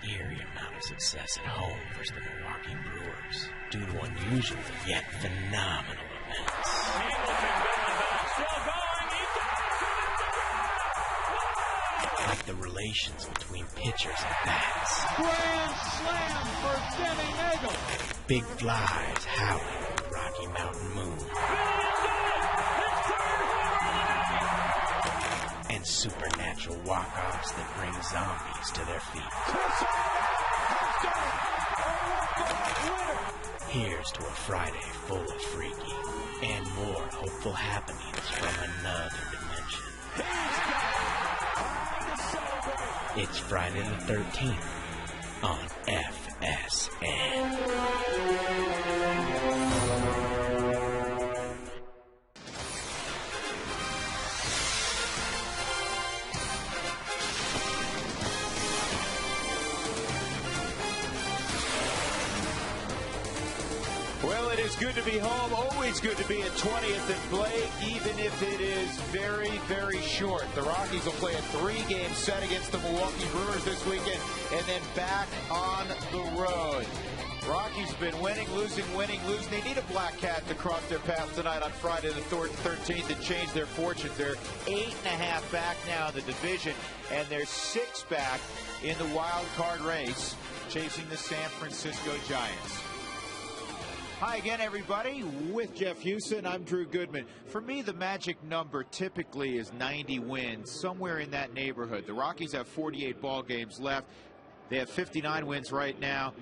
eerie amount of success at home versus the Milwaukee Brewers due to unusual yet phenomenal events. Like the relations between pitchers and bats. Grand slam for Denny Nagel. Big flies howling at the Rocky Mountain moon. And supernatural walk-offs that bring zombies to their feet. Here's to a Friday full of freaky and more hopeful happenings from another dimension. It's Friday the 13th on FSN. Well, it is good to be home. Always good to be at 20th and Blake, even if it is very, very short. The Rockies will play a 3-game set against the Milwaukee Brewers this weekend and then back on the road. Rockies have been winning, losing, winning, losing. They need a black cat to cross their path tonight on Friday the 13th and change their fortunes. They're 8.5 back now in the division, and they're 6 back in the wild card race, chasing the San Francisco Giants. Hi again, everybody. With Jeff Houston, I'm Drew Goodman. For me, the magic number typically is 90 wins, somewhere in that neighborhood. The Rockies have 48 ball games left. They have 59 wins right now.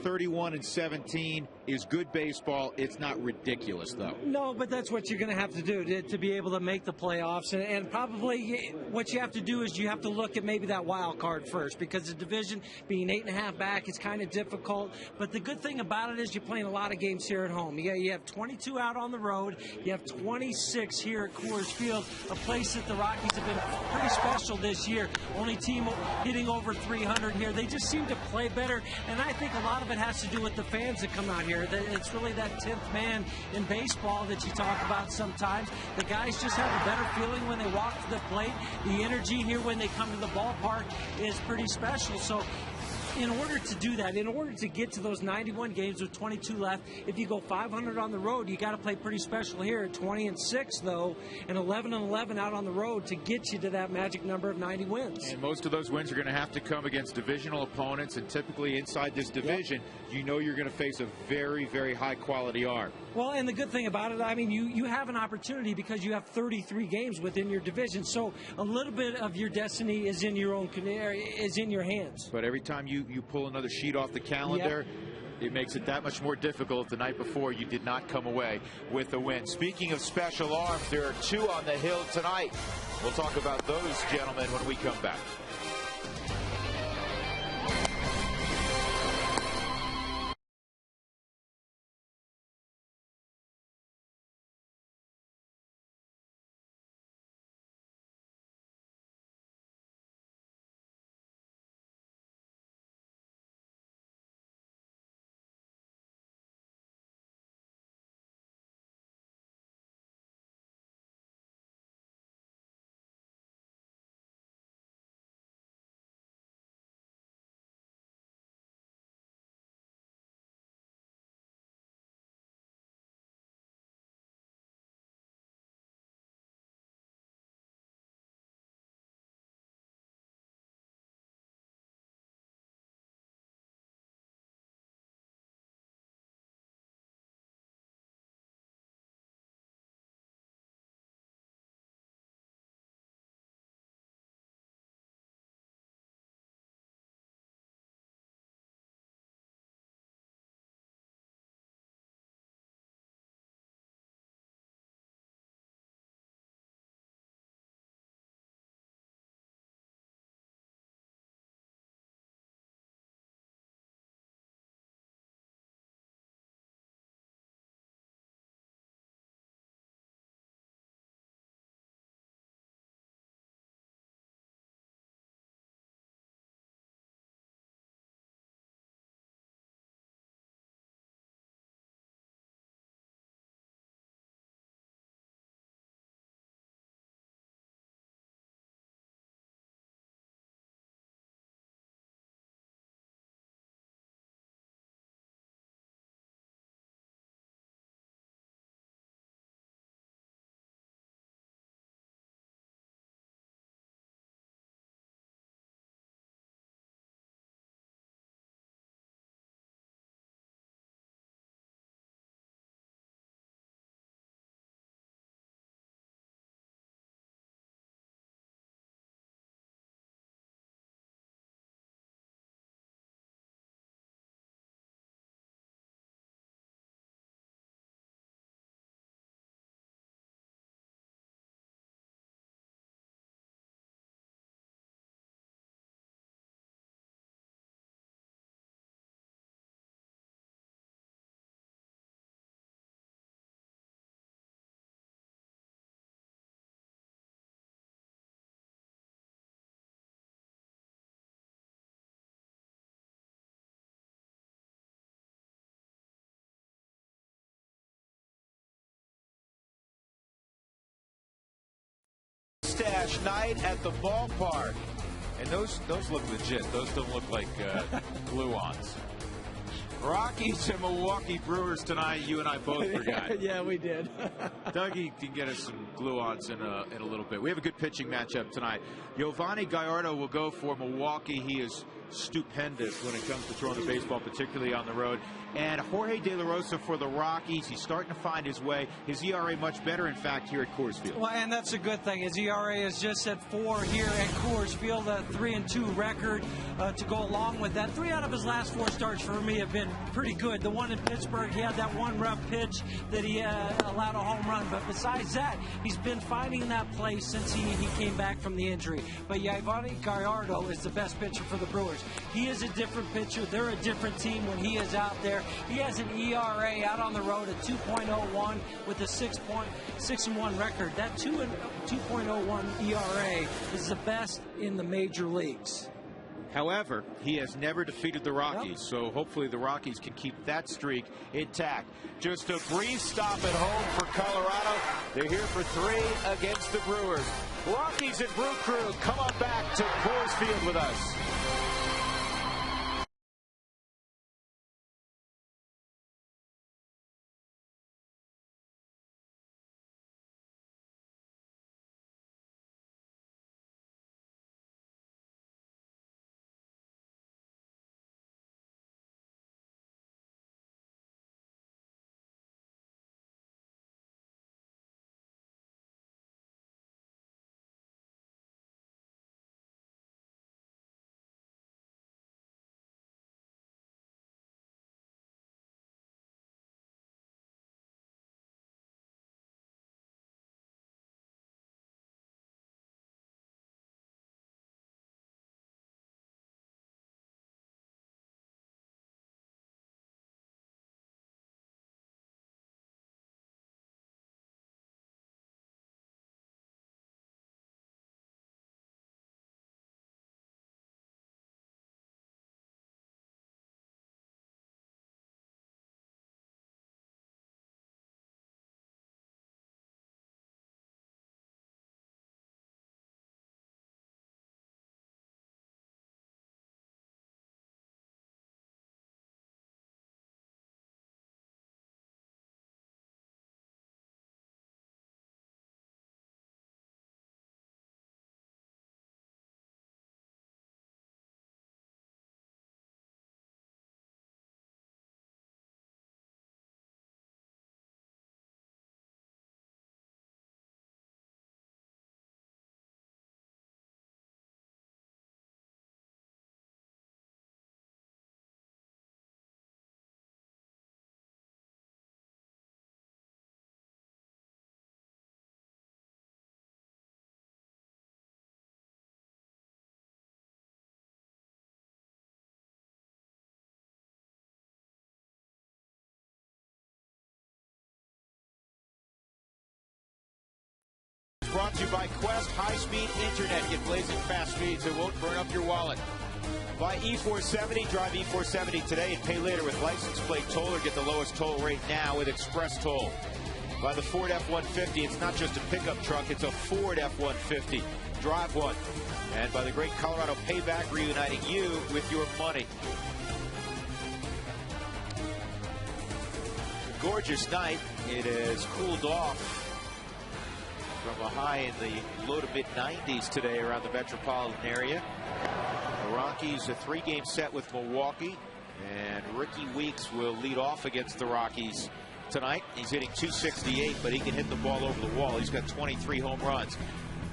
31-17 is good baseball. It's not ridiculous, though. No, but that's what you're going to have to do to be able to make the playoffs. And probably what you have to do is you have to look at maybe that wild card first, because the division being 8.5 back is kind of difficult. But the good thing about it is you're playing a lot of games here at home. You have 22 out on the road. You have 26 here at Coors Field, a place that the Rockies have been pretty special this year. Only team hitting over 300 here. They just seem to play better, and I think a lot of it has to do with the fans that come out here. It's really that 10th man in baseball that you talk about sometimes. The guys just have a better feeling when they walk to the plate. The energy here when they come to the ballpark is pretty special. So in order to do that, in order to get to those 91 games with 22 left, if you go 500 on the road, you got to play pretty special here. 20-6 though, and 11-11 out on the road to get you to that magic number of 90 wins. And most of those wins are going to have to come against divisional opponents, and typically inside this division, you know you're going to face a very, very high quality arm. Well, and the good thing about it, I mean, you have an opportunity because you have 33 games within your division, so a little bit of your destiny is in your own is in your hands. But every time you pull another sheet off the calendar, it makes it that much more difficult. The night before, you did not come away with a win. Speaking of special arms, there are 2 on the hill tonight. We'll talk about those gentlemen when we come back. mustache night at the ballpark. And those look legit. Those don't look like glue-ons. Rockies and Milwaukee Brewers tonight. You and I both forgot. Yeah, we did. Dougie can get us some glue-ons in a little bit. We have a good pitching matchup tonight. Giovanni Gallardo will go for Milwaukee. He is stupendous when it comes to throwing the baseball, particularly on the road. And Jorge De La Rosa for the Rockies. He's starting to find his way. His ERA much better, in fact, here at Coors Field. Well, and that's a good thing. His ERA is just at 4 here at Coors Field, a 3-2 record to go along with that. 3 out of his last 4 starts for me have been pretty good. The one in Pittsburgh, he had that one rough pitch that he allowed a home run. But besides that, he's been finding that place since he came back from the injury. But Giovanni Gallardo is the best pitcher for the Brewers. He is a different pitcher. They're a different team when he is out there. He has an ERA out on the road at 2.01 with a 6.61 record. That 2.01 ERA is the best in the major leagues. However, he has never defeated the Rockies, so hopefully the Rockies can keep that streak intact. Just a brief stop at home for Colorado. They're here for 3 against the Brewers. Rockies and Brew Crew, come on back to Coors Field with us. Brought to you by Quest High-Speed Internet. Get blazing fast speeds that won't burn up your wallet. By E470. Drive E470 today and pay later with license plate toll, or get the lowest toll rate now with Express Toll. By the Ford F-150. It's not just a pickup truck, it's a Ford F-150. Drive one. And by the great Colorado Payback, reuniting you with your money. A gorgeous night. It has cooled off from a high in the low to mid 90s today around the metropolitan area. The Rockies a 3-game set with Milwaukee, and Ricky Weeks will lead off against the Rockies tonight. He's hitting .268, but he can hit the ball over the wall. He's got 23 home runs.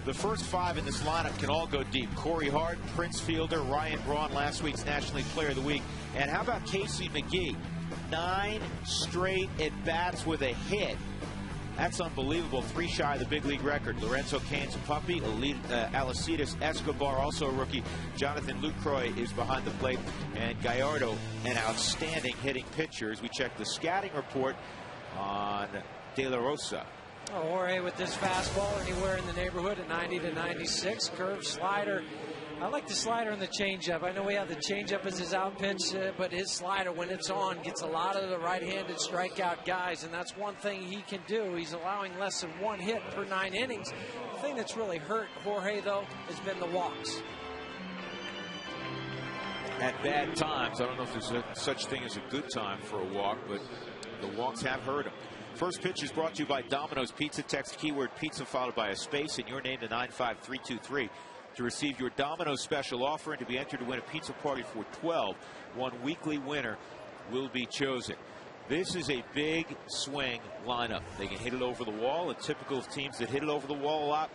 The first 5 in this lineup can all go deep. Corey Hart, Prince Fielder, Ryan Braun, last week's National League Player of the Week. And how about Casey McGee? 9 straight at-bats with a hit. That's unbelievable. 3 shy of the big league record. Lorenzo Cain's a puppy. Alcides Escobar, also a rookie. Jonathan Lucroy is behind the plate. And Gallardo, an outstanding hitting pitcher. As we check the scouting report on De La Rosa. Jorge with this fastball anywhere in the neighborhood of 90 to 96. Curve slider I like the slider and the changeup. I know we have the changeup as his out pitch, but his slider, when it's on, gets a lot of the right-handed strikeout guys, and that's one thing he can do. He's allowing less than 1 hit per 9 innings. The thing that's really hurt Jorge, though, has been the walks. At bad times, I don't know if there's such thing as a good time for a walk, but the walks have hurt him. First pitch is brought to you by Domino's Pizza. Text keyword pizza followed by a space and your name to 95323 to receive your Domino's special offer and to be entered to win a pizza party for 12. One weekly winner will be chosen. This is a big swing lineup. They can hit it over the wall, and typical of teams that hit it over the wall a lot,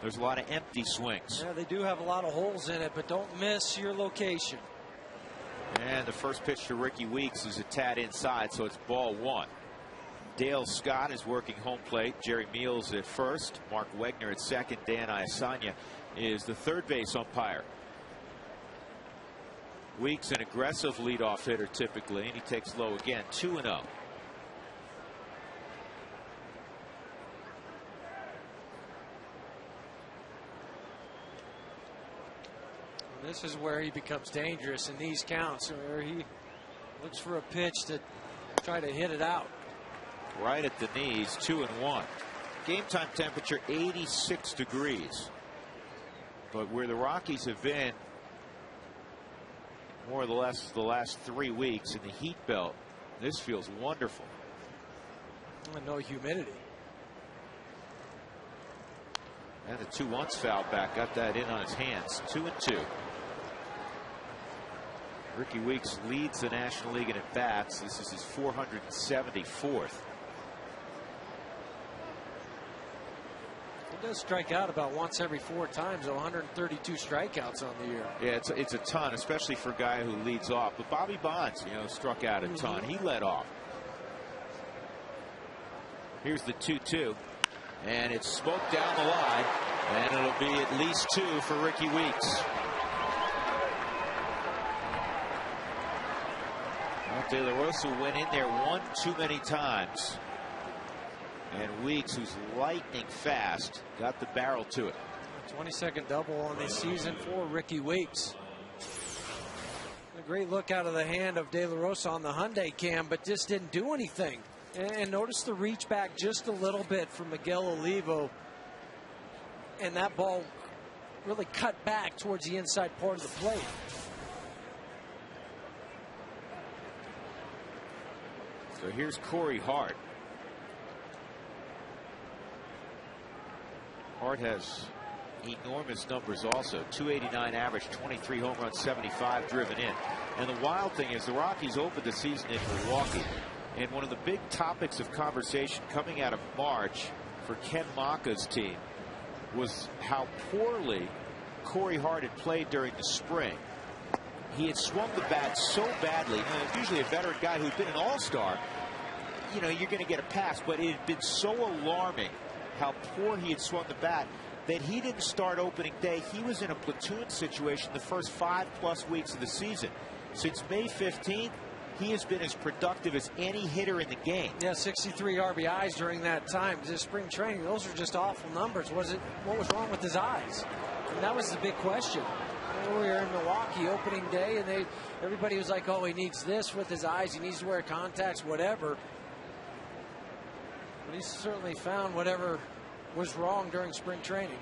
there's a lot of empty swings. Yeah, they do have a lot of holes in it, but don't miss your location. And the first pitch to Ricky Weeks is a tad inside, so it's ball 1. Dale Scott is working home plate. Jerry Meals at first. Mark Wegner at second. Dan Iasanya is the third base umpire. Weeks an aggressive leadoff hitter typically, and he takes low again. 2-0. This is where he becomes dangerous in these counts, where he looks for a pitch to try to hit it out. Right at the knees, 2-1. Game time temperature 86 degrees. But where the Rockies have been more or less the last 3 weeks in the heat belt, this feels wonderful. And no humidity. And the 2-1 foul back, got that in on his hands. 2-2. Ricky Weeks leads the National League in at-bats. This is his 474th. He does strike out about once every 4 times, 132 strikeouts on the year. Yeah, it's a ton, especially for a guy who leads off. But Bobby Bonds, struck out a ton. He led off. Here's the 2-2. And it's smoked down the line. And it'll be at least 2 for Ricky Weeks. Well, De La Rosa went in there one too many times. And Weeks, who's lightning fast, got the barrel to it. 22nd double on the season for Ricky Weeks. A great look out of the hand of De La Rosa on the Hyundai cam, but just didn't do anything. And notice the reach back just a little bit from Miguel Olivo. And that ball really cut back towards the inside part of the plate. So here's Corey Hart. Hart has enormous numbers also. 289 average, 23 home runs, 75 driven in. And the wild thing is the Rockies opened the season in Milwaukee. And one of the big topics of conversation coming out of March for Ken Maka's team was how poorly Corey Hart had played during the spring. He had swung the bat so badly. Usually a veteran guy who'd been an all-star, you're going to get a pass, but it had been so alarming how poor he had swung the bat that he didn't start opening day. He was in a platoon situation the first 5+ weeks of the season. Since May 15th, he has been as productive as any hitter in the game. Yeah, 63 RBIs during that time. This spring training, those are just awful numbers. What was wrong with his eyes? And that was the big question. We were in Milwaukee opening day, and everybody was like, oh, he needs this with his eyes. He needs to wear contacts, whatever. But he certainly found whatever was wrong during spring training.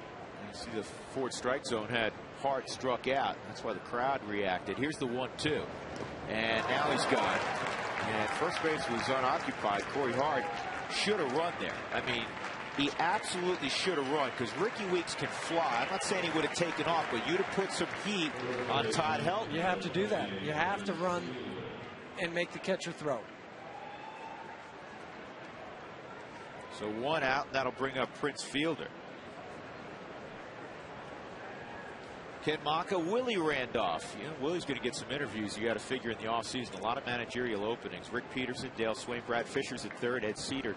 You see the Ford strike zone had Hart struck out. That's why the crowd reacted. Here's the 1-2. And now he's gone. And first base was unoccupied. Corey Hart should have run there. I mean, he absolutely should have run because Ricky Weeks can fly. I'm not saying he would have taken off, but you'd have put some heat on Todd Helton. You have to do that. You have to run and make the catcher throw. So 1 out, and that'll bring up Prince Fielder. Ken Maka, Willie Randolph. Willie's going to get some interviews. You got to figure in the offseason. A lot of managerial openings. Rick Peterson, Dale Swain, Brad Fisher's at third. Ed Cedar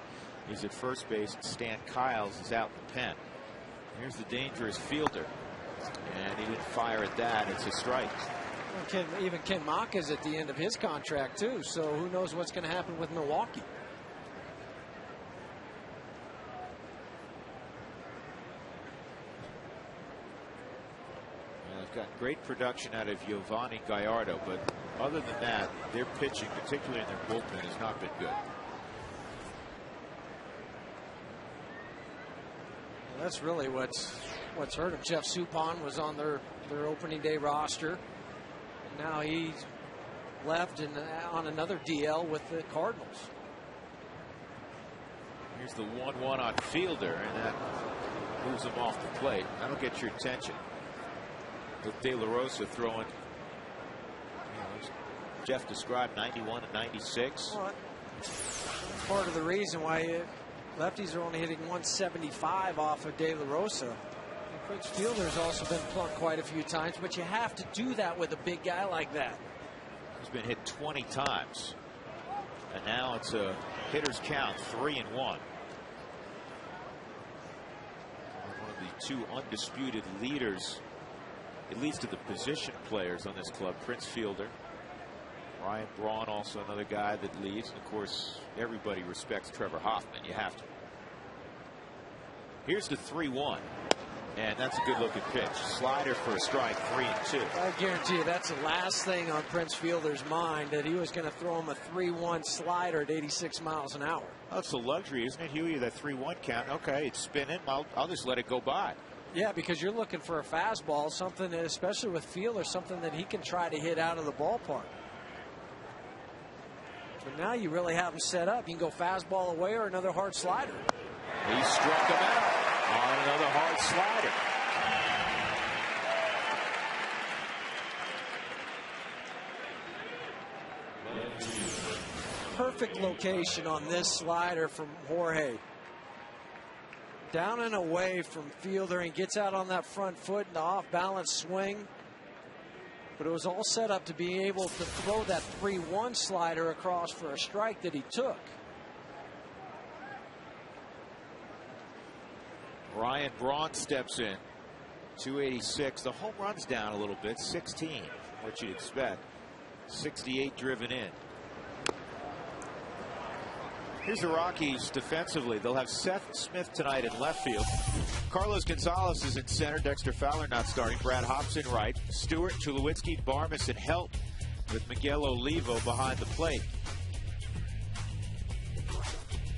is at first base. And Stan Kiles is out in the pen. Here's the dangerous Fielder. And he didn't fire at that. It's a strike. Well, even Ken Maka's at the end of his contract, too. So who knows what's going to happen with Milwaukee. got great production out of Giovanni Gallardo, but other than that, their pitching, particularly in their bullpen, has not been good. Well, that's really what's hurt him. Jeff Suppan was on their opening day roster. Now he's left and on another DL with the Cardinals. Here's the 1-1 on Fielder, and that moves him off the plate. That'll get your attention. With De La Rosa throwing, as Jeff described, 91 and 96. Well, that's part of the reason why lefties are only hitting 175 off of De La Rosa. Prince Fielder's also been plucked quite a few times, but you have to do that with a big guy like that. He's been hit 20 times, and now it's a hitter's count, 3-1. One of the two undisputed leaders, at least to the position players on this club, Prince Fielder. Ryan Braun, also another guy that leads. And of course, everybody respects Trevor Hoffman. You have to. Here's the 3-1. And that's a good looking pitch. Slider for a strike, 3-2. I guarantee you that's the last thing on Prince Fielder's mind, that he was going to throw him a 3-1 slider at 86 miles an hour. Oh, it's a luxury, isn't it, Huey? That 3-1 count. Okay, it's spinning. I'll just let it go by. Yeah, because you're looking for a fastball, something that, especially with Fielder, something that he can try to hit out of the ballpark. But now you really have him set up. You can go fastball away or another hard slider. He struck him out on another hard slider. Perfect location on this slider from Jorge. Down and away from Fielder, and gets out on that front foot in the off-balance swing. But it was all set up to be able to throw that 3-1 slider across for a strike that he took. Ryan Braun steps in. 286. The home run's down a little bit. 16, what you'd expect. 68 driven in. Here's the Rockies defensively. They'll have Seth Smith tonight in left field. Carlos Gonzalez is in center. Dexter Fowler not starting. Brad Hobson right. Stewart, Tulowitzki, Barmes, and Helt with Miguel Olivo behind the plate.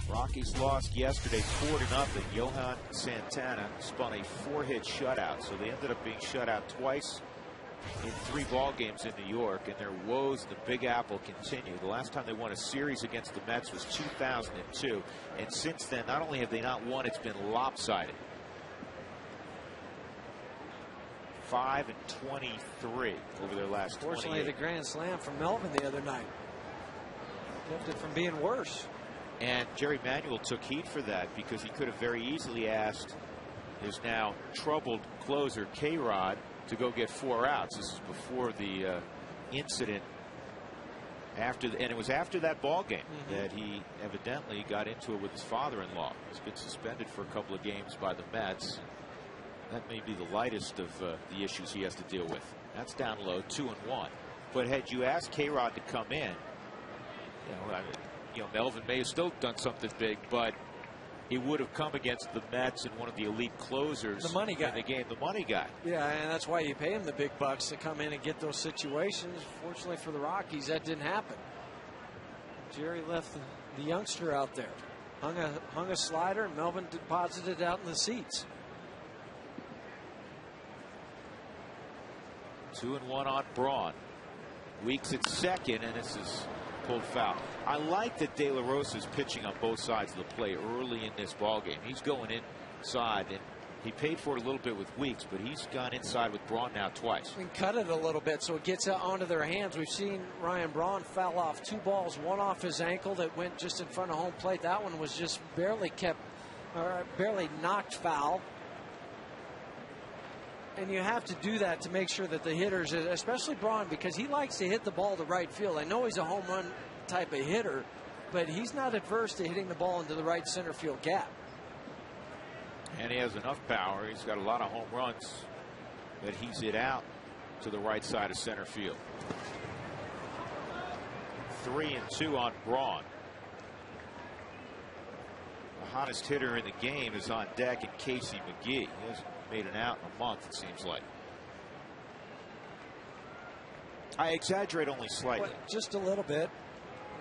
Rockies lost yesterday 4-0. Johan Santana spun a 4-hit shutout, so they ended up being shut out twice in 3 ball games in New York, and their woes in the Big Apple continue. The last time they won a series against the Mets was 2002, and since then, not only have they not won, it's been lopsided. 5 and 23 over their last 28. Fortunately, the grand slam from Melvin the other night kept it from being worse. And Jerry Manuel took heat for that, because he could have very easily asked his now troubled closer K-Rod to go get 4 outs. This is before the incident, and it was after that ball game that he evidently got into it with his father-in-law. He's been suspended for a couple of games by the Mets. That may be the lightest of the issues he has to deal with. That's down low, 2-1. But had you asked K-Rod to come in, Melvin may have still done something big, but he would have come against the Mets and one of the elite closers, the money guy in the game, the money guy. Yeah, and that's why you pay him the big bucks to come in and get those situations. Fortunately for the Rockies, that didn't happen. Jerry left the youngster out there. Hung a slider, and Melvin deposited it out in the seats. 2-1 on Braun. Weeks at second, and this is pulled foul. I like that De La Rosa's pitching on both sides of the plate early in this ball game. He's going inside, and he paid for it a little bit with Weeks, but he's gone inside with Braun now twice. And cut it a little bit so it gets out onto their hands. We've seen Ryan Braun foul off 2 balls, one off his ankle that went just in front of home plate. That one was just barely knocked foul. And you have to do that to make sure that the hitters, especially Braun, because he likes to hit the ball to right field. I know he's a home run type of hitter, but he's not adverse to hitting the ball into the right center field gap. And he has enough power. He's got a lot of home runs, but he's hit out to the right side of center field. 3-2 on Braun. The hottest hitter in the game is on deck, and Casey McGee. He hasn't made an out in a month, it seems like. I exaggerate only slightly. Well, just a little bit.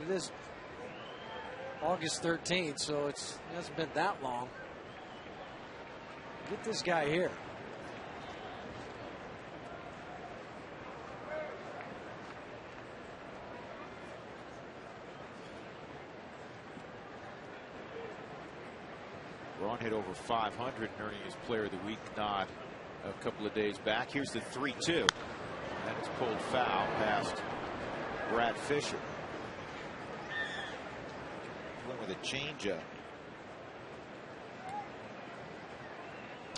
It is August 13th, so it hasn't been that long. Get this guy here. Braun hit over 500 and earning his Player of the Week nod a couple of days back. Here's the 3-2. And it's pulled foul past Brad Fisher. Went with a changeup.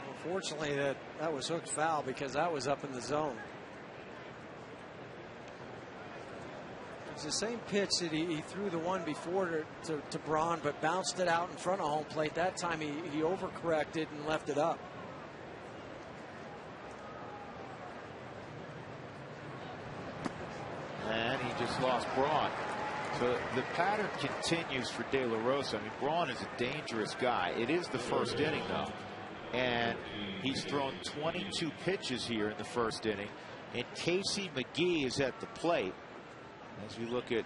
Unfortunately, that was hooked foul because that was up in the zone. It's the same pitch that he threw the one before to Braun, but bounced it out in front of home plate. That time he overcorrected and left it up. And he just lost Braun. So the pattern continues for De La Rosa. I mean, Braun is a dangerous guy. It is the first inning, though. And he's thrown 22 pitches here in the first inning. And Casey McGee is at the plate. As we look at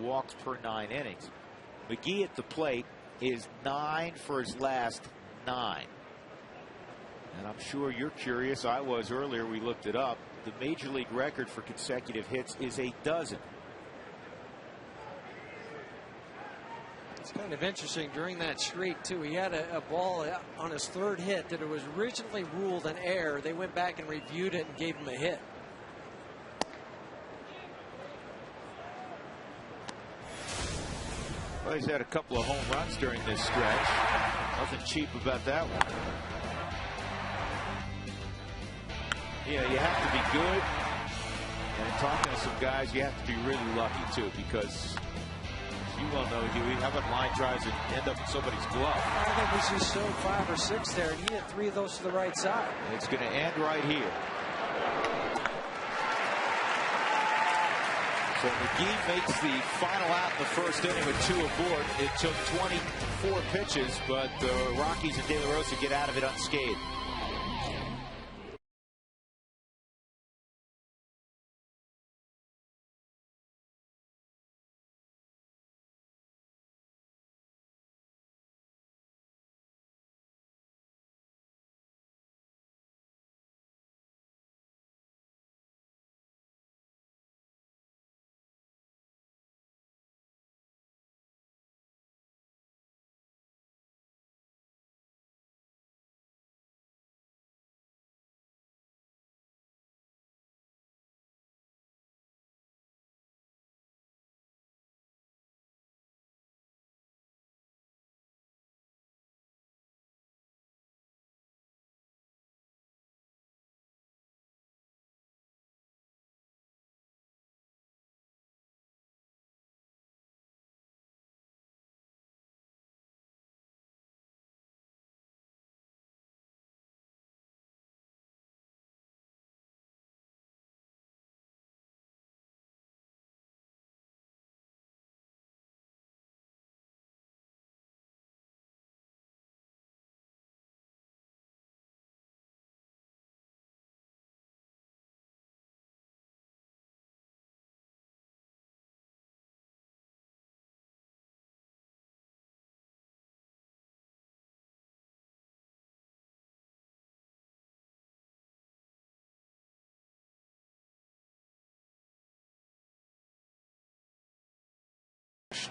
walks per 9 innings, McGee at the plate is 9 for his last 9. And I'm sure you're curious. I was earlier. We looked it up. The major league record for consecutive hits is a dozen. It's kind of interesting during that streak, too. He had a ball on his third hit that it was originally ruled an error. They went back and reviewed it and gave him a hit. Well, he's had a couple of home runs during this stretch. Nothing cheap about that one. Yeah, you have to be good. And talking to some guys, you have to be really lucky, too, because you well know, Huey, how about line drives that end up in somebody's glove? I think we just showed 5 or 6 there, and he hit 3 of those to the right side. And it's going to end right here. So McGee makes the final out in the first inning with 2 aboard. It took 24 pitches, but the Rockies and De La Rosa get out of it unscathed.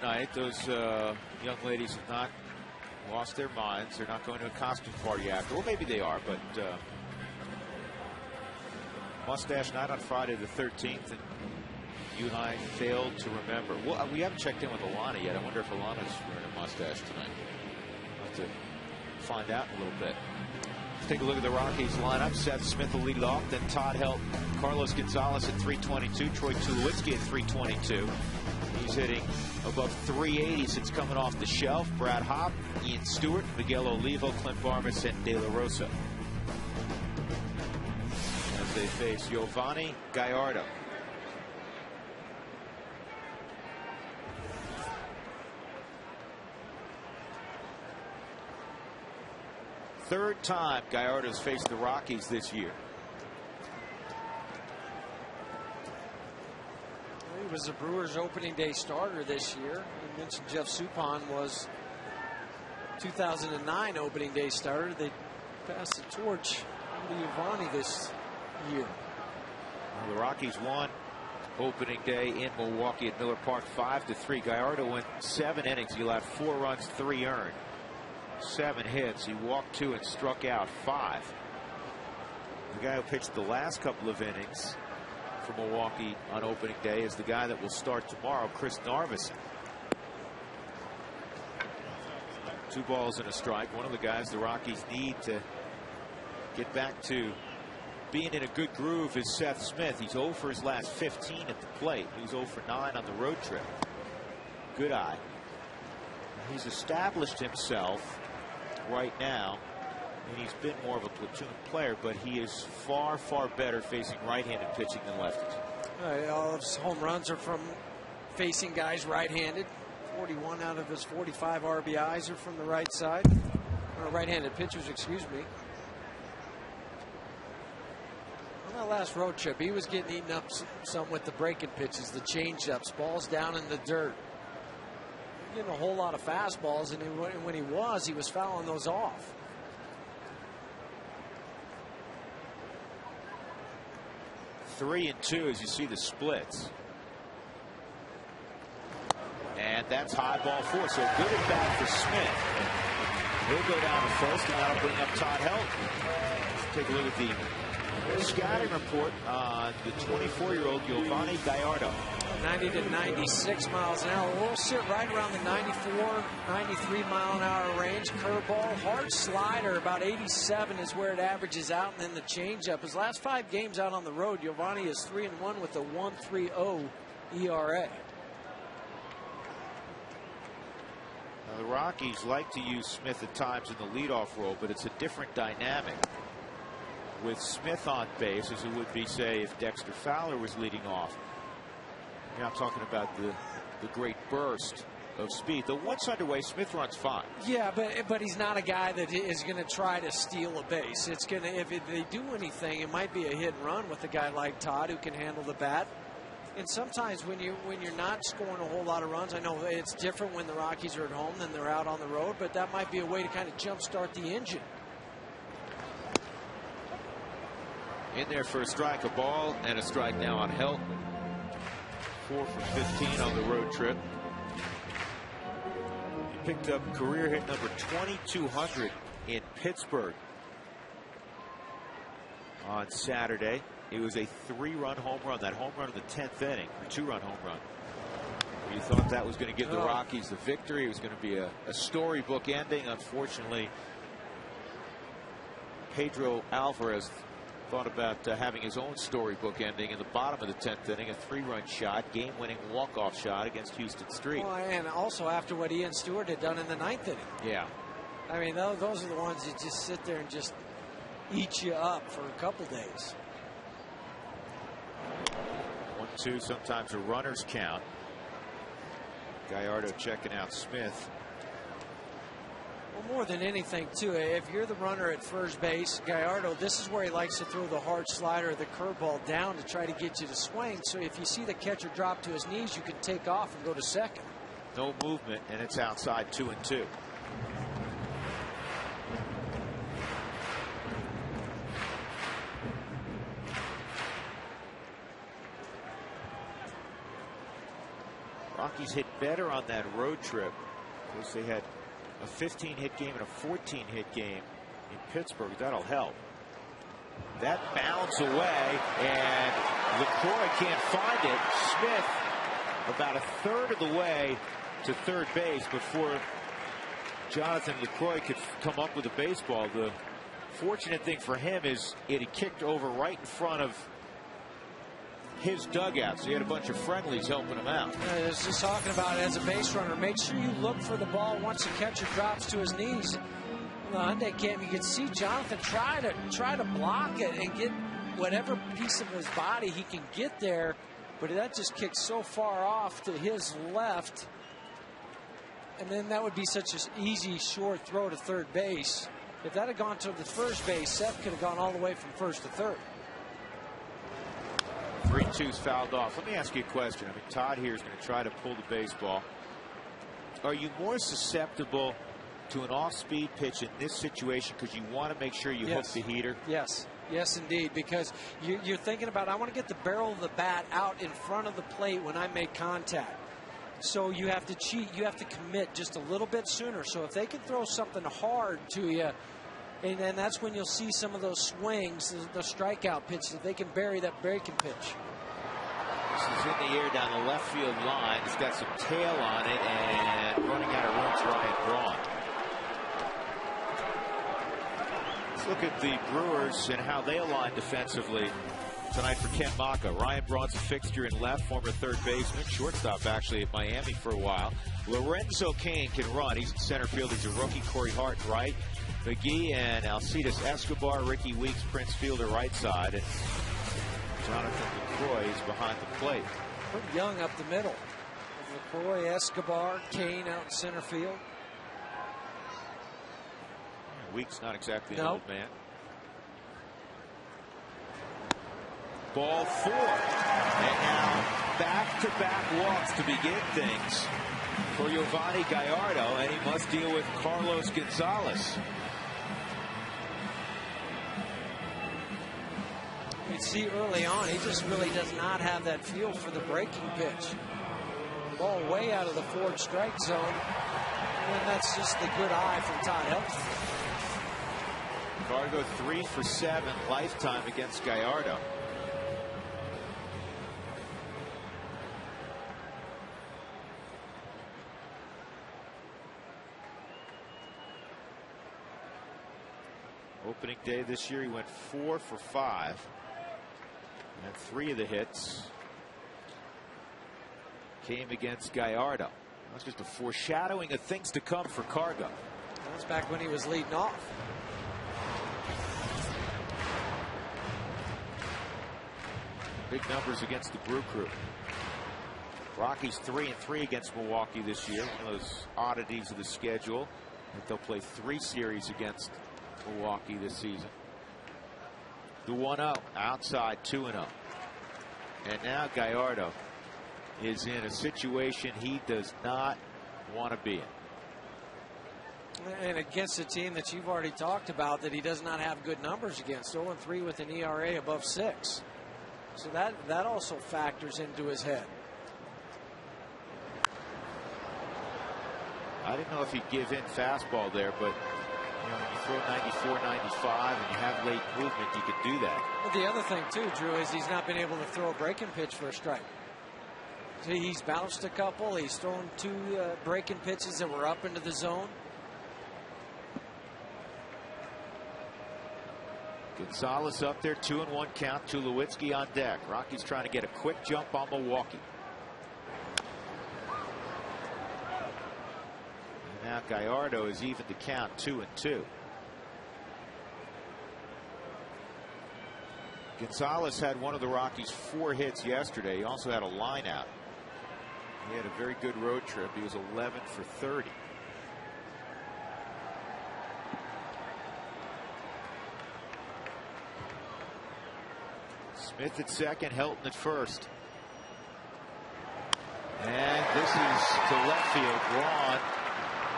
Night, those young ladies have not lost their minds. They're not going to a costume party after. Well, maybe they are, but mustache night on Friday the 13th, and you and I failed to remember. Well, we haven't checked in with Alana yet. I wonder if Alana's wearing a mustache tonight. We'll have to find out in a little bit. Let's take a look at the Rockies lineup. Seth Smith will lead it off. Then Todd Helton, Carlos Gonzalez at 322, Troy Tulowitzki at 322. He's hitting above 380 since coming off the shelf. Brad Hopp, Ian Stewart, Miguel Olivo, Clint Barmas, and De La Rosa. As they face Yovani Gallardo. Third time Gallardo's faced the Rockies this year. He was the Brewers' opening day starter this year. You mentioned Jeff Suppan was 2009 opening day starter. They passed the torch to Giovanni this year. Well, the Rockies won opening day in Milwaukee at Miller Park 5-3. Gallardo went 7 innings. He allowed 4 runs, 3 earned, 7 hits. He walked 2 and struck out 5. The guy who pitched the last couple of innings for Milwaukee on opening day is the guy that will start tomorrow, Chris Narveson. 2 balls and a strike. One of the guys the Rockies need to get back to being in a good groove is Seth Smith. He's 0 for his last 15 at the plate. He was 0 for 9 on the road trip. Good eye. He's established himself right now, and he's been more of a platoon player, but he is far, far better facing right-handed pitching than lefties. All of his home runs are from facing guys right-handed. 41 out of his 45 RBIs are from the right side, or right-handed pitchers, excuse me. On that last road trip, he was getting eaten up some with the breaking pitches, the change-ups, balls down in the dirt. Getting a whole lot of fastballs, and when he was fouling those off. Three and 2 as you see the splits. And that's high ball 4. So good at bat for Smith. He'll go down to first, and that'll bring up Todd Helton. Let's take a look at the scouting report on the 24-year-old Giovanni Gallardo. 90 to 96 miles an hour. We'll sit right around the 94, 93 mile an hour range. Curveball, hard slider, about 87 is where it averages out, and then the changeup. His last 5 games out on the road, Giovanni is 3-1 with a 1.30 ERA. Now, the Rockies like to use Smith at times in the leadoff role, but it's a different dynamic with Smith on base as it would be, say, if Dexter Fowler was leading off. You're not talking about the great burst of speed. The once underway, Smith runs fine. Yeah, but he's not a guy that is going to try to steal a base. It's going to, if they do anything, it might be a hit and run with a guy like Todd who can handle the bat. And sometimes when you're not scoring a whole lot of runs, I know it's different when the Rockies are at home than they're out on the road, but that might be a way to kind of jumpstart the engine. In there for a strike, a ball and a strike now on Helton. 4 for 15 on the road trip. He picked up career hit number 2,200 in Pittsburgh on Saturday. It was a 3-run home run. That home run in the 10th inning, a 2-run home run. You thought that was going to give the Rockies the victory. It was going to be a storybook ending. Unfortunately, Pedro Alvarez thought about having his own storybook ending in the bottom of the 10th inning, a 3-run shot, game-winning walk-off shot against Houston Street. Well, and also after what Ian Stewart had done in the 9th inning. Yeah. I mean, those are the ones that just sit there and just eat you up for a couple days. 1-2, sometimes a runner's count. Gallardo checking out Smith. Well, more than anything, too, if you're the runner at first base, Gallardo, this is where he likes to throw the hard slider or the curveball down to try to get you to swing. So if you see the catcher drop to his knees, you can take off and go to second. No movement, and it's outside 2-2. Rockies hit better on that road trip because they had a 15-hit game and a 14-hit game in Pittsburgh. That'll help. That bounds away, and LaCroix can't find it. Smith about a third of the way to third base before Jonathan LaCroix could come up with a baseball. The fortunate thing for him is it had kicked over right in front of his dugout, so he had a bunch of friendlies helping him out. I was just talking about it as a base runner. Make sure you look for the ball once the catcher drops to his knees. In the Hyundai camp, you can see Jonathan try to block it and get whatever piece of his body he can get there, but that just kicks so far off to his left, and then that would be such an easy short throw to third base. If that had gone to the first base, Seth could have gone all the way from first to third. 3-2's fouled off. Let me ask you a question. I mean, Todd here is going to try to pull the baseball. Are you more susceptible to an off-speed pitch in this situation because you want to make sure you hook the heater? Yes. Yes, indeed, because you're thinking about, I want to get the barrel of the bat out in front of the plate when I make contact. So you have to cheat. You have to commit just a little bit sooner. So if they can throw something hard to you, and then that's when you'll see some of those swings, the strikeout pitches, if they can bury that breaking pitch. This is in the air down the left field line. It's got some tail on it, and running out of room is Ryan Braun. Let's look at the Brewers and how they align defensively tonight for Ken Maka. Ryan Braun's a fixture in left, former third baseman, shortstop actually at Miami for a while. Lorenzo Cain can run. He's in center field. He's a rookie. Corey Hart right. McGee and Alcides Escobar, Ricky Weeks, Prince Fielder right side, and Jonathan LaCroix is behind the plate. Pretty young up the middle. LaCroix, Escobar, Cain out in center field. Yeah, Weeks not exactly an old man. Ball 4. And now back-to-back walks to begin things for Giovanni Gallardo, and he must deal with Carlos Gonzalez. You see early on, he just really does not have that feel for the breaking pitch. Ball way out of the forward strike zone, and that's just the good eye from Todd Helton. Cargo 3 for 7 lifetime against Gallardo. Opening day this year, he went 4 for 5. And 3 of the hits came against Gallardo. That's just a foreshadowing of things to come for Cargo. That's back when he was leading off. Big numbers against the Brew Crew. Rockies 3-3 against Milwaukee this year. One of those oddities of the schedule. That they'll play 3 series against Milwaukee this season. The 1-0 outside 2-0. And now Gallardo is in a situation he does not want to be in. And against a team that you've already talked about that he does not have good numbers against. 0-3 with an ERA above 6. So that also factors into his head. I didn't know if he'd give in fastball there, but you know, when you throw 94, 95, and you have late movement, you could do that. Well, the other thing, too, Drew, is he's not been able to throw a breaking pitch for a strike. So he's bounced a couple. He's thrown 2 breaking pitches that were up into the zone. Gonzalez up there, 2-1 count. Tulowitzki on deck. Rockies trying to get a quick jump on Milwaukee. Now Gallardo is even to count 2-2. Gonzalez had one of the Rockies' 4 hits yesterday. He also had a line out. He had a very good road trip. He was 11 for 30. Smith at second, Helton at first. And this is to left field. Braun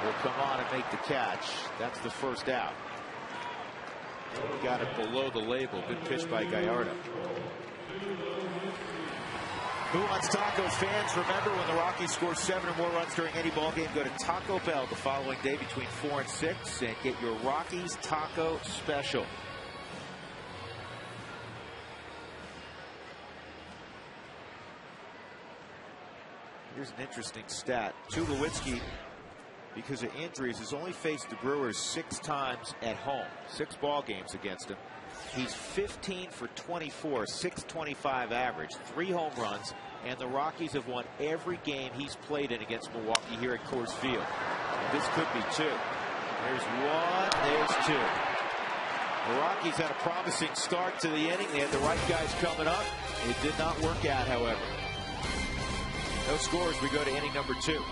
will come on and make the catch. That's the first out. He got it below the label. Good pitch by Gallardo. Who Wants Tacos fans, remember when the Rockies score 7 or more runs during any ball game, go to Taco Bell the following day between 4 and 6 and get your Rockies Taco Special. Here's an interesting stat. Tulowitzki, because of injuries, has only faced the Brewers 6 times at home. 6 ball games against them. He's 15 for 24, 625 average, 3 home runs, and the Rockies have won every game he's played in against Milwaukee here at Coors Field. And this could be 2. There's 1, there's 2. The Rockies had a promising start to the inning. They had the right guys coming up. It did not work out, however. No scores. We go to inning number 2.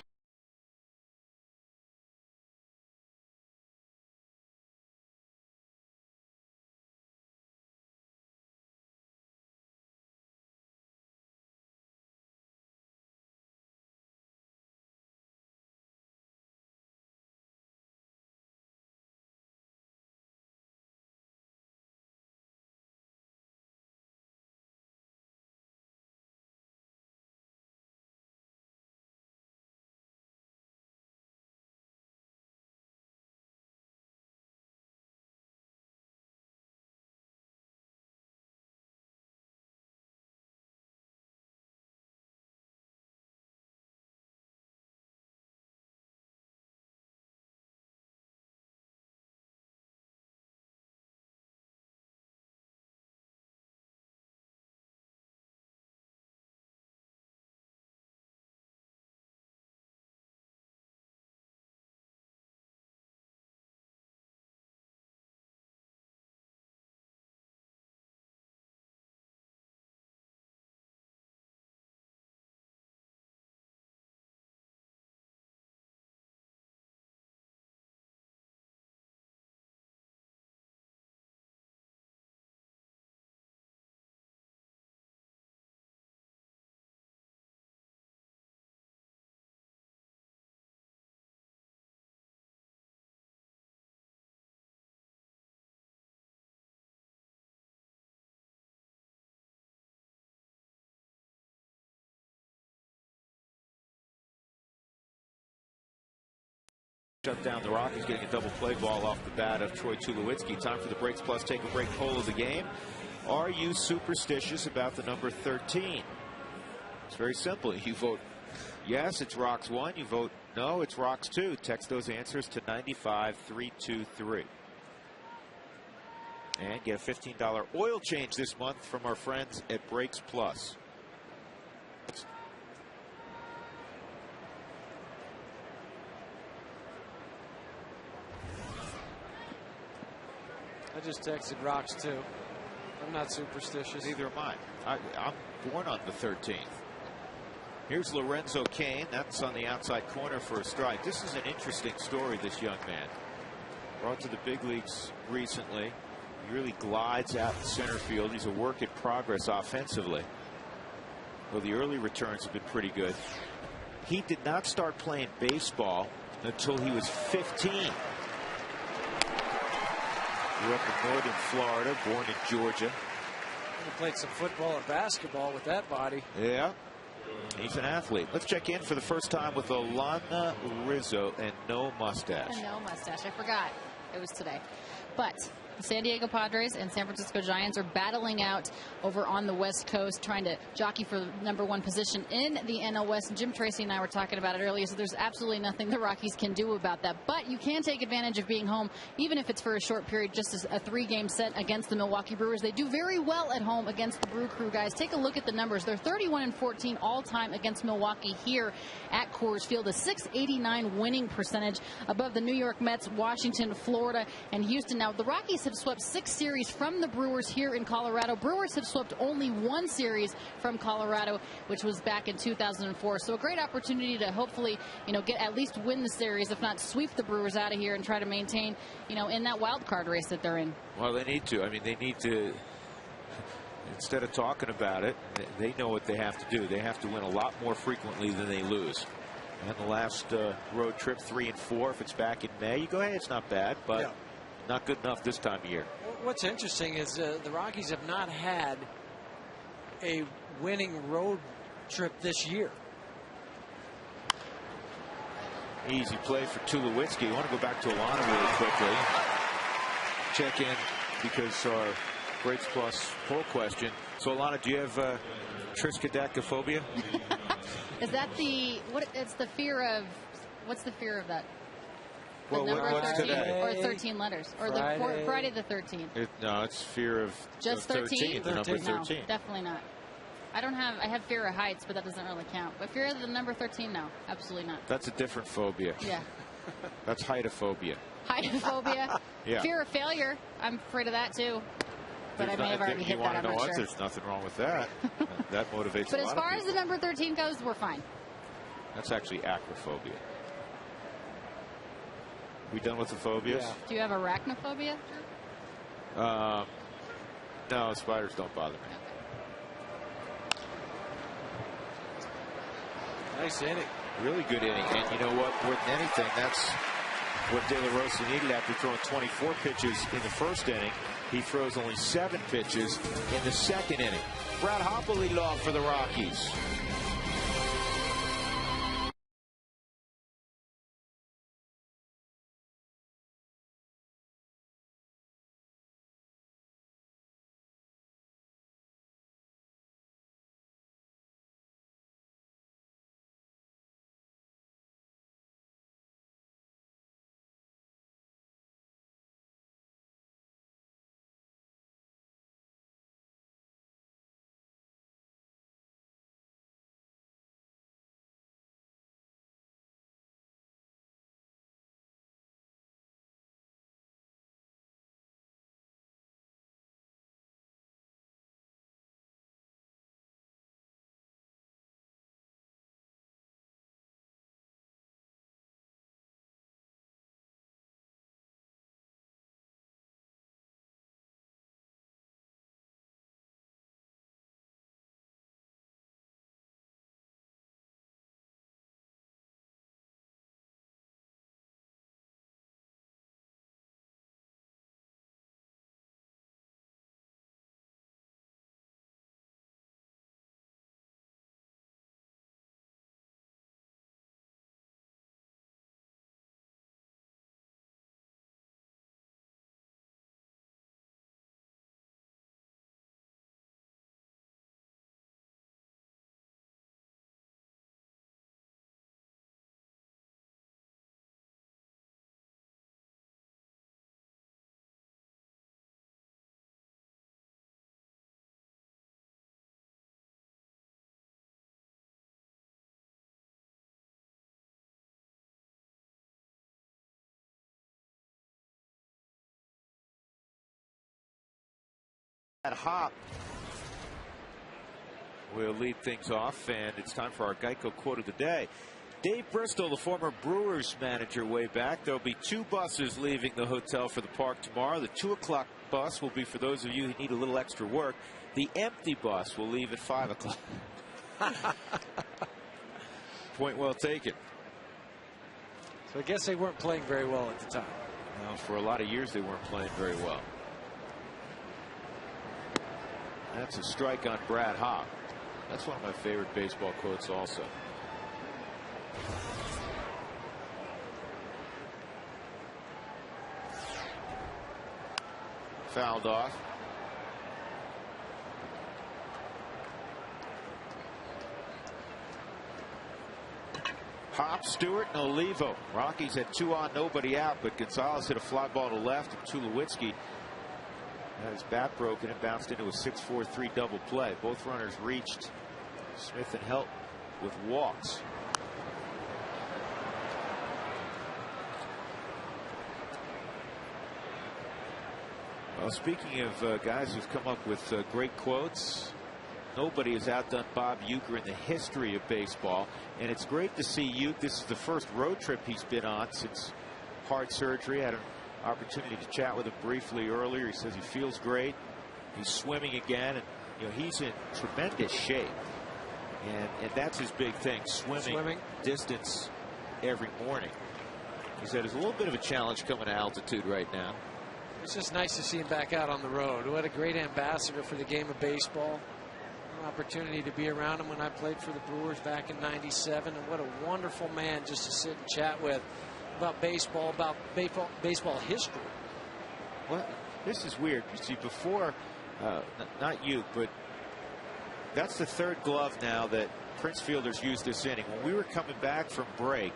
Shut down the Rockies, getting a double play ball off the bat of Troy Tulowitzki. Time for the Breaks Plus Take a Break poll of the game. Are you superstitious about the number 13? It's very simple. You vote yes, it's Rocks 1. You vote no, it's Rocks 2. Text those answers to 95323. And get a $15 oil change this month from our friends at Breaks Plus. I just texted Rocks too. I'm not superstitious. Neither am I. I'm born on the 13th. Here's Lorenzo Cain. That's on the outside corner for a strike. This is an interesting story, this young man. Brought to the big leagues recently. He really glides out in center field. He's a work in progress offensively. Well, the early returns have been pretty good. He did not start playing baseball until he was 15. Grew up in northern Florida, born in Georgia. He played some football or basketball with that body. Yeah, he's an athlete. Let's check in for the first time with Alana Rizzo and no mustache. And no mustache. I forgot it was today. But the San Diego Padres and San Francisco Giants are battling out over on the West Coast, trying to jockey for the #1 position in the NL West. Jim Tracy and I were talking about it earlier, so there's absolutely nothing the Rockies can do about that. But you can take advantage of being home, even if it's for a short period, just as a 3-game set against the Milwaukee Brewers. They do very well at home against the Brew Crew guys. Take a look at the numbers. They're 31-14 all-time against Milwaukee here at Coors Field, a .689 winning percentage above the New York Mets, Washington, Florida, and Houston. Now, the Rockies have swept 6 series from the Brewers here in Colorado. Brewers have swept only 1 series from Colorado, which was back in 2004. So a great opportunity to hopefully, get at least win the series, if not sweep the Brewers out of here and try to maintain, in that wild card race that they're in. Well, they need to. I mean, they need to, instead of talking about it, they know what they have to do. They have to win a lot more frequently than they lose. And the last road trip, 3 and 4. If it's back in May, you go, hey, it's not bad, but yeah, not good enough this time of year. What's interesting is the Rockies have not had a winning road trip this year. Easy play for Tulowitzki. I want to go back to Alana really quickly. Check in because our Breaks Plus poll question. So, Alana, do you have triskaidekaphobia? Is that it's the fear of, what's the fear of that? The Well, number what's 13 today? or 13 letters, or Friday the 13th. No, it's fear of Just 13, the number 13. No, definitely not. I have fear of heights, but that doesn't really count. But fear of the number 13, no, absolutely not. That's a different phobia. Yeah. That's heightophobia. Heightophobia. Yeah. Fear of failure. I'm afraid of that too. But I may have already hit that. I'm not sure. There's nothing wrong with that. That motivates. But a lot as far of as the number 13 goes, we're fine. That's actually acrophobia. We done with the phobias? Yeah. Do you have arachnophobia? No, spiders don't bother me. Nice inning. Really good inning. And you know what? More than anything, that's what De La Rosa needed after throwing 24 pitches in the first inning. He throws only 7 pitches in the second inning. Brad Hoppe lead off for the Rockies. Hop will lead things off, and it's time for our Geico quote of the day. Dave Bristol, the former Brewers manager way back. There'll be 2 buses leaving the hotel for the park tomorrow. The 2 o'clock bus will be for those of you who need a little extra work. The empty bus will leave at 5 o'clock. Point well taken. So I guess they weren't playing very well at the time. Well, for a lot of years they weren't playing very well. That's a strike on Brad Hop. That's one of my favorite baseball quotes also. Fouled off. Hop, Stewart, and Olivo. Rockies had 2 on, nobody out, but Gonzalez hit a fly ball to left, and Tulowitzki had his bat broken and bounced into a 6-4-3 double play. Both runners reached. Smith and Helt with walks. Well, speaking of guys who've come up with great quotes, nobody has outdone Bob Uecker in the history of baseball, and it's great to see Uecker. This is the first road trip he's been on since heart surgery. I had an opportunity to chat with him briefly earlier. He says he feels great. He's swimming again, and he's in tremendous shape, and that's his big thing: swimming distance every morning. He said it's a little bit of a challenge coming to altitude right now. It's just nice to see him back out on the road. What a great ambassador for the game of baseball. An opportunity to be around him when I played for the Brewers back in '97, and what a wonderful man just to sit and chat with about baseball history. Well, this is weird. You see, before, not you, but that's the 3rd glove now that Prince Fielders used this inning. When we were coming back from break,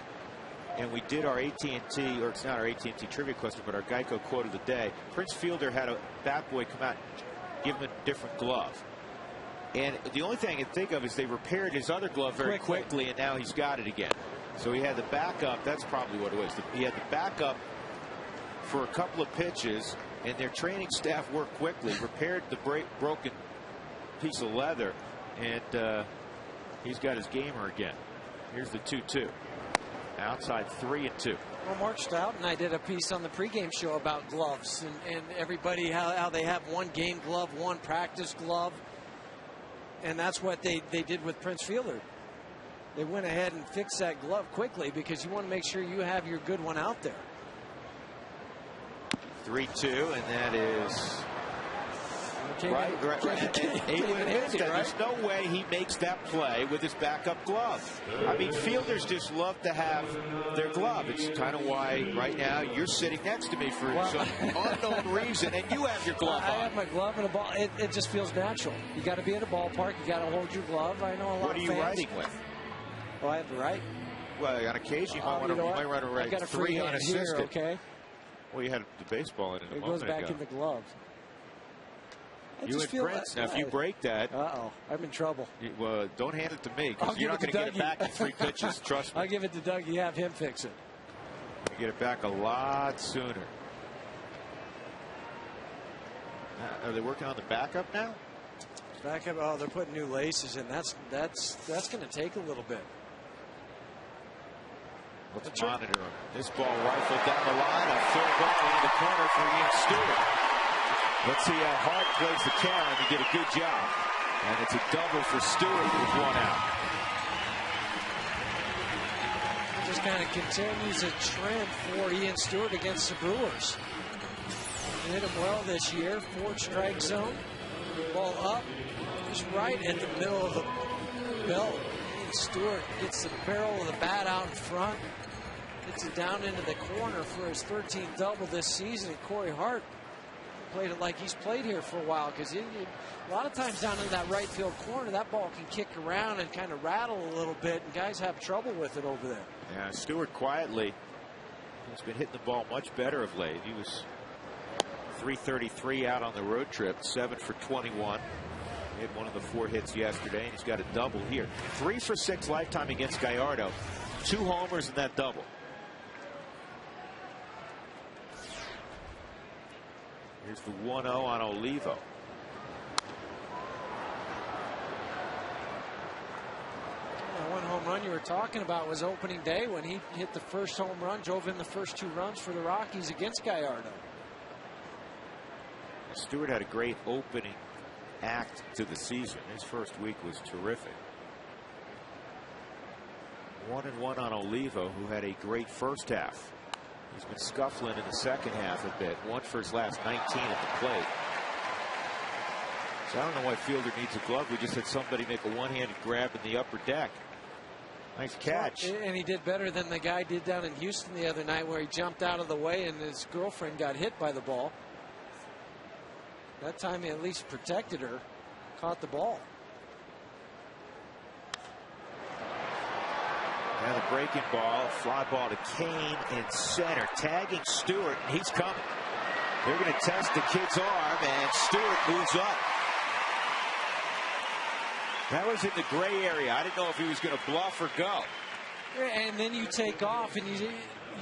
and we did our AT&T, or it's not our AT&T trivia question, but our Geico quote of the day, Prince Fielder had a bat boy come out and give him a different glove. And the only thing I can think of is they repaired his other glove very quickly, and now he's got it again. So he had the backup. That's probably what it was. He had the backup for a couple of pitches, and their training staff worked quickly, repaired the broken piece of leather, and he's got his gamer again. Here's the 2-2. Outside 3-2. Well, Mark Stout and I did a piece on the pregame show about gloves and everybody how they have one game glove, one practice glove, and that's what they did with Prince Fielder. They went ahead and fixed that glove quickly because you want to make sure you have your good one out there. 3-2, and that is right. There's no way he makes that play with his backup glove. I mean, fielders just love to have their glove. It's kind of why right now you're sitting next to me for some unknown reason, and you have your glove on. I have my glove and a ball. It just feels natural. You got to be at a ballpark. You got to hold your glove. I know a lot of fans. What are you writing with? Oh, I have to write. Well, on occasion you might want to write 3 unassisted. Here, okay. Well, you had the baseball in it. It goes back in the glove. You and Prince. Now, if you break that, I'm in trouble. Well, don't hand it to me because you're not going to get it back in 3 pitches. Trust me. I'll give it to Dougie. Have him fix it. You get it back a lot sooner. Are they working on the backup now? Backup. Oh, they're putting new laces in. That's going to take a little bit. Let's monitor him. This ball rifled down the line. A third ball in the corner for Ian Stewart. Let's see how Hart plays the count. He did a good job. And it's a double for Stewart with 1 out. It just kind of continues a trend for Ian Stewart against the Brewers. He hit him well this year. 4 strike zone. Ball up. Just right at the middle of the belt. Ian Stewart gets the barrel of the bat out in front. Gets it down into the corner for his 13th double this season. And Corey Hart played it like he's played here for a while, because a lot of times down in that right field corner, that ball can kick around and kind of rattle a little bit, and guys have trouble with it over there. Yeah, Stewart quietly has been hitting the ball much better of late. He was .333 out on the road trip, 7 for 21. He had one of the 4 hits yesterday, and he's got a double here. 3 for 6 lifetime against Gallardo. 2 homers in that double. Here's the 1-0 on Olivo. one you were talking about was opening day when he hit the first home run, drove in the first 2 runs for the Rockies against Gallardo. Stewart had a great opening act to the season. His first week was terrific. 1-1 on Olivo, who had a great first half. He's been scuffling in the second half a bit. 1 for his last 19 at the plate. So I don't know why Fielder needs a glove. We just had somebody make a one-handed grab in the upper deck. Nice catch. And he did better than the guy did down in Houston the other night, where he jumped out of the way and his girlfriend got hit by the ball. That time he at least protected her, caught the ball. Now the breaking ball, fly ball to Kane in center, tagging Stewart, and he's coming. They're going to test the kid's arm, and Stewart moves up. That was in the gray area. I didn't know if he was going to bluff or go. And then you take off and you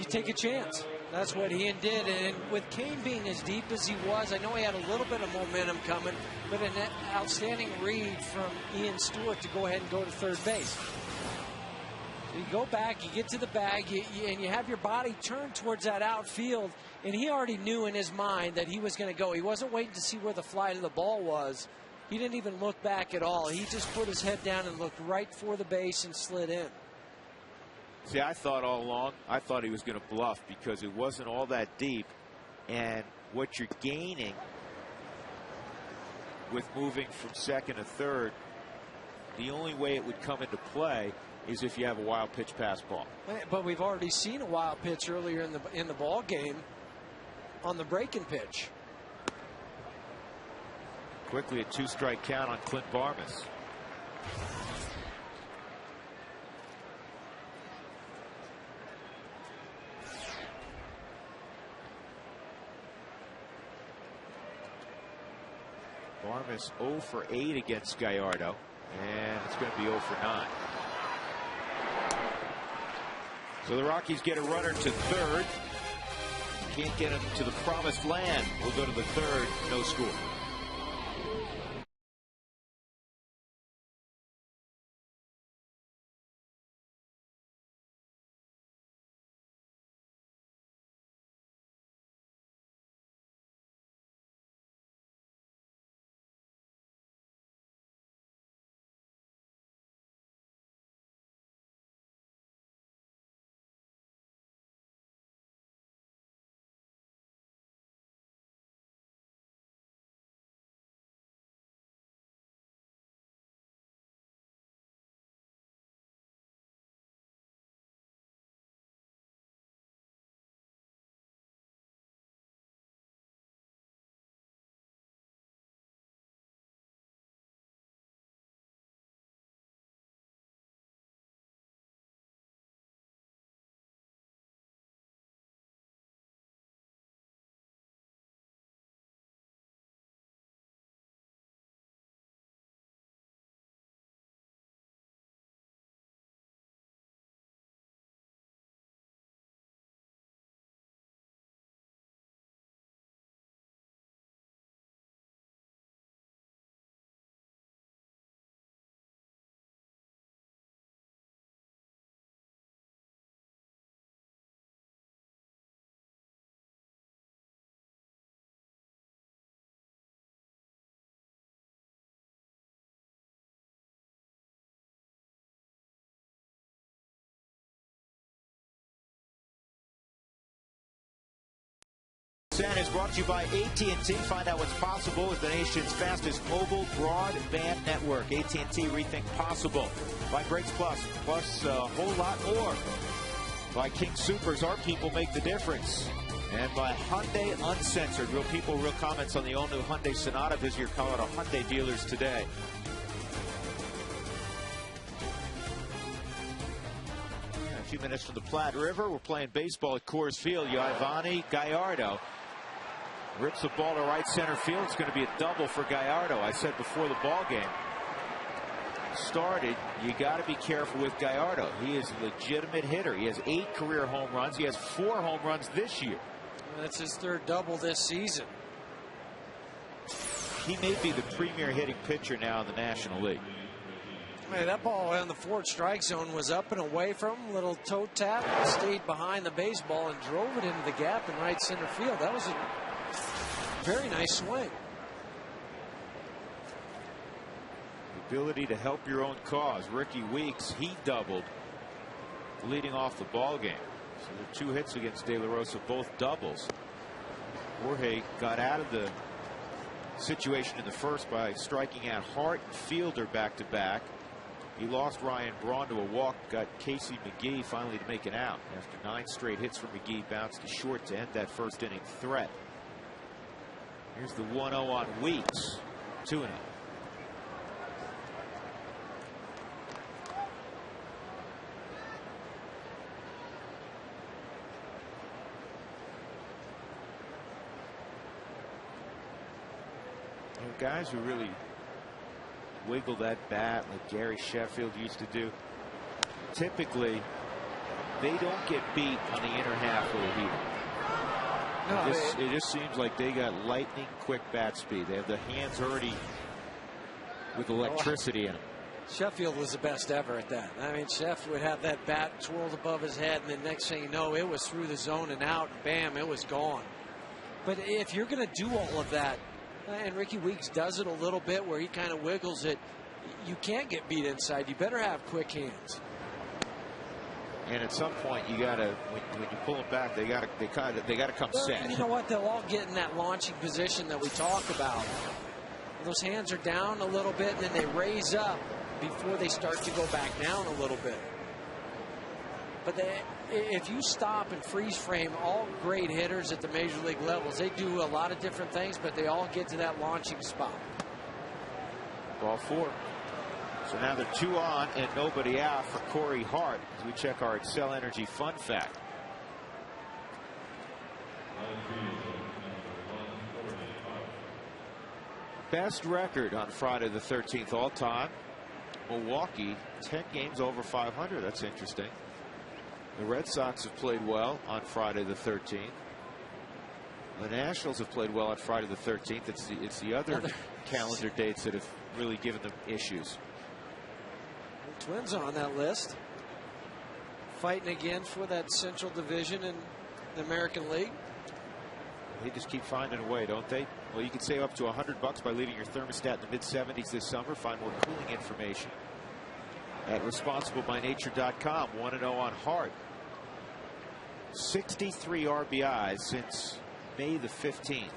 take a chance. That's what he did. And with Kane being as deep as he was, I know he had a little bit of momentum coming, but an outstanding read from Ian Stewart to go ahead and go to third base. So you go back, you get to the bag, and you have your body turned towards that outfield, and he already knew in his mind that he was going to go. He wasn't waiting to see where the fly to the ball was. He didn't even look back at all. He just put his head down and looked right for the base and slid in. See, I thought all along, I thought he was going to bluff because it wasn't all that deep. And what you're gaining with moving from second to third, the only way it would come into play is if you have a wild pitch pass ball. But we've already seen a wild pitch earlier in the ball game on the breaking pitch. Quickly a 2-strike count on Clint Barmas. Barmas 0 for 8 against Gallardo, and it's going to be 0 for 9. So the Rockies get a runner to third. Can't get him to the promised land. We'll go to the third, no score. Is brought to you by AT&T. Find out what's possible with the nation's fastest mobile broadband network. AT&T, rethink possible. By Brakes Plus, plus a whole lot more. By King Soopers, our people make the difference. And by Hyundai Uncensored. Real people, real comments on the all-new Hyundai Sonata. Visit your Colorado Hyundai dealers today. A few minutes from the Platte River. We're playing baseball at Coors Field. Yovani Gallardo rips the ball to right center field. It's going to be a double for Gallardo. I said before the ball game started, you got to be careful with Gallardo. He is a legitimate hitter. He has 8 career home runs. He has 4 home runs this year. That's his 3rd double this season. He may be the premier hitting pitcher now in the National League. Hey, that ball on the fourth strike zone was up and away from him. Little toe tap, stayed behind the baseball and drove it into the gap in right center field. That was a very nice swing. The ability to help your own cause. Ricky Weeks, he doubled, leading off the ball game. So there are 2 hits against De La Rosa, both doubles. Jorge got out of the situation in the first by striking out Hart and Fielder back-to-back. He lost Ryan Braun to a walk, got Casey McGee finally to make an out. After 9 straight hits from McGee, bounced to short to end that first inning threat. Here's the 1-0 on Weeks, 2-0. Guys who really wiggle that bat like Gary Sheffield used to do, typically they don't get beat on the inner half of the heater. It just seems like they got lightning quick bat speed. They have the hands already with electricity in them. Sheffield was the best ever at that. I mean, Sheff would have that bat twirled above his head, and the next thing you know, it was through the zone and out, and bam, it was gone. But if you're going to do all of that, and Ricky Weeks does it a little bit where he kind of wiggles it, you can't get beat inside. You better have quick hands. And at some point, you gotta when you pull them back, they gotta come set. You know what? They'll all get in that launching position that we talk about. Those hands are down a little bit, and then they raise up before they start to go back down a little bit. But if you stop and freeze frame all great hitters at the major league levels, they do a lot of different things, but they all get to that launching spot. Ball 4. So now they're 2 on and nobody out for Corey Hart as we check our Excel Energy fun fact. Best record on Friday the 13th all time. Milwaukee 10 games over 500. That's interesting. The Red Sox have played well on Friday the 13th. The Nationals have played well on Friday the 13th. It's the other calendar dates that have really given them issues. The Twins are on that list, fighting again for that Central Division in the American League. They just keep finding a way, don't they? Well, you can save up to $100 by leaving your thermostat in the mid-70s this summer. Find more cooling information at responsiblebynature.com. 1-0 on Hart. 63 RBIs since May the 15th.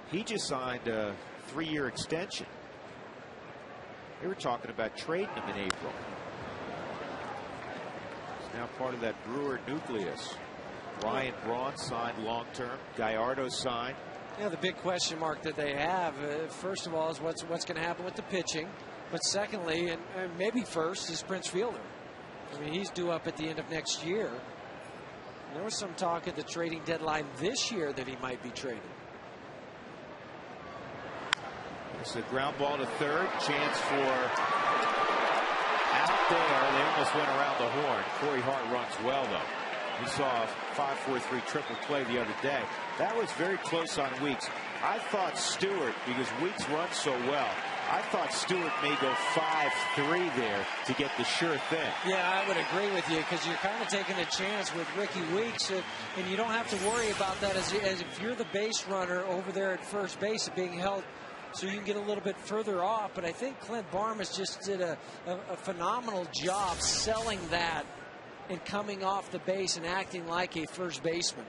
He just signed a 3-year extension. They were talking about trading him in April. He's now part of that Brewer nucleus. Ryan Braun signed long-term. Gallardo signed. Yeah, the big question mark that they have, first of all, is what's going to happen with the pitching. But secondly, and maybe first, is Prince Fielder. I mean, he's due up at the end of next year. There was some talk at the trading deadline this year that he might be traded. It's a ground ball to third. Chance for out there. They almost went around the horn. Corey Hart runs well, though. We saw a 5-4-3 triple play the other day. That was very close on Weeks. I thought Stewart, because Weeks runs so well, I thought Stewart may go 5-3 there to get the sure thing. Yeah, I would agree with you, because you're kind of taking a chance with Ricky Weeks, and you don't have to worry about that as if you're the base runner over there at first base being held so you can get a little bit further off. But I think Clint Barmas just did a phenomenal job selling that and coming off the base and acting like a first baseman.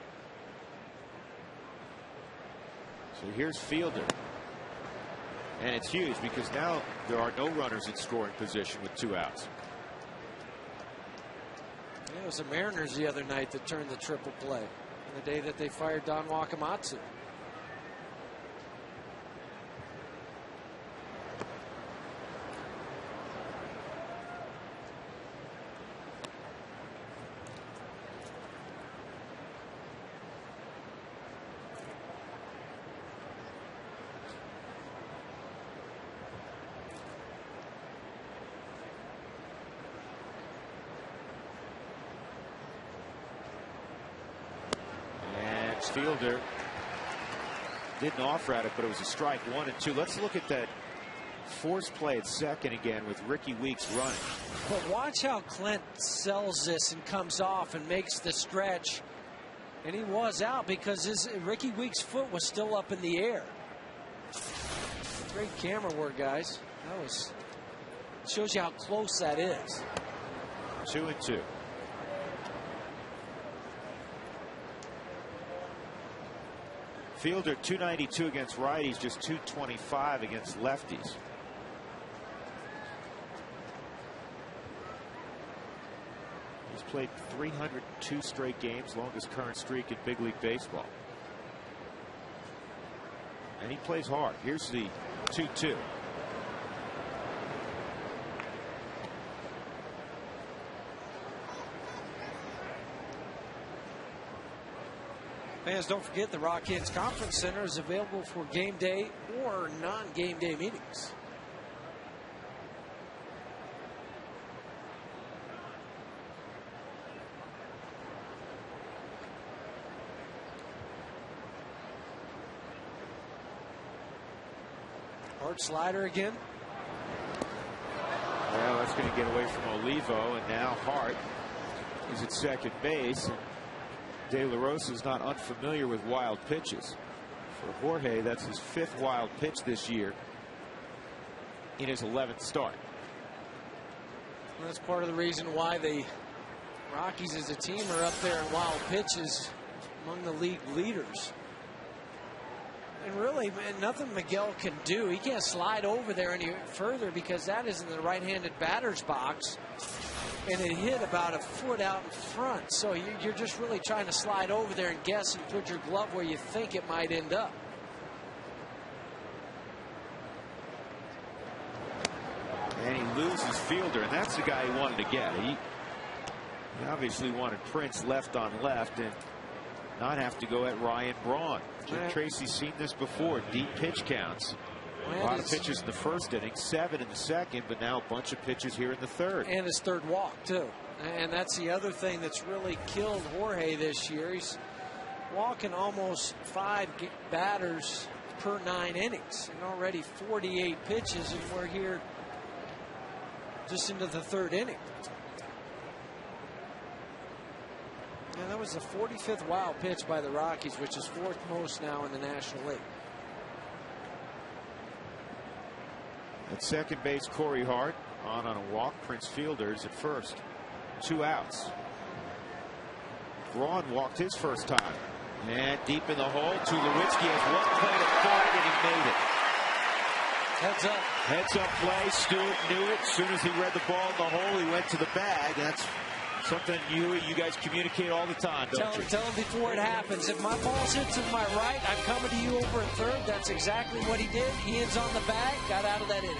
So here's Fielder. And it's huge because now there are no runners in scoring position with 2 outs. Yeah, it was the Mariners the other night that turned the triple play on the day that they fired Don Wakamatsu. Fielder didn't offer at it, but it was a strike. 1 and 2. Let's look at that force play at second again with Ricky Weeks running. But watch how Clint sells this and comes off and makes the stretch. And he was out because Ricky Weeks' foot was still up in the air. Great camera work, guys. That shows you how close that is. 2 and 2. Fielder 292 against righties, just 225 against lefties. He's played 302 straight games, longest current streak in big league baseball. And he plays hard. Here's the 2-2. Fans, don't forget the Rockies Conference Center is available for game day or non-game day meetings. Hard slider again. Well, that's going to get away from Olivo, and now Hart is at second base. De La Rosa is not unfamiliar with wild pitches. For Jorge, that's his 5th wild pitch this year in his 11th start. That's part of the reason why the Rockies as a team are up there in wild pitches among the league leaders. And really, man, nothing Miguel can do. He can't slide over there any further because that is in the right-handed batter's box. And it hit about a foot out in front. So you're just really trying to slide over there and guess and put your glove where you think it might end up. And he loses Fielder, and that's the guy he wanted to get. He obviously wanted Prince left on left and not have to go at Ryan Braun. Jim Tracy's seen this before. Deep pitch counts. A lot of pitches in the first inning, 7 in the second, but now a bunch of pitches here in the third. And his third walk, too. And that's the other thing that's really killed Jorge this year. He's walking almost 5 batters per 9 innings. And already 48 pitches, and we're here just into the 3rd inning. And that was the 45th wild pitch by the Rockies, which is 4th most now in the National League. At second base, Corey Hart on a walk. Prince Fielder's at first. 2 outs. Braun walked his first time. And deep in the hole. Tulowitzki has one play to third, and he made it. Heads up. Heads up play. Stewart knew it. As soon as he read the ball in the hole, he went to the bag. That's something you guys communicate all the time, don't you? Tell him before it happens. If my ball hits in my right, I'm coming to you over at third. That's exactly what he did. Hands on the bag, got out of that inning.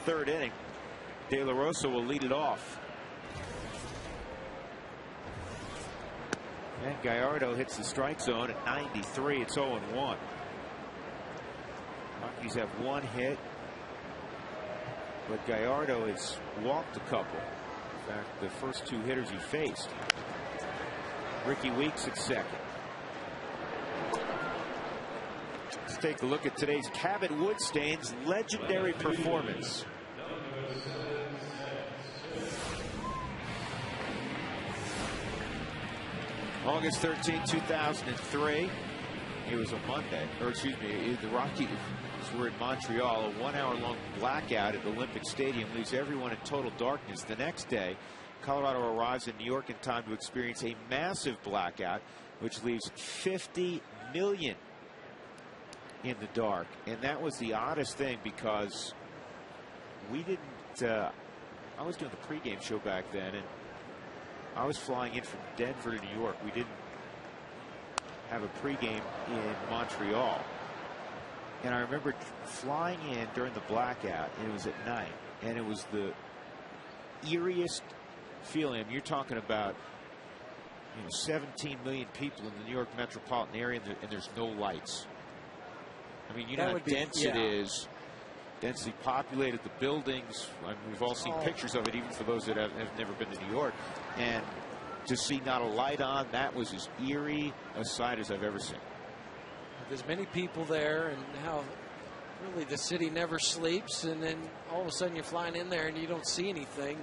third inning. De La Rosa will lead it off. And Gallardo hits the strike zone at 93. It's 0-1. Rockies have one hit, but Gallardo has walked a couple. In fact, the first two hitters he faced. Ricky Weeks at second. Let's take a look at today's Cabot Woodstain's legendary performance. August 13, 2003. It was a Monday, or excuse me, the Rockies were in Montreal. A 1 hour long blackout at Olympic Stadium leaves everyone in total darkness. The next day, Colorado arrives in New York in time to experience a massive blackout, which leaves 50 million in the dark. And that was the oddest thing, because we didn't, I was doing the pregame show back then, and I was flying in from Denver to New York. We didn't have a pregame in Montreal. And I remember flying in during the blackout, and it was at night, and it was the eeriest feeling. I mean, you're talking about 17 million people in the New York metropolitan area, and there's no lights. I mean, you know how dense it is. Densely populated, the buildings. I mean, we've all seen pictures of it, even for those that have never been to New York. And to see not a light on, that was as eerie a sight as I've ever seen. There's many people there, and how really the city never sleeps, and then all of a sudden you're flying in there and you don't see anything.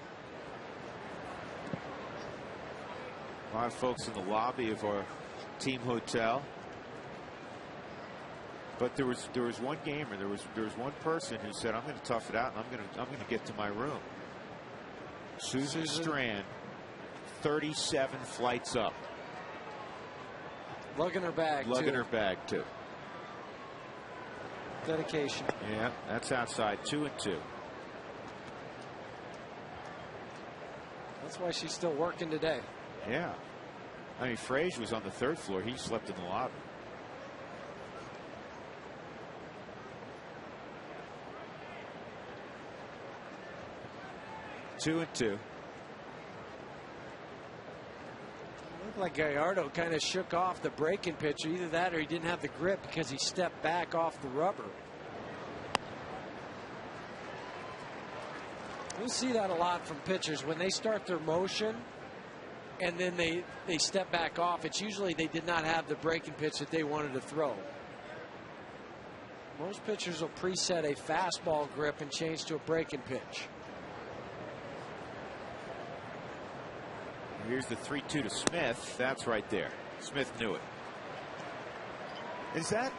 A lot of folks in the lobby of our team hotel. But there was one gamer, there was one person who said, I'm going to tough it out, and I'm going to get to my room. Susan Strand, 37 flights up. Lugging her bag, Lugging her bag, too. Dedication. Yeah, that's outside. 2-2. That's why she's still working today. Yeah. I mean, Frazier was on the third floor. He slept in the lobby. Two and two. Looked like Gallardo kind of shook off the breaking pitch. Either that or he didn't have the grip because he stepped back off the rubber. We see that a lot from pitchers when they start their motion and then they step back off. It's usually they did not have the breaking pitch that they wanted to throw. Most pitchers will preset a fastball grip and change to a breaking pitch. Here's the 3-2 to Smith. That's right there. Smith knew it. Is that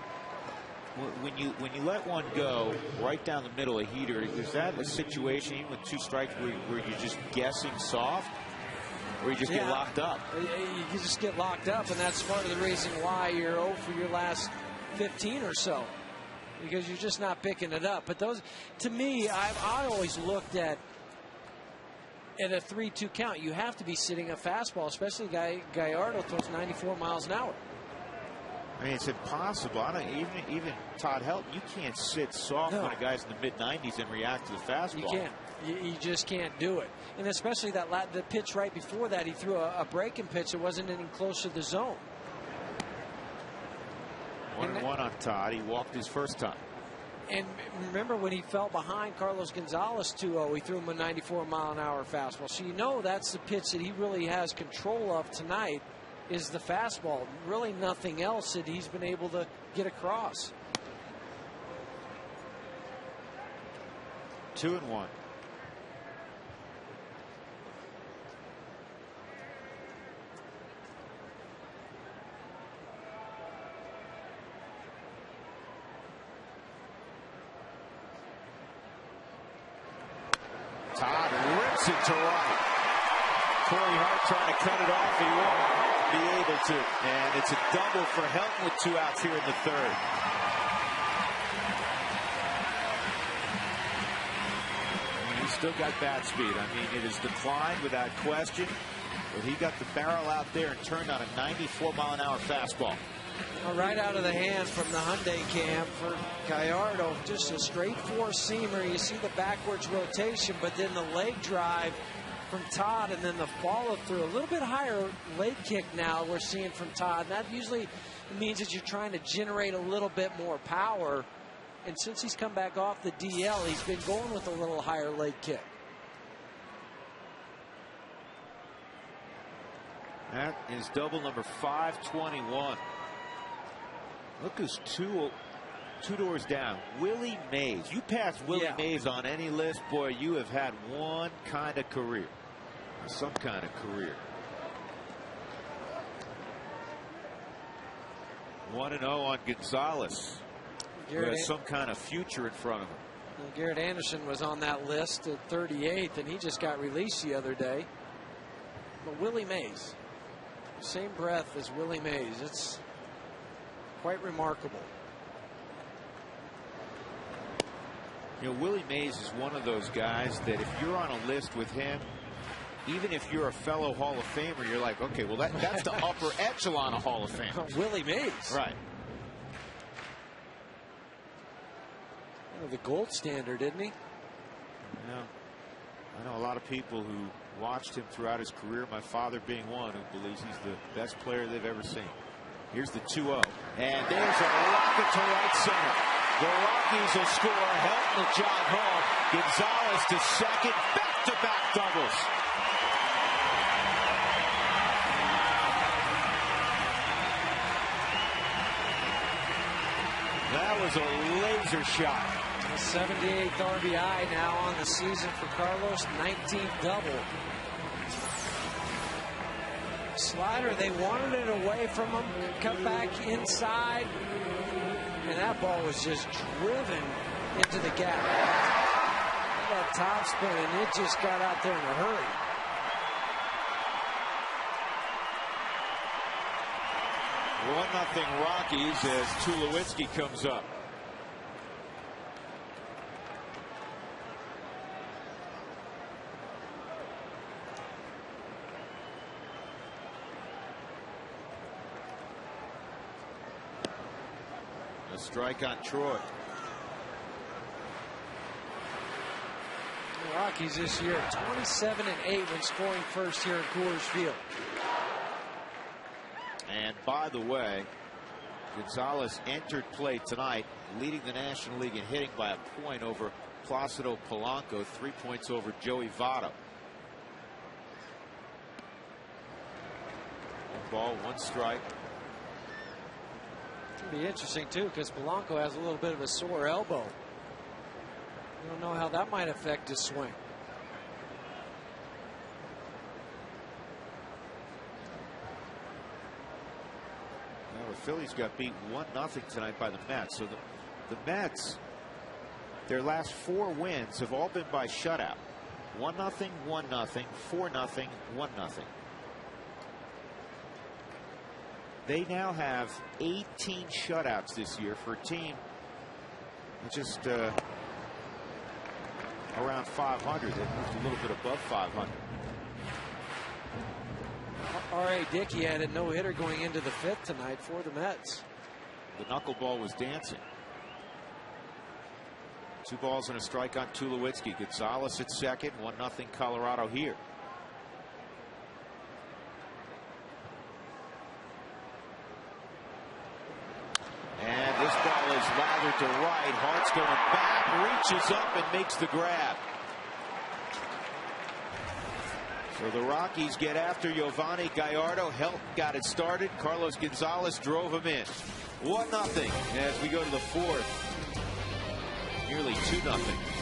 when you let one go right down the middle of heater? Is that a situation even with two strikes where you're just guessing soft, or you just get locked up? You just get locked up, and that's part of the reason why you're 0 for your last 15 or so, because you're just not picking it up. But those, to me, I always looked at a 3-2 count. You have to be sitting a fastball, especially Gallardo throws 94 miles an hour. I mean, it's impossible. Even Todd Helton, you can't sit soft when a guy's in the mid-90s and react to the fastball. You can't. You just can't do it. And especially the pitch right before that, he threw a breaking pitch that wasn't any close to the zone. 1-1 on Todd. He walked his first time. And remember when he fell behind Carlos Gonzalez 2-0, he threw him a 94-mile-an-hour fastball. So you know that's the pitch that he really has control of tonight, is the fastball. Really nothing else that he's been able to get across. 2-1. Todd rips it to right. Corey Hart trying to cut it off. He won't be able to. And it's a double for Helton with 2 outs here in the third. He's still got bat speed. I mean, it has declined without question. But he got the barrel out there and turned on a 94-mile-an-hour fastball. Right out of the hand from the Hyundai camp for Gallardo. Just a straight four-seamer. You see the backwards rotation, but then the leg drive from Todd, and then the follow-through. A little bit higher leg kick now we're seeing from Todd. And that usually means that you're trying to generate a little bit more power. And since he's come back off the DL, he's been going with a little higher leg kick. That is double number 521. Look who's two doors down. Willie Mays. You pass Willie Mays on any list, boy, you have had one kind of career. Some kind of career. 1-0 on Gonzalez. Who has some kind of future in front of him. Garrett Anderson was on that list at 38th, and he just got released the other day. But Willie Mays, same breath as Willie Mays. It's quite remarkable. You know, Willie Mays is one of those guys that if you're on a list with him, even if you're a fellow Hall of Famer, you're like, okay, well, that's the upper echelon of Hall of Fame. Willie Mays. Right. The gold standard, isn't he? Yeah. I know a lot of people who watched him throughout his career, my father being one, who believes he's the best player they've ever seen. Here's the 2-0. And there's a rocket to right center. The Rockies will score. Helton will jog home. Gonzalez to second. Back-to-back doubles. That was a laser shot. A 78th RBI now on the season for Carlos. 19th double. Slider, they wanted it away from him. Come back inside. And that ball was just driven into the gap. That top spin, and it just got out there in a hurry. One-0 Rockies as Tulowitzki comes up. A strike on Troy. The Rockies this year 27-8 when scoring first here at Coors Field. And by the way, Gonzalez entered play tonight, leading the National League in hitting by a point over Placido Polanco, 3 points over Joey Votto. One ball, one strike. It'll be interesting too, because Polanco has a little bit of a sore elbow. I don't know how that might affect his swing. Well, the Phillies got beat 1-0 tonight by the Mets. So the Mets, their last 4 wins have all been by shutout. 1-0, 1-0, 4-0, 1-0. They now have 18 shutouts this year for a team just around 500. They moved a little bit above 500. R.A. Dickey had a no-hitter going into the 5th tonight for the Mets. The knuckleball was dancing. 2 balls and a strike on Tulowitzki. Gonzalez at second. 1-0 Colorado here. And this ball is lathered to right. Hart's going back, reaches up and makes the grab. So the Rockies get after Giovanni Gallardo. Helton got it started. Carlos Gonzalez drove him in. 1-0 as we go to the 4th. Nearly 2-0.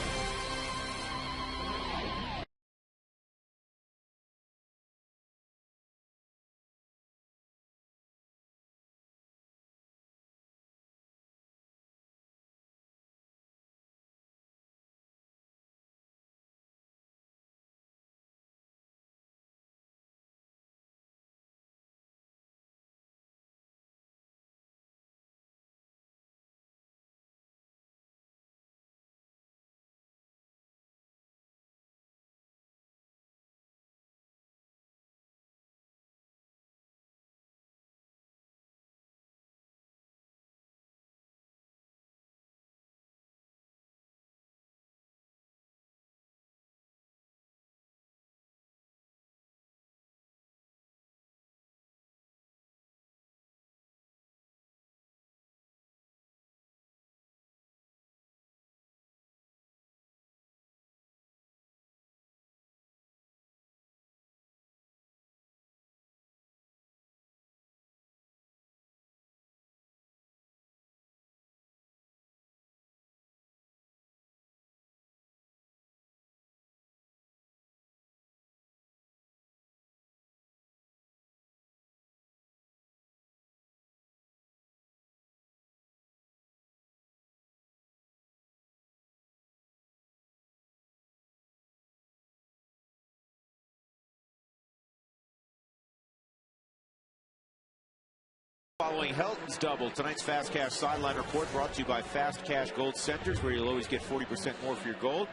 following Helton's double. Tonight's Fast Cash Sideline Report brought to you by Fast Cash Gold Centers, where you'll always get 40% more for your gold.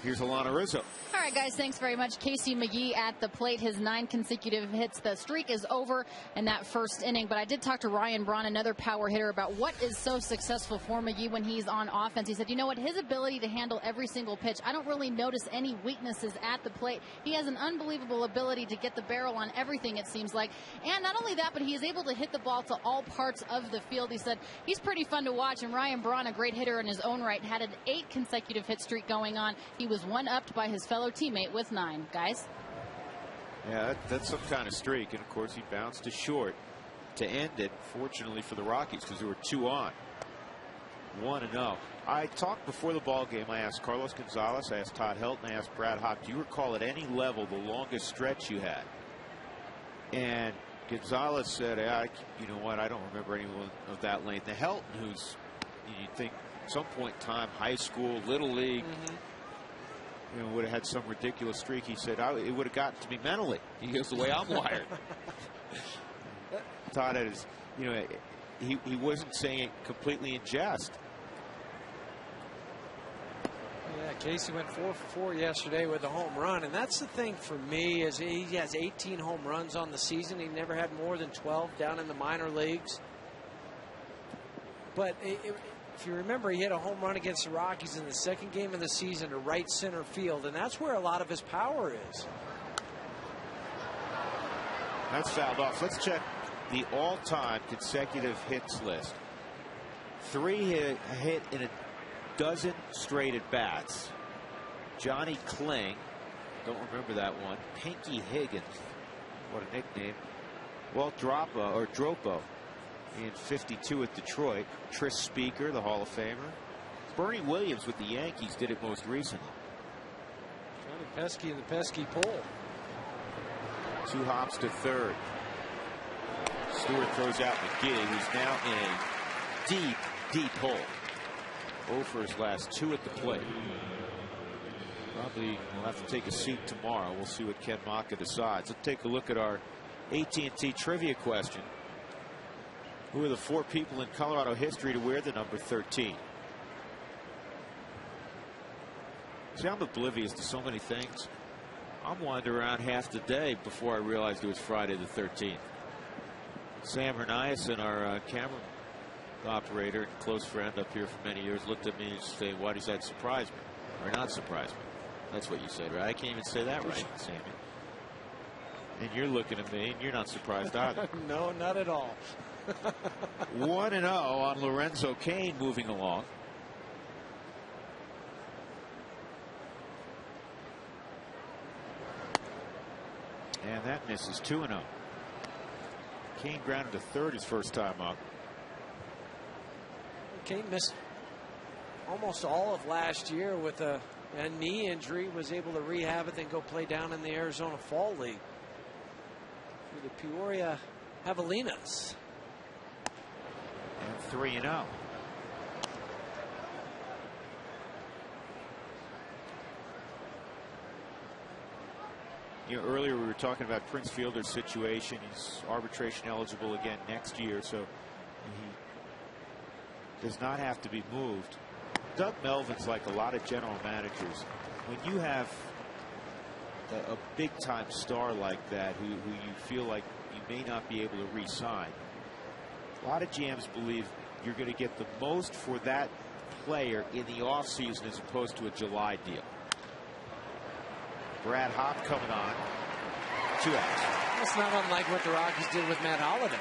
Here's Alana Rizzo. All right, guys, thanks very much. Casey McGee at the plate. His 9 consecutive hits. The streak is over in that first inning. But I did talk to Ryan Braun, another power hitter, about what is so successful for McGee when he's on offense. He said, you know what, his ability to handle every single pitch, I don't really notice any weaknesses at the plate. He has an unbelievable ability to get the barrel on everything, it seems like. And not only that, but he is able to hit the ball to all parts of the field. He said he's pretty fun to watch. And Ryan Braun, a great hitter in his own right, had an 8 consecutive hit streak going on. He was one-upped by his fellow teammate with 9. Guys? Yeah, that's some kind of streak. And, of course, he bounced to short to end it, fortunately for the Rockies, because there were 2 on. 1-0. I talked before the ball game. I asked Carlos Gonzalez, I asked Todd Helton, I asked Brad Hawk, do you recall at any level the longest stretch you had? And Gonzalez said, you know what, I don't remember anyone of that length. Now, Helton, who's, you'd think, at some point in time, high school, little league, you know, would have had some ridiculous streak. He said, it would have gotten to me mentally. He goes, the way I'm wired. Todd had his, you know, he wasn't saying it completely in jest. Yeah, Casey went 4 for 4 yesterday with a home run, and that's the thing for me is he has 18 home runs on the season. He never had more than 12 down in the minor leagues. But if you remember, he hit a home run against the Rockies in the second game of the season to right center field, and that's where a lot of his power is. That's fouled off. Let's check the all-time consecutive hits list. 3 hit in a dozen straight at bats. Johnny Kling, don't remember that one. Pinky Higgins, what a nickname. Walt Dropo in 52 at Detroit. Tris Speaker, the Hall of Famer. Bernie Williams with the Yankees did it most recently. Johnny Pesky in the pesky pole. 2 hops to third. Stewart throws out McGee, who's now in a deep hole. 0 for his last 2 at the plate. Probably will have to take a seat tomorrow. We'll see what Ken Maka decides. Let's take a look at our AT&T trivia question. Who are the 4 people in Colorado history to wear the number 13? See, I'm oblivious to so many things. I'm wandering around half the day before I realized it was Friday the 13th. Sam Herniason, our camera operator and close friend up here for many years, looked at me and said, why does that surprise me? Or not surprise me? That's what you said, right? I can't even say that right, Sammy. And you're looking at me and you're not surprised either. No, not at all. 1-0 on Lorenzo Cain, moving along. And that misses. 2-0. Cain grounded to third his first time up. Cain missed almost all of last year with a knee injury, was able to rehab it, then go play down in the Arizona Fall League for the Peoria Javelinas. And 3-0. You know, earlier we were talking about Prince Fielder's situation. He's arbitration eligible again next year, so he does not have to be moved. Doug Melvin's like a lot of general managers. When you have a big-time star like that who you feel like you may not be able to re-sign, a lot of GMs believe you're going to get the most for that player in the offseason as opposed to a July deal. Brad Hawk coming on. 2 outs. That's not unlike what the Rockies did with Matt Holliday.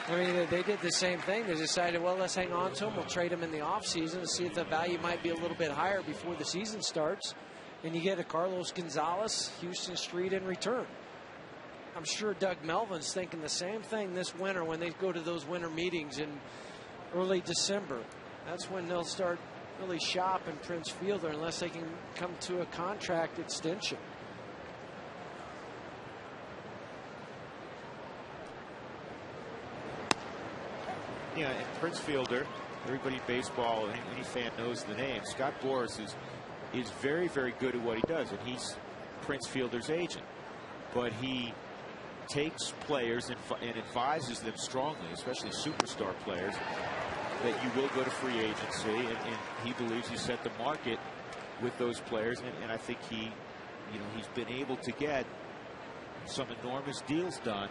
I mean, they did the same thing. They decided, well, let's hang on to him. We'll trade him in the offseason and see if the value might be a little bit higher before the season starts. And you get a Carlos Gonzalez, Houston Street in return. I'm sure Doug Melvin's thinking the same thing this winter when they go to those winter meetings in early December. That's when they'll start really shopping Prince Fielder unless they can come to a contract extension. Yeah, and Prince Fielder, everybody in baseball, any fan knows the name. Scott Boras is very, very good at what he does, and he's Prince Fielder's agent. But he takes players and advises them strongly, especially superstar players, that you will go to free agency, and he believes he set the market with those players, and I think he's been able to get some enormous deals done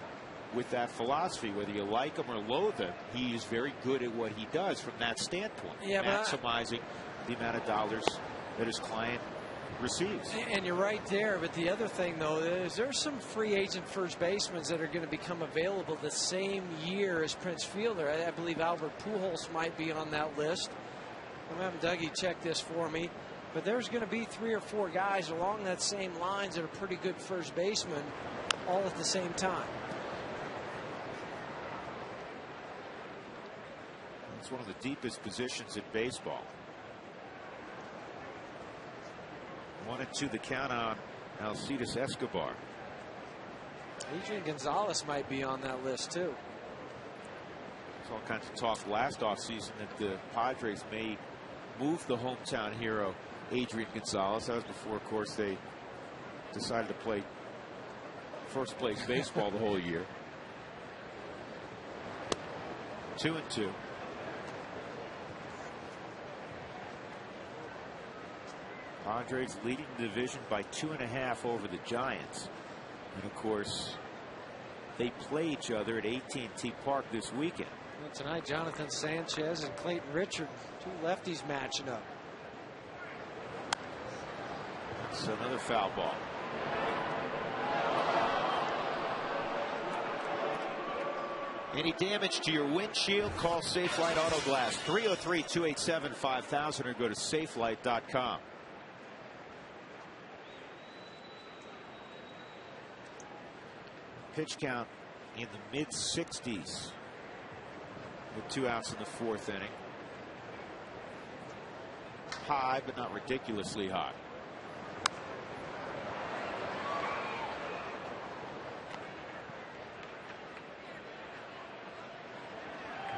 with that philosophy. Whether you like him or loathe him, he is very good at what he does from that standpoint, maximizing the amount of dollars that his client receives. And you're right there, but the other thing, though, is there's some free agent first basemen that are going to become available the same year as Prince Fielder. I believe Albert Pujols might be on that list. I'm having Dougie check this for me, but there's going to be 3 or 4 guys along that same lines that are pretty good first basemen all at the same time. It's one of the deepest positions in baseball. 1-2 the count on Alcides Escobar. Adrian Gonzalez might be on that list too. There's all kinds of talk last offseason that the Padres may move the hometown hero Adrian Gonzalez. That was before, of course, they decided to play first place baseball the whole year. 2-2. Padres leading the division by 2.5 over the Giants. And of course, they play each other at AT Park this weekend. Well, tonight, Jonathan Sanchez and Clayton Richard, 2 lefties matching up. That's another foul ball. Any damage to your windshield? Call Safelite Auto Glass, 303-287-5000, or go to safelite.com. Pitch count in the mid-60s with 2 outs in the 4th inning. High, but not ridiculously high.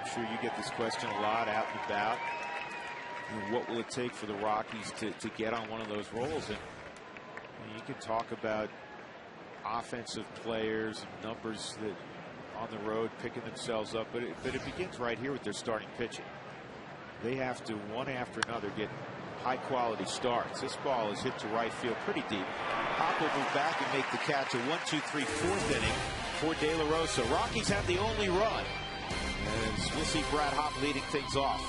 I'm sure you get this question a lot out and about. What will it take for the Rockies to get on one of those rolls? And you can talk about offensive players and numbers that on the road picking themselves up, but it begins right here with their starting pitching. They have to, one after another, get high quality starts. This ball is hit to right field pretty deep. Hop will move back and make the catch. A 1-2-3 4th inning for De La Rosa. Rockies have the only run, and we'll see Brad Hop leading things off.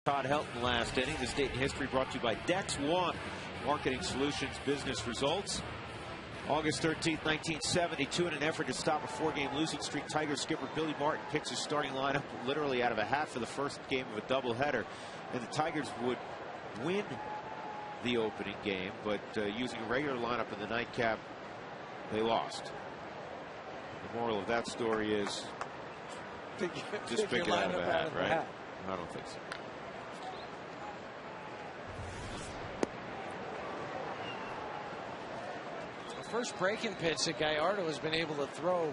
Todd Helton last inning. This date in history brought to you by Dex One Marketing Solutions Business Results. August 13th, 1972, in an effort to stop a 4-game losing streak, Tigers skipper Billy Martin picks his starting lineup literally out of a hat for the first game of a doubleheader. And the Tigers would win the opening game, but using a regular lineup in the nightcap, they lost. The moral of that story is just pick it out of a hat, right? I don't think so. First breaking pitch that Gallardo has been able to throw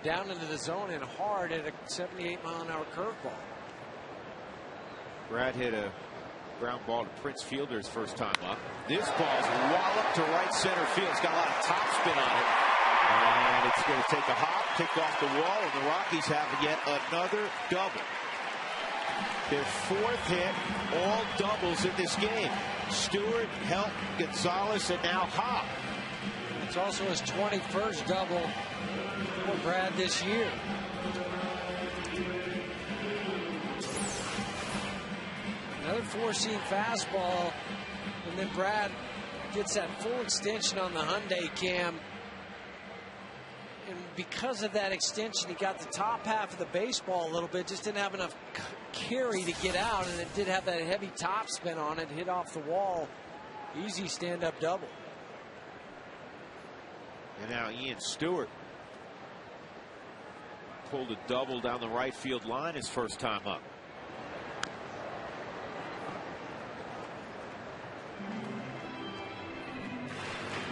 down into the zone and hard at a 78-mile-an-hour curveball. Brad hit a ground ball to Prince Fielder's first time up. This ball's walloped to right center field. It's got a lot of topspin on it. And it's going to take a hop, kick off the wall, and the Rockies have yet another double. Their 4th hit, all doubles in this game. Stewart, Helton, Gonzalez, and now Hop. It's also his 21st double for Brad this year. Another 4-seam fastball, and then Brad gets that full extension on the Hyundai cam. And because of that extension, he got the top half of the baseball a little bit, just didn't have enough carry to get out, and it did have that heavy topspin on it, hit off the wall. Easy stand-up double. And now Ian Stewart pulled a double down the right field line his first time up.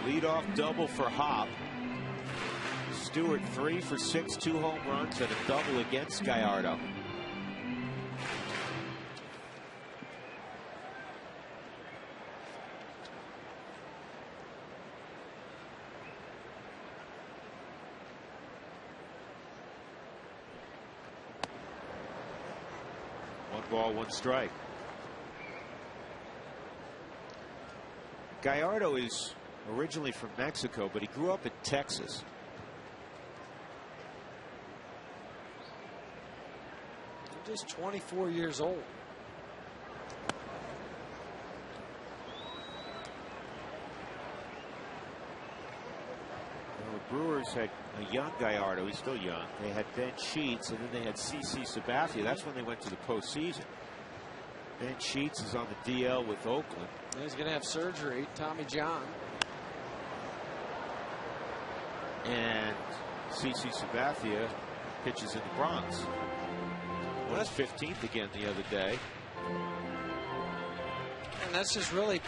Leadoff double for Hop. Stewart 3 for 6, 2 home runs, and a double against Gallardo. Ball, 1 strike. Gallardo is originally from Mexico, but he grew up in Texas. Just 24 years old. Well, the Brewers had a young Gallardo. He's still young. They had Ben Sheets, and then they had CC Sabathia. That's when they went to the postseason. Ben Sheets is on the DL with Oakland. He's going to have surgery. Tommy John. And CC Sabathia pitches in the Bronx. Was 15th again the other day. And that's just really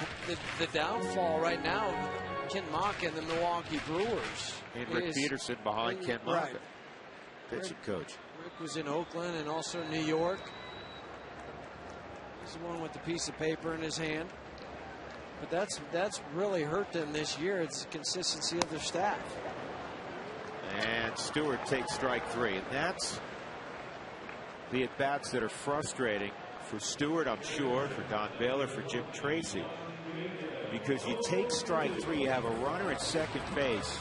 the downfall right now of Ken Maka and the Milwaukee Brewers. And Rick Peterson behind Ken Maka, right. pitching coach. Rick was in Oakland and also New York. He's the one with the piece of paper in his hand. But that's really hurt them this year. It's the consistency of their staff. And Stewart takes strike 3. And that's the at-bats that are frustrating for Stewart, I'm sure, for Don Baylor, for Jim Tracy. Because you take strike 3, you have a runner at second base.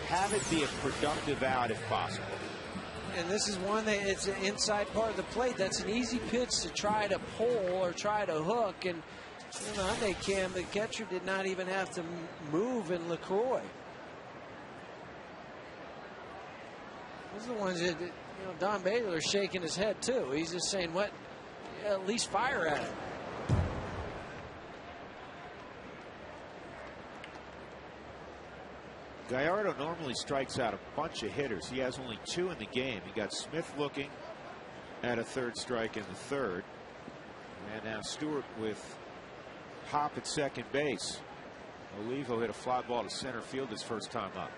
Have it be a productive out if possible. And this is one that it's an inside part of the plate. That's an easy pitch to try to pull or try to hook. And you know, they can. The catcher did not even have to move in LaCroix. Those are the ones that, you know, Don Baylor is shaking his head too. He's just saying, "What? At least fire at it." Gallardo normally strikes out a bunch of hitters. He has only 2 in the game. He got Smith looking at a 3rd strike in the 3rd. And now Stewart with Hop at second base. Olivo hit a fly ball to center field his first time up.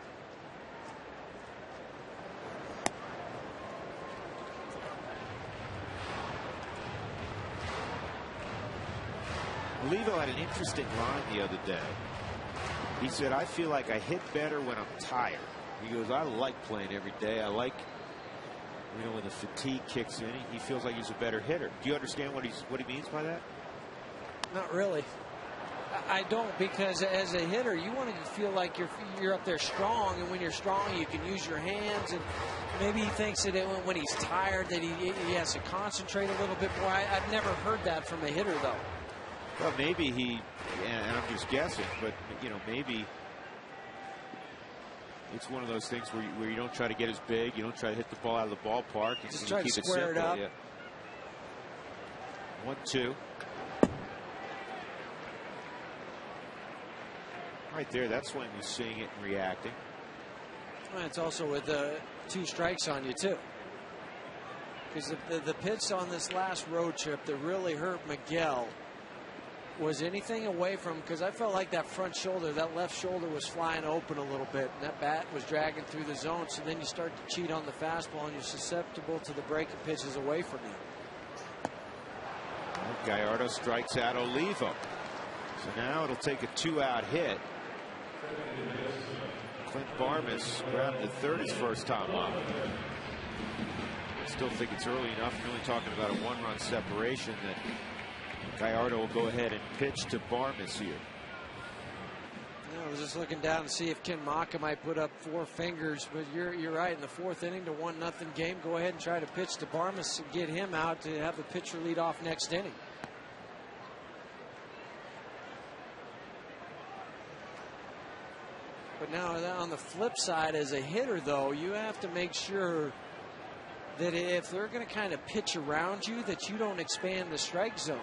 Olivo had an interesting line the other day. He said, I feel like I hit better when I'm tired. He goes, I like playing every day. I like, you know, when the fatigue kicks in, he feels like he's a better hitter. Do you understand what he means by that? Not really. I don't, because as a hitter, you want to feel like you're up there strong, and when you're strong, you can use your hands. And maybe he thinks that when he's tired, that he has to concentrate a little bit more. I've never heard that from a hitter, though. Well, maybe he, and I'm just guessing, but you know, maybe It's one of those things where you don't try to get as big. You don't try to hit the ball out of the ballpark. You just try to keep square it simple. up. Yeah. 1-2. Right there, that's when you're seeing it and reacting. Well, it's also with 2 strikes on you, too. Because the pitch on this last road trip that really hurt Miguel was anything away from, because I felt like that front shoulder, that left shoulder was flying open a little bit, and that bat was dragging through the zone. So then you start to cheat on the fastball, and you're susceptible to the breaking pitches away from you. Gallardo strikes out Olivo. So now it'll take a 2-out hit. Clint Barmes grounded to third his first time up. Still think it's early enough. We're only talking about a 1-run separation that Gallardo will go ahead and pitch to Barmes here. I was just looking down to see if Ken Maka might put up 4 fingers, but you're right. In the 4th inning, to 1-0 game, go ahead and try to pitch to Barmes and get him out to have the pitcher lead off next inning. But now on the flip side, as a hitter, though, you have to make sure that if they're going to kind of pitch around you, that you don't expand the strike zone.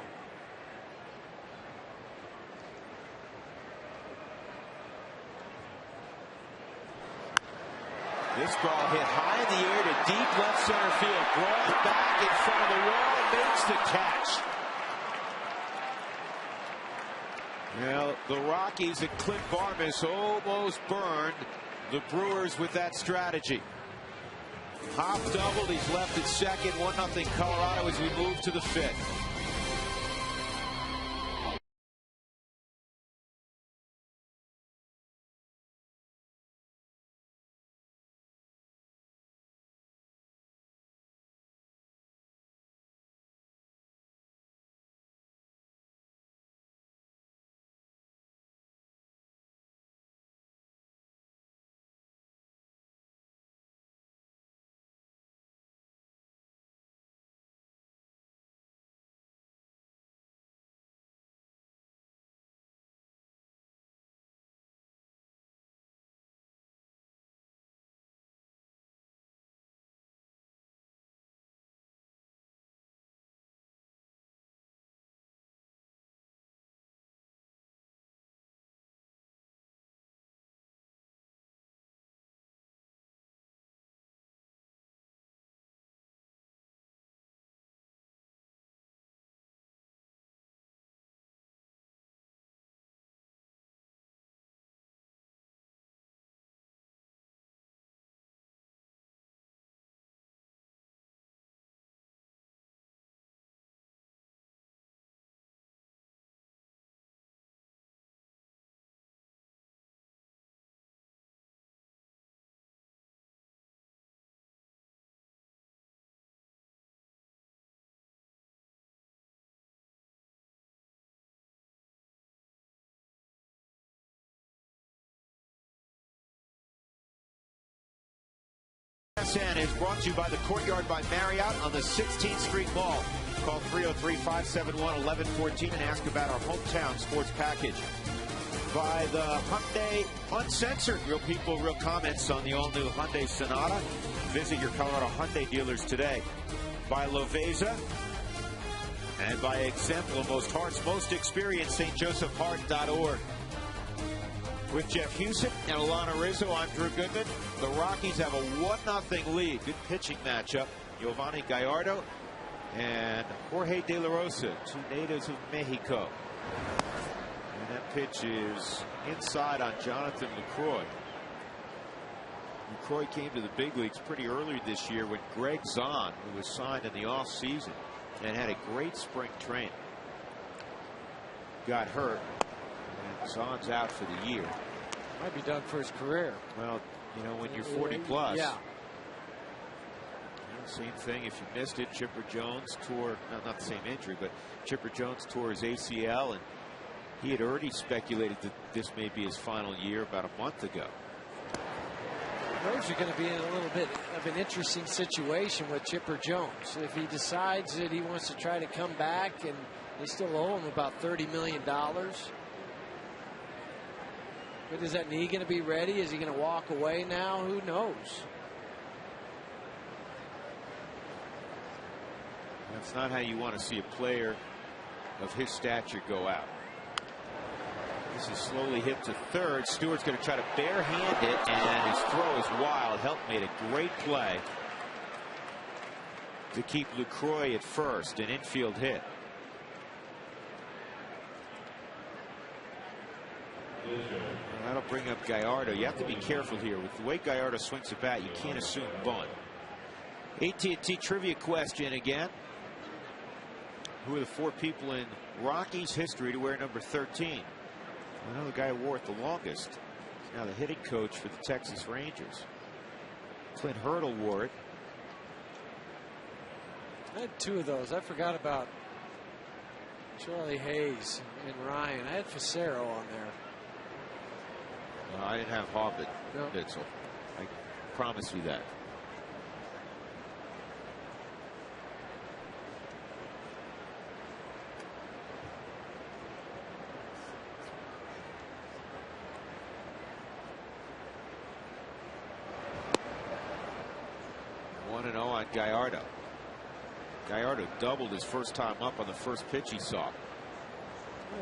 This ball hit high in the air to deep left center field. Brought back in front of the wall, makes the catch. Well, the Rockies and Clint Barmes almost burned the Brewers with that strategy. Hop doubled, he's left at second, 1-0 Colorado as we move to the 5th. SN is brought to you by the Courtyard by Marriott on the 16th Street Mall. Call 303-571-1114 and ask about our hometown sports package. By the Hyundai Uncensored, real people, real comments on the all-new Hyundai Sonata. Visit your Colorado Hyundai dealers today. By Loveza and by Exempla, most hearts, most experience, stjosephheart.org. With Jeff Hewson and Alana Rizzo, I'm Drew Goodman. The Rockies have a 1-0 lead. Good pitching matchup. Giovanni Gallardo and Jorge De La Rosa, 2 natives of Mexico. And that pitch is inside on Jonathan LaCroix. LaCroix came to the big leagues pretty early this year when Greg Zahn, who was signed in the offseason and had a great spring training, got hurt. And Zahn's out for the year. Might be done for his career. Well, you know, when you're 40 plus. Yeah. Same thing. If you missed it, Chipper Jones tore, not the same injury, but Chipper Jones tore his ACL, and he had already speculated that this may be his final year about a month ago. The Braves are going to be in a little bit of an interesting situation with Chipper Jones. If he decides that he wants to try to come back, and they still owe him about $30 million. But is that knee going to be ready? Is he going to walk away now? Who knows? That's not how you want to see a player of his stature go out. This is slowly hit to third. Stewart's going to try to barehand it, and his throw is wild. Help made a great play to keep LaCroix at first. An infield hit. That'll bring up Gallardo. You have to be careful here. With the way Gallardo swings the bat, you can't assume bunt. AT trivia question again. Who are the 4 people in Rockies history to wear number 13? I know the guy who wore it the longest. He's now the hitting coach for the Texas Rangers. Clint Hurdle wore it. I had 2 of those. I forgot about Charlie Hayes and Ryan. I had Facero on there. I didn't have Hobbit. No. Bitzel. I promise you that. On Gallardo. Gallardo doubled his first time up on the first pitch he saw.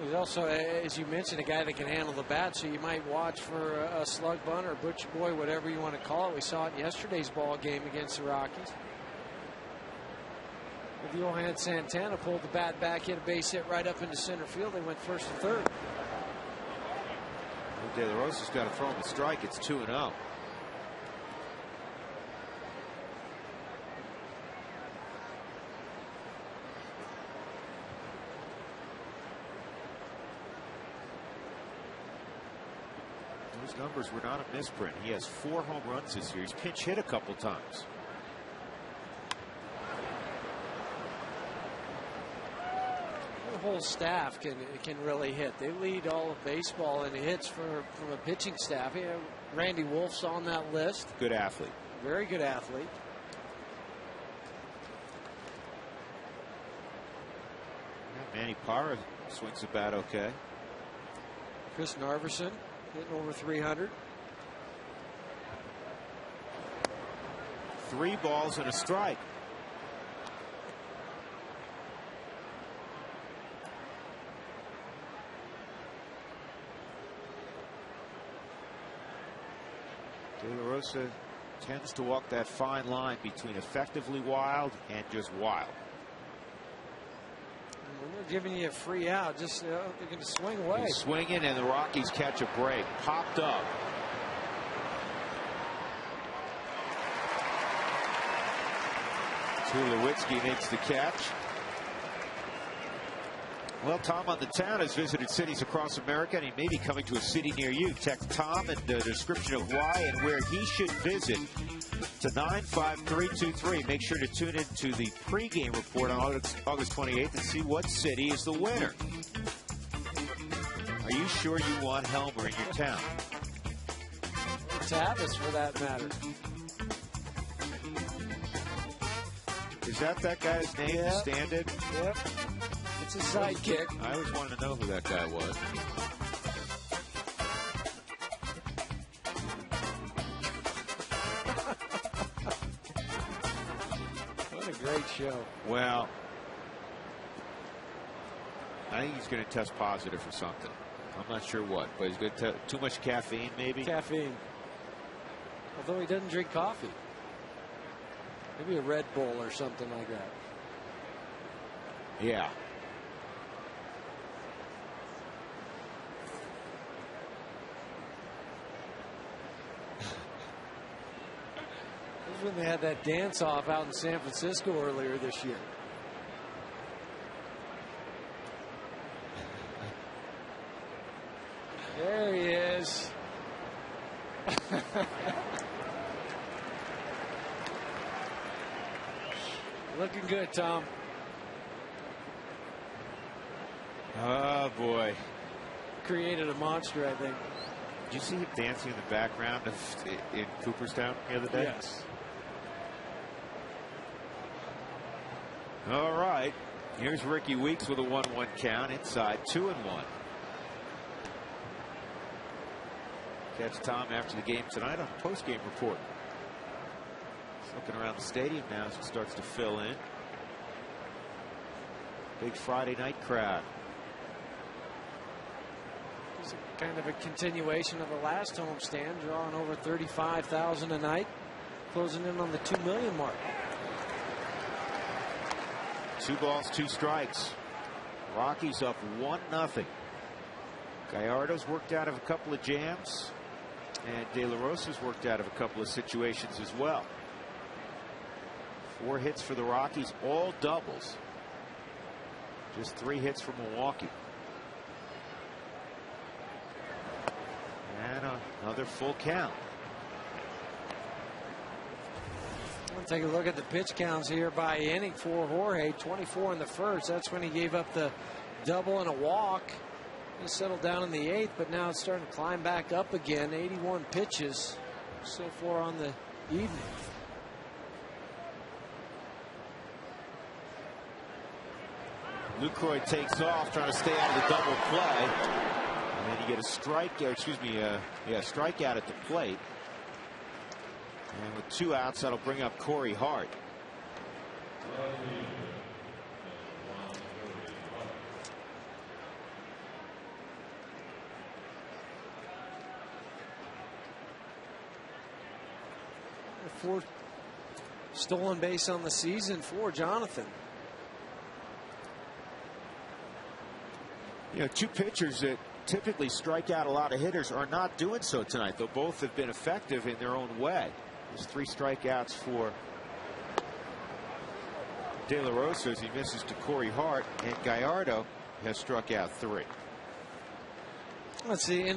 He's also, as you mentioned, a guy that can handle the bat, so you might watch for a slug bunt or butcher boy, whatever you want to call it. We saw it in yesterday's ball game against the Rockies. With Johan Santana pulled the bat back, hit a base hit right up into center field. They went first and third. De La Rosa's got to throw him a strike. It's 2-0. Those numbers were not a misprint. He has 4 home runs this year. He's pinch hit a couple times. The whole staff can really hit. They lead all of baseball in hits from a pitching staff. You know, Randy Wolf's on that list. Good athlete. Very good athlete. Manny Parra swings the bat okay. Chris Narveson hitting over 300. 3 balls and a strike. De La Rosa tends to walk that fine line between effectively wild and just wild. When they're giving you a free out, just they're going to swing away. He's swinging, and the Rockies catch a break. Popped up. Tulowitzki makes the catch. Well, Tom on the Town has visited cities across America, and he may be coming to a city near you. Text Tom and the description of why and where he should visit to 95323. Make sure to tune in to the pregame report on August 28th and see what city is the winner. Are you sure you want Helmer in your town? Tavis, for that matter. Is that guy's name? Yep. Stand-in? Yep. It's a sidekick. I always wanted to know who that guy was. What a great show. Well, I think he's going to test positive for something. I'm not sure what, but he's going to too much caffeine, maybe. Caffeine. Although he doesn't drink coffee. Maybe a Red Bull or something like that. Yeah. This is when they had that dance-off out in San Francisco earlier this year. There he is. Looking good, Tom. Oh, boy. Created a monster, I think. Did you see him dancing in the background in Cooperstown the other day? Yes. All right. Here's Ricky Weeks with a 1-1 count inside 2-1. Catch Tom after the game tonight on the post-game report. He's looking around the stadium now as it starts to fill in. Big Friday night crowd. It's kind of a continuation of the last homestand, drawing over 35,000 a night, closing in on the 2 million mark. 2 balls, 2 strikes. Rockies up 1-0. Gallardo's worked out of a couple of jams, and De La Rosa's worked out of a couple of situations as well. 4 hits for the Rockies, all doubles. Just 3 hits for Milwaukee. And another full count. We'll take a look at the pitch counts here by inning for Jorge. 24 in the first. That's when he gave up the double and a walk. He settled down in the 8th, but now it's starting to climb back up again. 81 pitches so far on the evening. Lucroy takes off, trying to stay out of the double play. And then you get a strikeout at the plate. And with 2 outs, that'll bring up Corey Hart. The 4th stolen base on the season for Jonathan. You know, 2 pitchers that typically strike out a lot of hitters are not doing so tonight, though both have been effective in their own way. There's 3 strikeouts for De La Rosa as he misses to Corey Hart, and Gallardo has struck out 3. Let's see,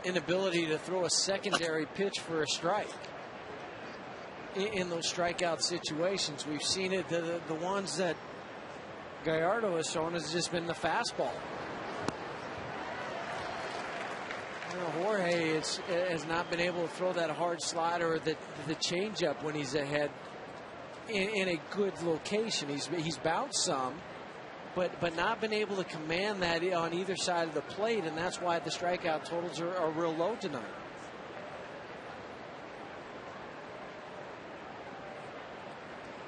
inability to throw a secondary pitch for a strike in those strikeout situations. We've seen it. The ones that Gallardo has shown has just been the fastball. Jorge has not been able to throw that hard slider or the changeup when he's ahead in a good location. He's bounced some, but not been able to command that on either side of the plate, and that's why the strikeout totals are real low tonight.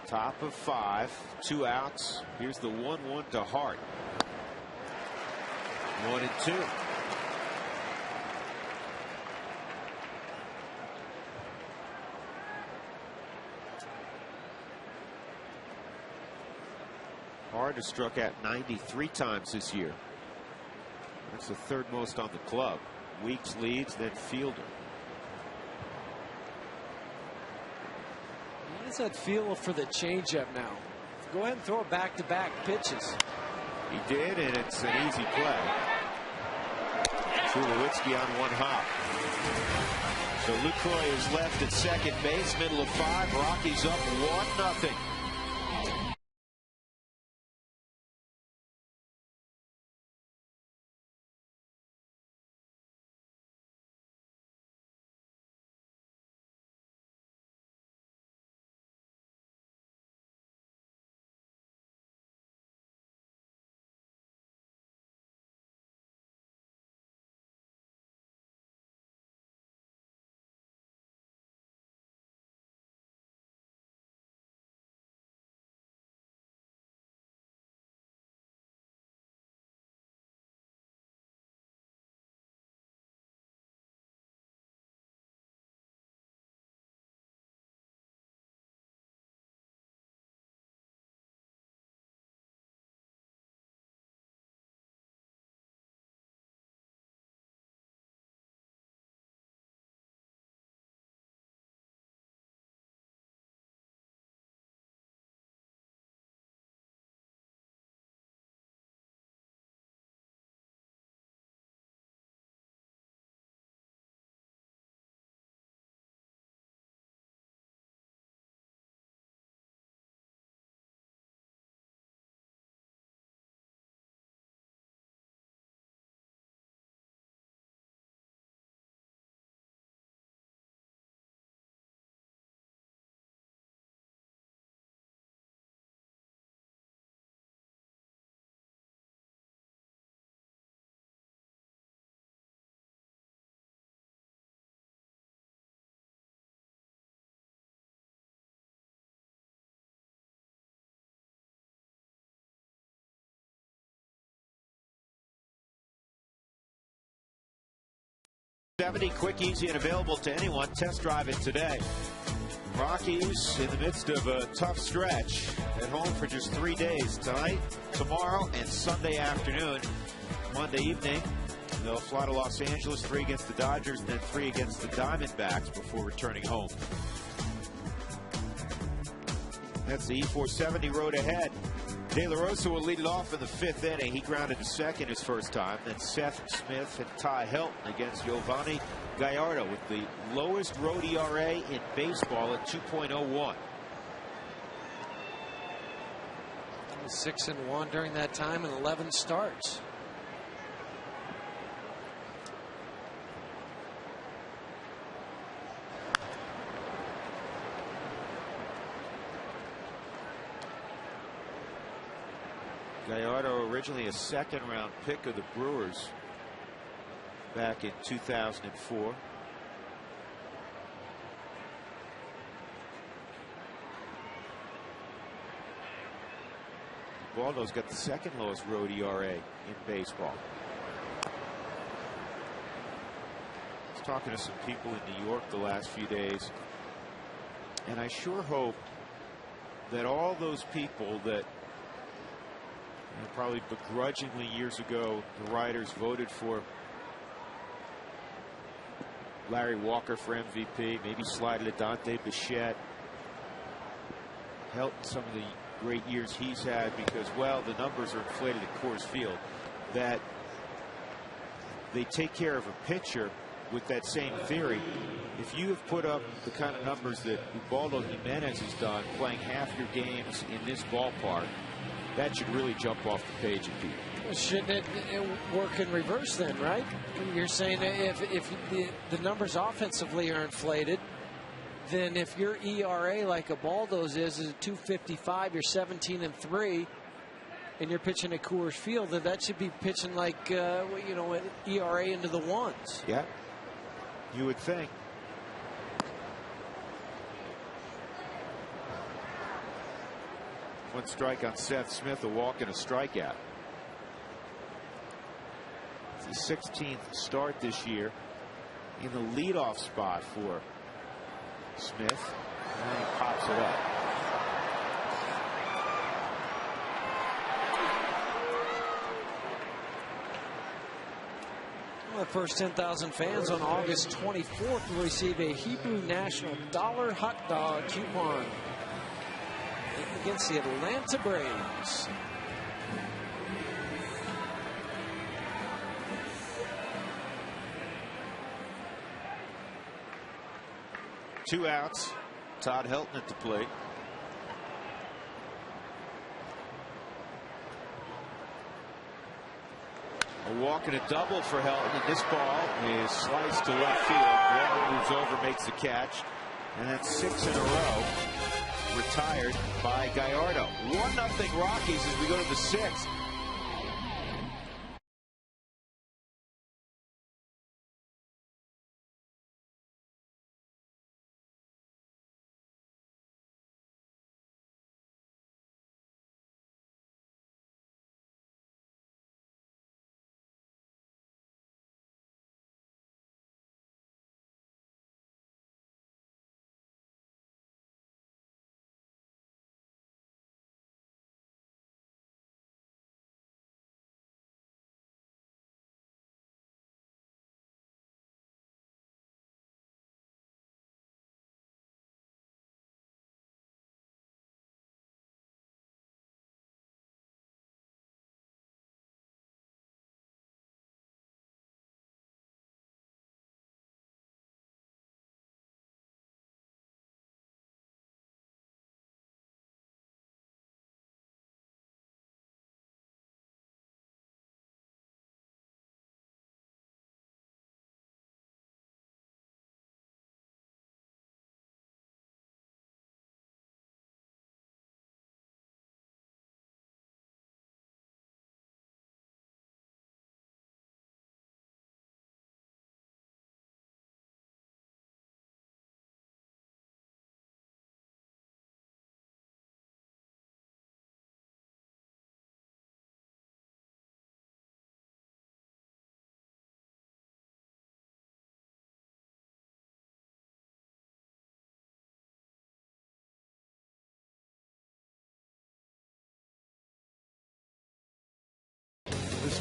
Top of 5, 2 outs. Here's the 1-1 to Hart. 1-2. Hart has struck out 93 times this year. That's the 3rd most on the club. Weeks leads, then Fielder. He has that feel for the changeup now. Go ahead and throw it back-to-back pitches. He did, and it's an easy play. Tulowitzki on 1 hop. So Lucroy is left at second base, middle of 5. Rockies up 1-0. 70, quick, easy, and available to anyone. Test drive it today. Rockies in the midst of a tough stretch at home for just 3 days. Tonight, tomorrow, and Sunday afternoon. Monday evening, they'll fly to Los Angeles, 3 against the Dodgers, and then 3 against the Diamondbacks before returning home. That's the E470 road ahead. De La Rosa will lead it off in the 5th inning. He grounded to second his first time. Then Seth Smith and Ty Helton against Giovanni Gallardo with the lowest road ERA in baseball at 2.01. 6-1 during that time and 11 starts. Gallardo, originally a second-round pick of the Brewers back in 2004. Baldo's got the second lowest road ERA in baseball. I was talking to some people in New York the last few days, and I sure hope that all those people that probably begrudgingly years ago the writers voted for Larry Walker for MVP, maybe slided to Dante Bichette, helped some of the great years he's had because, well, the numbers are inflated at Coors Field, that they take care of a pitcher with that same theory. If you have put up the kind of numbers that Ubaldo Jimenez has done, playing half your games in this ballpark, that should really jump off the page at people. Well, shouldn't it work in reverse then, right? You're saying that if the numbers offensively are inflated, then if your ERA like Ubaldo's is a 2.55, you're 17-3, and you're pitching at Coors Field, then that should be pitching like you know, an ERA into the ones. Yeah, you would think. One strike on Seth Smith, a walk and a strikeout. It's the 16th start this year in the leadoff spot for Smith. And he pops it up. Well, the first 10,000 fans on August 24th will receive a Hebrew National $1 hot dog coupon against the Atlanta Braves. Two outs. Todd Helton at the plate. A walk and a double for Helton, and this ball is sliced to left field. Warner moves over, makes the catch, and that's 6 in a row. Retired by Gallardo. 1-0 Rockies as we go to the 6th.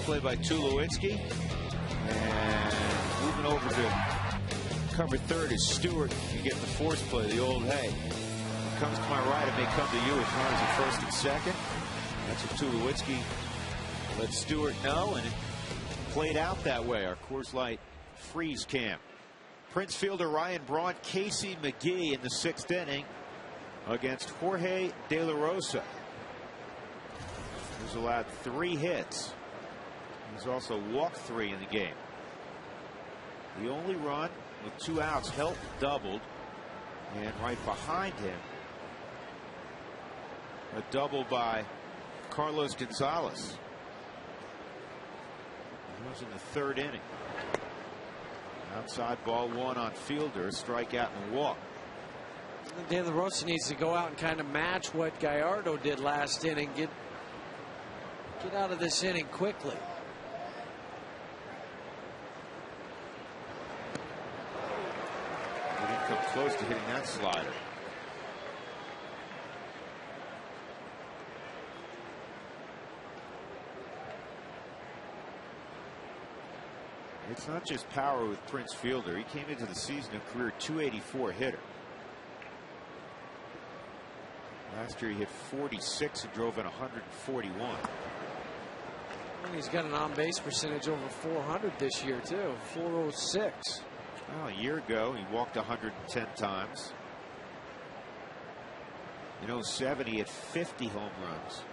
play by Tulowitzki. And moving over to cover third is Stewart. You get the force play, the old hey. It comes to my right, it may come to you as far as the first and second. That's what Tulowitzki let Stewart know, and it played out that way. Our Coors Light freeze cam. Prince fielder Ryan Braun, Casey McGee in the 6th inning against Jorge De La Rosa. He's allowed 3 hits. He's also walked 3 in the game. The only run with 2 outs, helped doubled, and right behind him, a double by Carlos Gonzalez. He was in the 3rd inning. Outside ball 1 on Fielder, strikeout and walk. De La Rosa needs to go out and kind of match what Gallardo did last inning. Get out of this inning quickly. He didn't come close to hitting that slider. It's not just power with Prince Fielder. He came into the season a career .284 hitter. Last year he hit 46 and drove in 141. And he's got an on-base percentage over 400 this year too, 406. Well, a year ago he walked 110 times. In 2007 he had 50 home runs.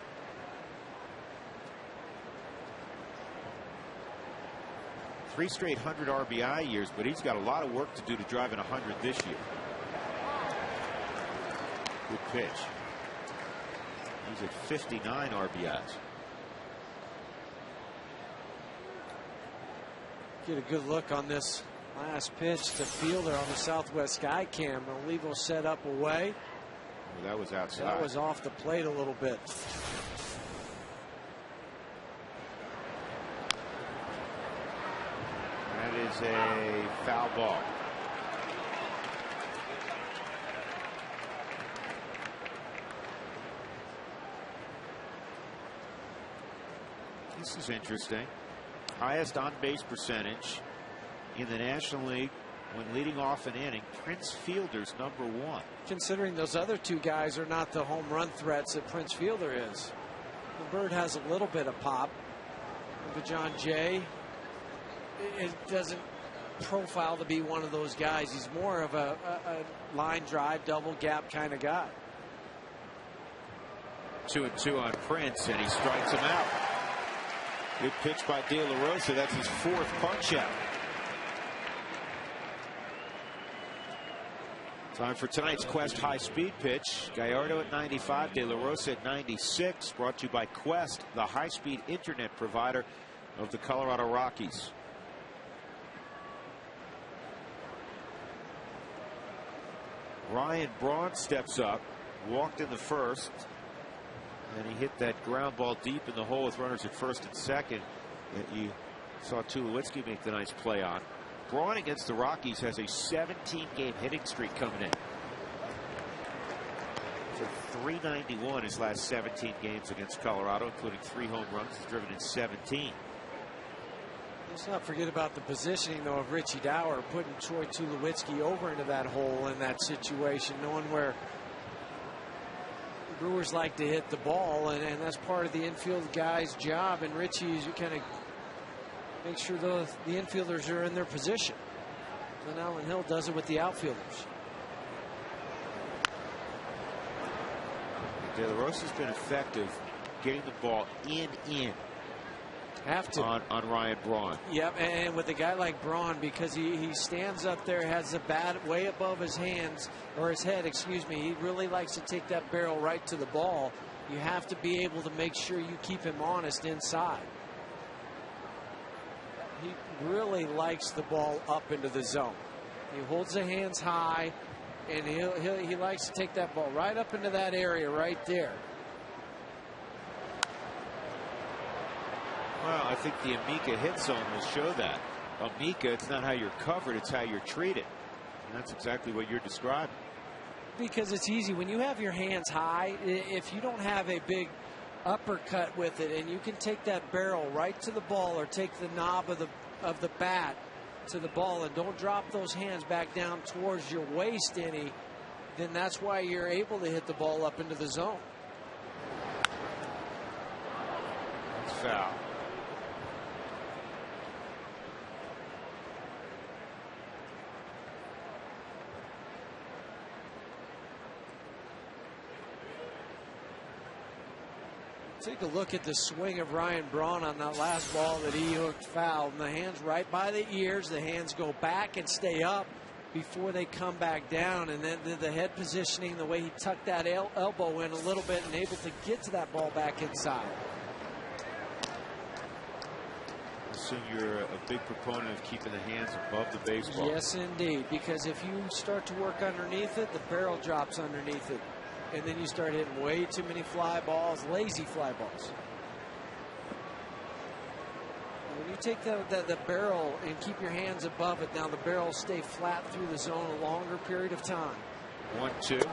Three straight 100 RBI years, but he's got a lot of work to do to drive in 100 this year. Good pitch. He's at 59 RBIs. Get a good look on this last pitch to Fielder on the Southwest Sky Cam. Olivo set up away. Well, that was outside. That was off the plate a little bit. That is a foul ball. This is interesting. Highest on-base percentage in the National League when leading off an inning. Prince Fielder's #1. Considering those other 2 guys are not the home run threats that Prince Fielder is. The Bird has a little bit of pop. But John Jay, it doesn't profile to be one of those guys. He's more of a line drive, double gap kind of guy. 2-2 on Prince, and he strikes him out. Good pitch by De La Rosa. That's his 4th punch out. Time for tonight's Quest high speed pitch. Gallardo at 95, De La Rosa at 96. Brought to you by Quest, the high speed internet provider of the Colorado Rockies. Ryan Braun steps up, walked in the 1st, and he hit that ground ball deep in the hole with runners at 1st and 2nd that you saw Tulowitzki make the nice play on. Braun against the Rockies has a 17-game hitting streak coming in. For .391 his last 17 games against Colorado, including 3 home runs. He's driven in 17. Let's not forget about the positioning, though, of Richie Dower, putting Troy Tulowitzki over into that hole in that situation, knowing where the Brewers like to hit the ball, and that's part of the infield guy's job. And Richie's kind of make sure the infielders are in their position. And Allen Hill does it with the outfielders. De La Rosa's been effective getting the ball in. Have to on Ryan Braun. Yep, and with a guy like Braun, because he stands up there, has the bat way above his hands, or his head, excuse me. He really likes to take that barrel right to the ball. You have to be able to make sure you keep him honest inside. He really likes the ball up into the zone. He holds the hands high, and he likes to take that ball right up into that area right there. Well, I think the Amica hit zone will show that. Amica, it's not how you're covered, it's how you're treated. And that's exactly what you're describing. Because it's easy when you have your hands high. If you don't have a big uppercut with it, and you can take that barrel right to the ball or take the knob of the bat to the ball and don't drop those hands back down towards your waist any, then that's why you're able to hit the ball up into the zone. It's foul. Take a look at the swing of Ryan Braun on that last ball that he hooked foul. And the hands right by the ears. The hands go back and stay up before they come back down. And then the head positioning, the way he tucked that elbow in a little bit and able to get to that ball back inside. I assume you're a big proponent of keeping the hands above the baseball. Yes, indeed. Because if you start to work underneath it, the barrel drops underneath it. And then you start hitting way too many fly balls, lazy fly balls. When you take the barrel and keep your hands above it, now the barrel stay flat through the zone a longer period of time. 1-2.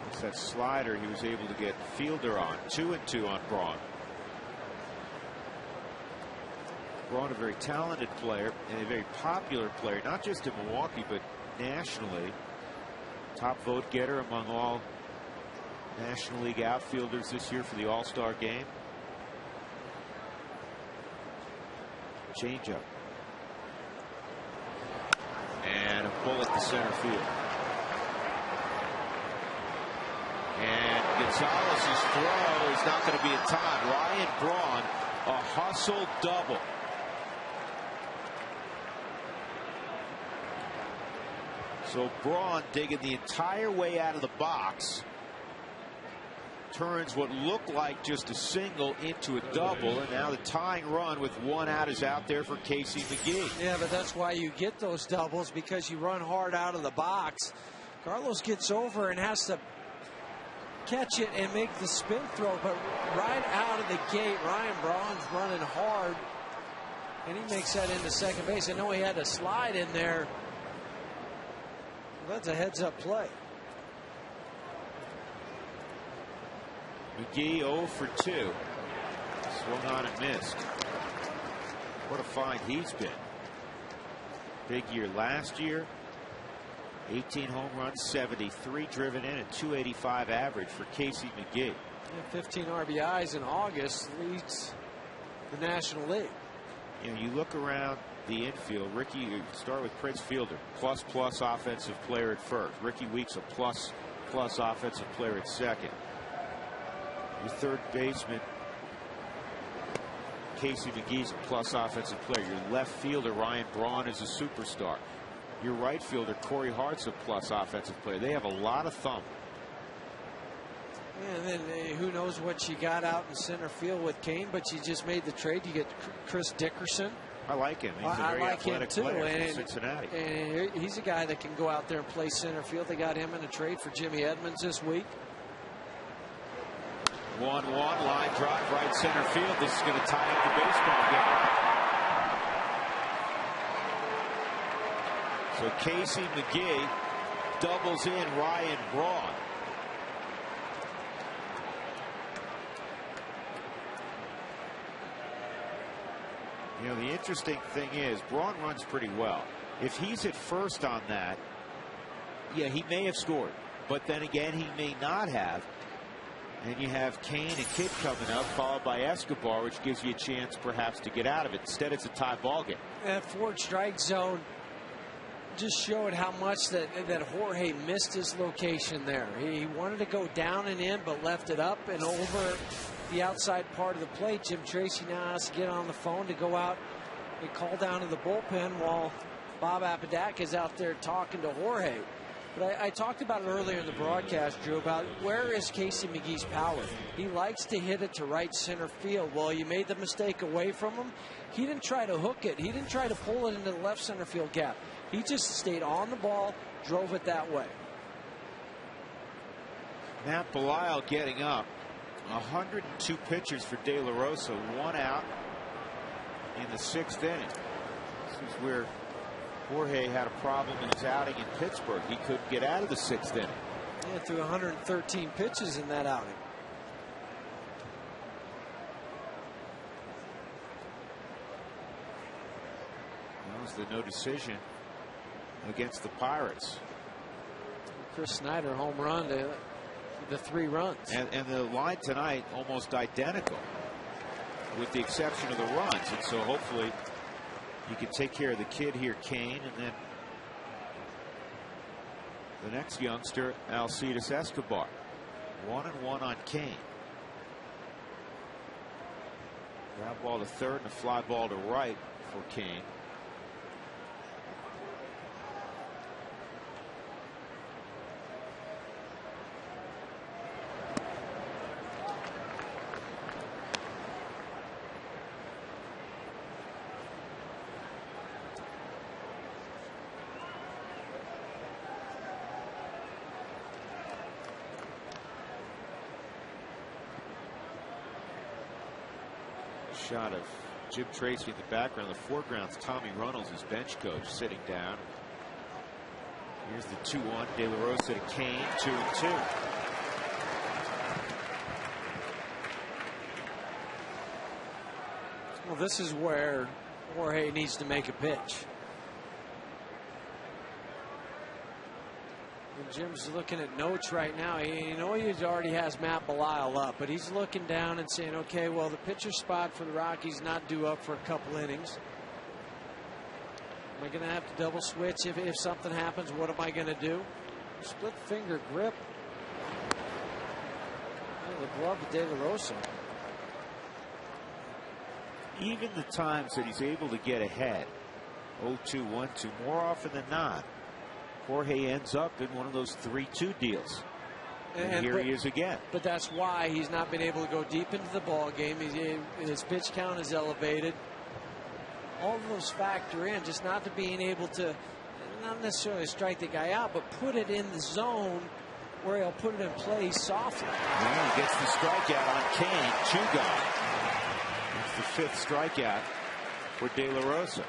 It's that slider he was able to get Fielder on. 2-2 on Braun. Braun, a very talented player and a very popular player, not just in Milwaukee, but nationally. Top vote getter among all National League outfielders this year for the All-Star game. Changeup. And a bullet to center field. And Gonzalez's throw is not going to be in time. Ryan Braun, a hustle double. So Braun digging the entire way out of the box, turns what looked like just a single into a double, and now the tying run with one out is out there for Casey McGee. Yeah, but that's why you get those doubles, because you run hard out of the box. Carlos gets over and has to catch it and make the spin throw, but right out of the gate, Ryan Braun's running hard, and he makes that into second base. I know he had to slide in there. That's a heads-up play. McGee 0 for 2. Swung on and missed. What a find he's been. Big year last year. 18 home runs, 73 driven in, and 285 average for Casey McGee. Yeah, 15 RBIs in August, leads the National League. You know, you look around the infield. Ricky, you start with Prince Fielder, plus offensive player at first. Ricky Weeks, a plus offensive player at second. Your third baseman, Casey McGee's a plus offensive player. Your left fielder, Ryan Braun, is a superstar. Your right fielder, Corey Hart's a plus offensive player. They have a lot of thump. Yeah, and then who knows what you got out in center field with Kane, but you just made the trade. You get Chris Dickerson. I like him. He's a very athletic player from Cincinnati. And he's a guy that can go out there and play center field. They got him in a trade for Jimmy Edmonds this week. 1-1, line drive, right center field. This is going to tie up the baseball game. So Casey McGee doubles in Ryan Braun. You know, the interesting thing is Braun runs pretty well. If he's at first on that, yeah, he may have scored. But then again, he may not have. And you have Kane and Kidd coming up, followed by Escobar, which gives you a chance perhaps to get out of it. Instead, it's a tie ball game. That forward strike zone just showed how much that Jorge missed his location there. He wanted to go down and in, but left it up and over the outside part of the plate. Jim Tracy now has to get on the phone to go out and call down to the bullpen while Bob Apodaca is out there talking to Jorge. But I talked about it earlier in the broadcast, Drew, about where is Casey McGee's power. He likes to hit it to right center field. Well, you made the mistake away from him. He didn't try to hook it. He didn't try to pull it into the left center field gap. He just stayed on the ball, drove it that way. Matt Belisle getting up. 102 pitches for De La Rosa, 1 out in the 6th inning. This is where Jorge had a problem in his outing in Pittsburgh. He couldn't get out of the 6th inning. Yeah, threw 113 pitches in that outing. was the no decision against the Pirates. Chris Snyder home run to the 3 runs. And the line tonight almost identical, with the exception of the runs. And so hopefully you can take care of the kid here, Kane, and then the next youngster, Alcides Escobar. 1-1 on Kane. Ground ball to third and a fly ball to right for Kane. Shot of Jim Tracy in the background. The foreground's Tommy Runnels, his bench coach, sitting down. Here's the 2-1. De La Rosa to Kane, 2-2. Well, this is where Jorge needs to make a pitch. And Jim's looking at notes right now. You know he already has Matt Belisle up, but he's looking down and saying, okay, well, the pitcher spot for the Rockies not due up for a couple innings. Am I going to have to double switch if something happens? What am I going to do? Split finger grip. Oh, the glove of De La Rosa. Even the times that he's able to get ahead, 0-2, 1-2, more often than not, Jorge ends up in one of those 3-2 deals. And here he is again. But that's why he's not been able to go deep into the ball game. His pitch count is elevated. All of those factor in, just not to being able to, not necessarily strike the guy out, but put it in the zone where he'll put it in place softly. Well, he gets the strikeout on Kane. 2 gone. It's the 5th strikeout for De La Rosa.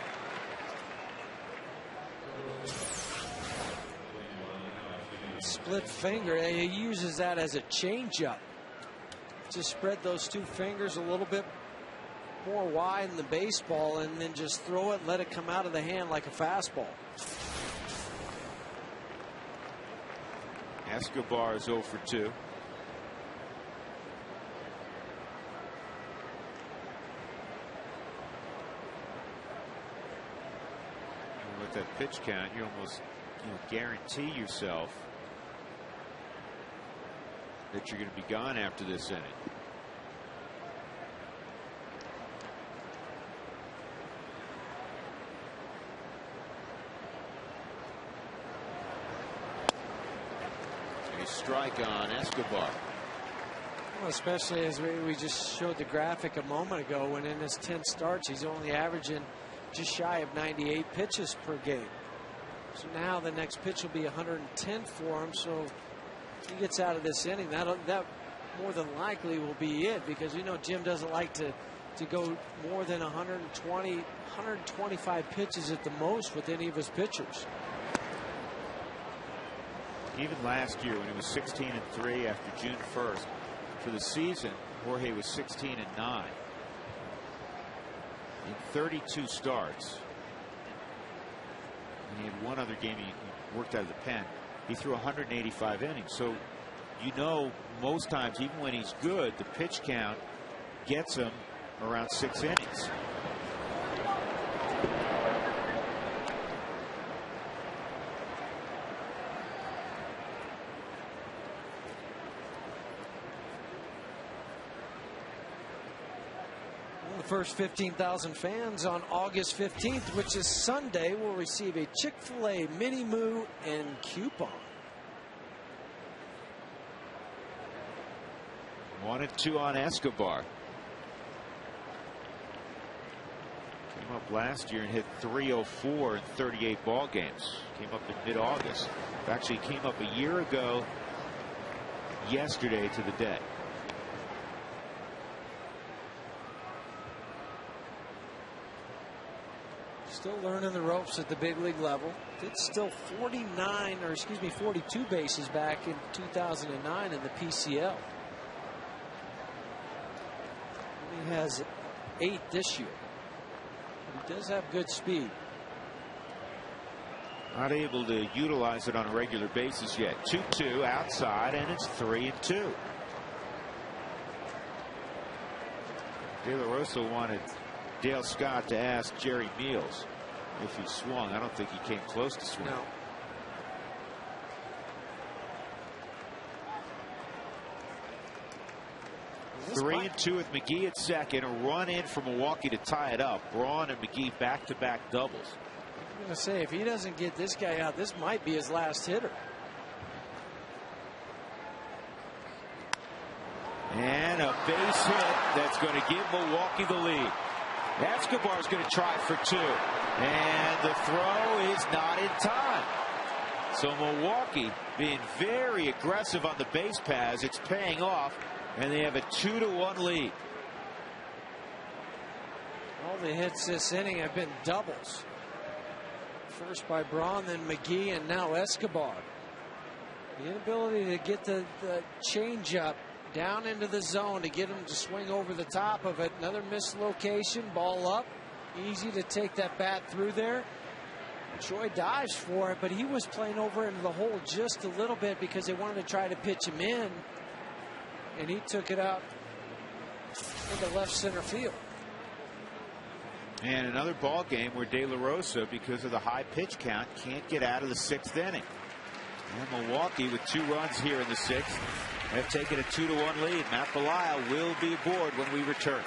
Split finger. He uses that as a changeup. Just spread those 2 fingers a little bit more wide in the baseball and then just throw it and let it come out of the hand like a fastball. Escobar is 0 for 2. And with that pitch count, you almost guarantee yourself that you're going to be gone after this inning. A strike on Escobar. Well, especially as we just showed the graphic a moment ago, when in his 10 starts he's only averaging just shy of 98 pitches per game. So now the next pitch will be 110 for him. So if he gets out of this inning, that more than likely will be it, because Jim doesn't like to go more than 120, 125 pitches at the most with any of his pitchers. Even last year when he was 16-3 after June 1st, for the season, Jorge was 16-9 in 32 starts. And he had one other game he worked out of the pen. He threw 185 innings. So most times, even when he's good, the pitch count gets him around 6 innings. The first 15,000 fans on August 15th, which is Sunday, will receive a Chick-fil-A Mini Moo and coupon. 1-2 on Escobar. Came up last year and hit .304 in 38 ball games. Came up in mid-August. Actually came up a year ago yesterday to the day. Still learning the ropes at the big league level. Did still 42 bases back in 2009 in the PCL. He has 8 this year. He does have good speed. Not able to utilize it on a regular basis yet. 2-2 outside, and it's 3-2. De La Rosa wanted Dale Scott to ask Jerry Meals if he swung. I don't think he came close to swinging. No. Three and two with McGee at second. A run in for Milwaukee to tie it up. Braun and McGee back-to-back doubles. I'm going to say, if he doesn't get this guy out, this might be his last hitter. And a base hit that's going to give Milwaukee the lead. Escobar's going to try for two. And the throw is not in time. So Milwaukee being very aggressive on the base paths. It's paying off. And they have a 2-1 lead. All the hits this inning have been doubles. First by Braun, then McGee, and now Escobar. The inability to get the changeup down into the zone to get him to swing over the top of it. Another mislocation, ball up. Easy to take that bat through there. Troy dives for it, but he was playing over into the hole just a little bit because they wanted to try to pitch him in. And he took it out into left center field. And another ball game where De La Rosa, because of the high pitch count, can't get out of the 6th inning. And Milwaukee, with 2 runs here in the 6th, have taken a 2-1 lead. Matt Belisle will be aboard when we return.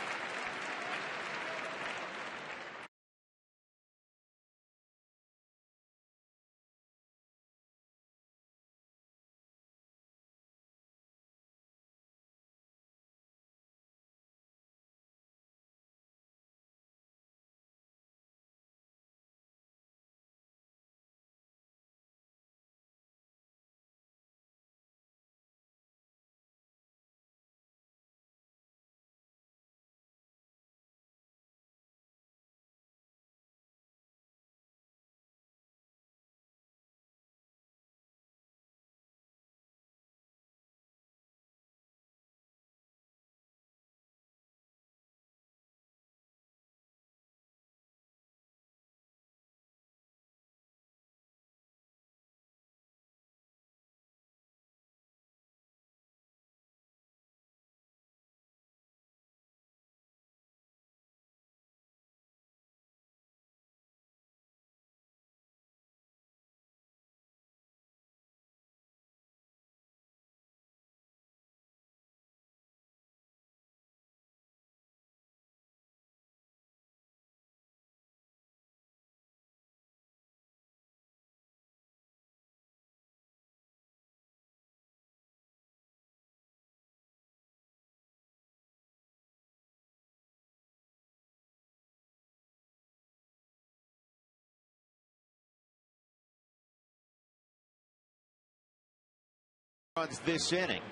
Runs this inning,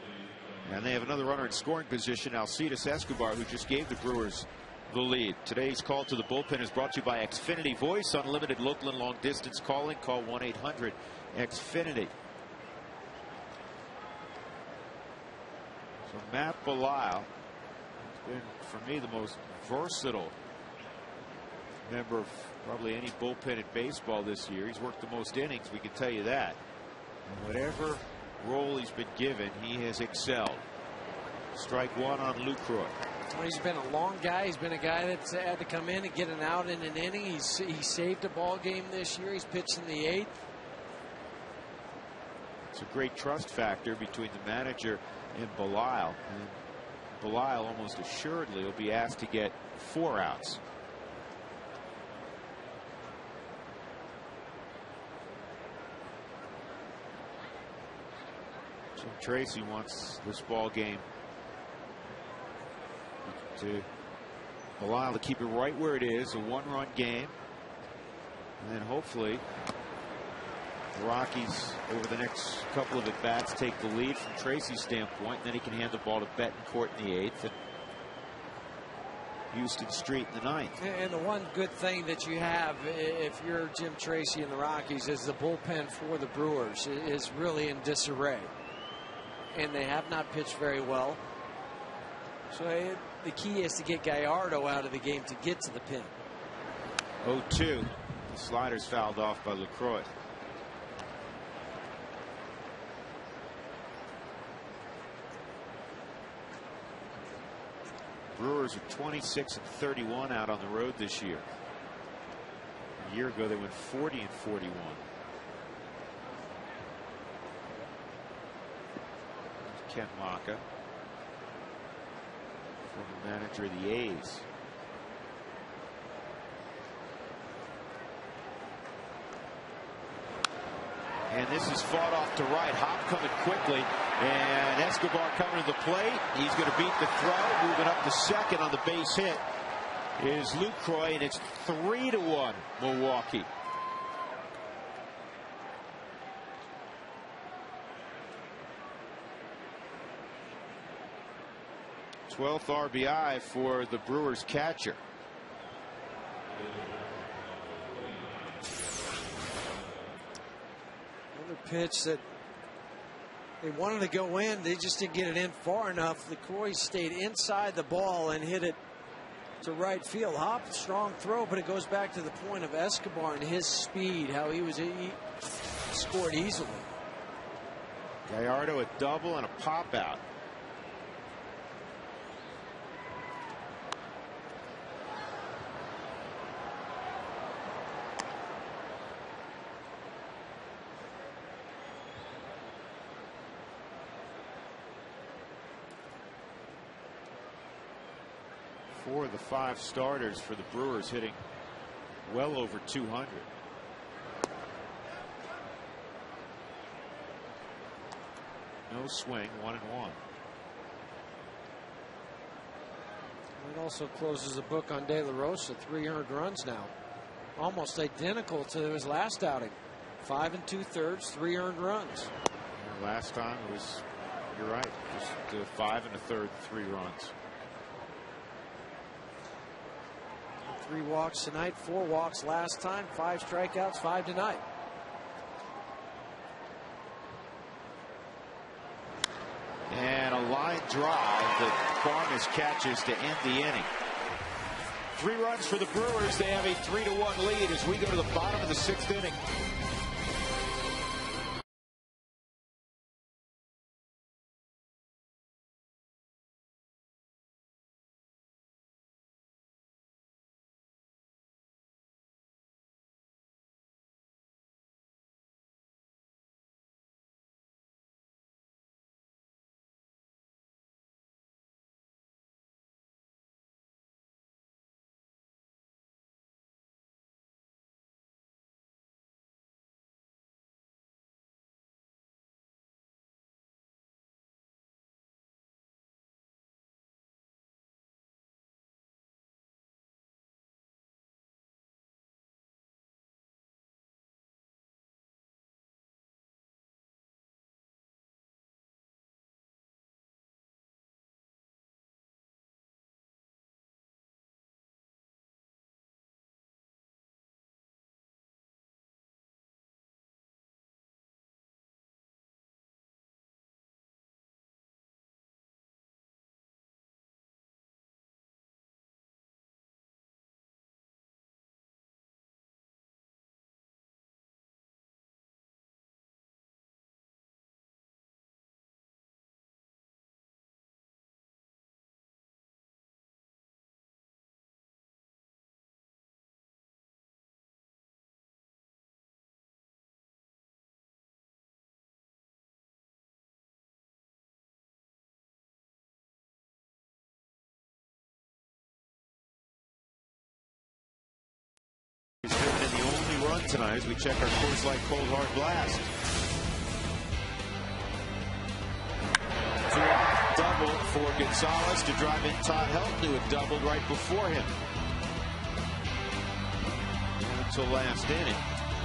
and they have another runner in scoring position, Alcides Escobar, who just gave the Brewers the lead. Today's call to the bullpen is brought to you by Xfinity Voice, unlimited local and long distance calling. Call 1-800-XFINITY. So Matt Belisle has been, for me, the most versatile member of probably any bullpen in baseball this year. He's worked the most innings, we can tell you that. And whatever role he's been given, he has excelled. Strike one on Lucroy. Well, he's been a long guy. He's been a guy that's had to come in and get an out in an inning. He saved a ball game this year. He's pitched in the 8th. It's a great trust factor between the manager and Belisle. And Belisle almost assuredly will be asked to get 4 outs. Jim Tracy wants this ball game to Belisle to keep it right where it is, a 1-run game, and then hopefully the Rockies over the next couple of at-bats take the lead from Tracy's standpoint, and then he can hand the ball to Betancourt in the 8th and Houston Street in the 9th. And the one good thing that you have if you're Jim Tracy and the Rockies is the bullpen for the Brewers is really in disarray. And they have not pitched very well. So the key is to get Gallardo out of the game to get to the pin. 0-2. The slider's fouled off by Lucroy. Brewers are 26-31 out on the road this year. A year ago they went 40-41. Ken Maka, former manager of the A's. And this is fought off to right. Hop coming quickly, and Escobar coming to the plate. He's going to beat the throw. Moving up to second on the base hit is Lucroy, and it's 3-1 Milwaukee. 12th RBI for the Brewers catcher. Another pitch that they wanted to go in, they just didn't get it in far enough. LaCroix stayed inside the ball and hit it to right field. Hop, strong throw, but it goes back to the point of Escobar and his speed, how he scored easily. Gallardo a double and a pop out. Four of the 5 starters for the Brewers hitting well over 200. No swing, 1-1. It also closes the book on De La Rosa. 3 earned runs now, almost identical to his last outing. 5 2/3, 3 earned runs. Last time it was, you're right, just 5 1/3, 3 runs. 3 walks tonight, 4 walks last time, 5 strikeouts, 5 tonight. And a line drive that Farnes catches to end the inning. 3 runs for the Brewers. They have a 3-1 lead as we go to the bottom of the 6th inning. He's driven in the only run tonight as we check our Coors Light Cold Hard Blast. Double for Gonzalez to drive in Todd Helton, who had doubled right before him. Until last inning,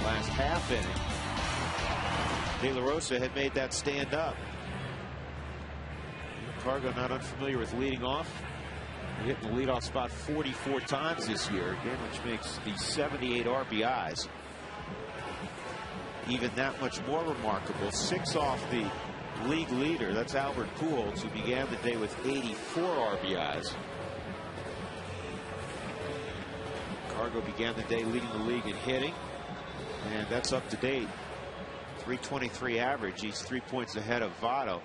last half inning, De La Rosa had made that stand up. Cargo not unfamiliar with leading off. He hit the leadoff spot 44 times this year, again, which makes the 78 RBIs even that much more remarkable. 6 off the league leader, that's Albert Pujols, who began the day with 84 RBIs. Cargo began the day leading the league in hitting, and that's up to date. 323 average. He's 3 points ahead of Votto.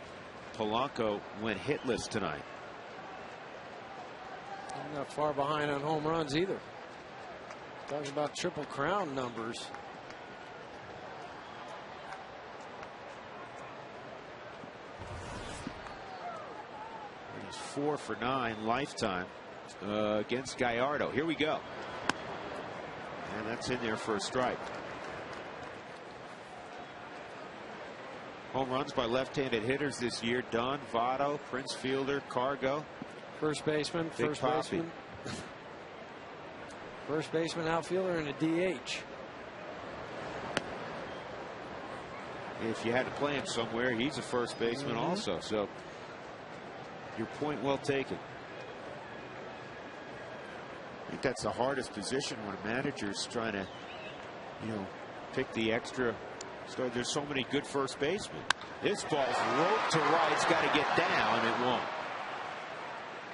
Polanco went hitless tonight. Not far behind on home runs either. Talking about Triple Crown numbers. He's 4 for 9 lifetime against Gallardo. Here we go. And that's in there for a strike. Home runs by left-handed hitters this year: Dunn, Votto, Prince Fielder, Cargo. First baseman, Big first Poppy. baseman. First baseman, outfielder, and a DH. If you had to play him somewhere, he's a first baseman also. So your point well taken. I think that's the hardest position when a manager's trying to, pick the extra. So there's so many good first basemen. This ball's roped to right. It's got to get down. It won't.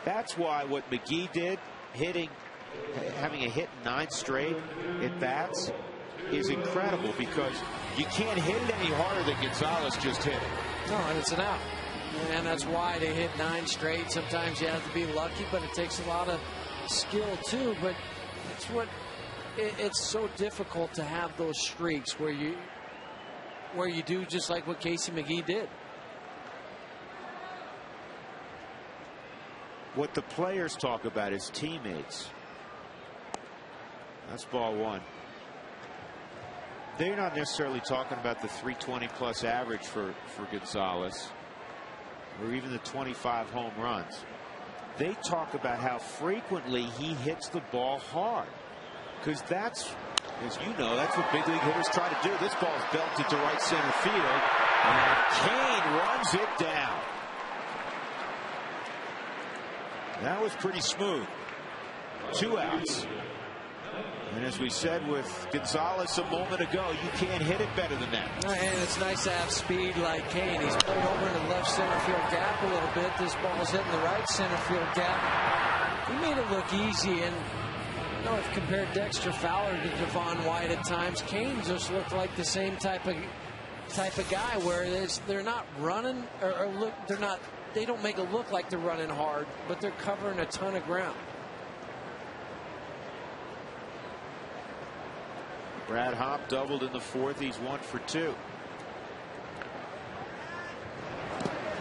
That's why what McGee did, having a hit 9 straight at bats, is incredible, because you can't hit it any harder than Gonzalez just hit it. No, and it's an out. And that's why they hit 9 straight. Sometimes you have to be lucky, but it takes a lot of skill too. But it's it's so difficult to have those streaks where you do just like what Casey McGee did. What the players talk about is teammates. That's ball 1. They're not necessarily talking about the 320 plus average for Gonzalez, or even the 25 home runs. They talk about how frequently he hits the ball hard, because that's, as you know, that's what big league hitters try to do. This ball is belted to right center field, and Kane runs it down. That was pretty smooth. 2 outs. And as we said with Gonzalez a moment ago, you can't hit it better than that. And it's nice to have speed like Kane. He's playing over in the left center field gap a little bit. This ball's hitting the right center field gap. He made it look easy. And I've compared Dexter Fowler to Devon White at times. Kane just looked like the same type of guy, where they're not running they don't make it look like they're running hard, but they're covering a ton of ground. Brad Hopp doubled in the 4th. He's 1 for 2.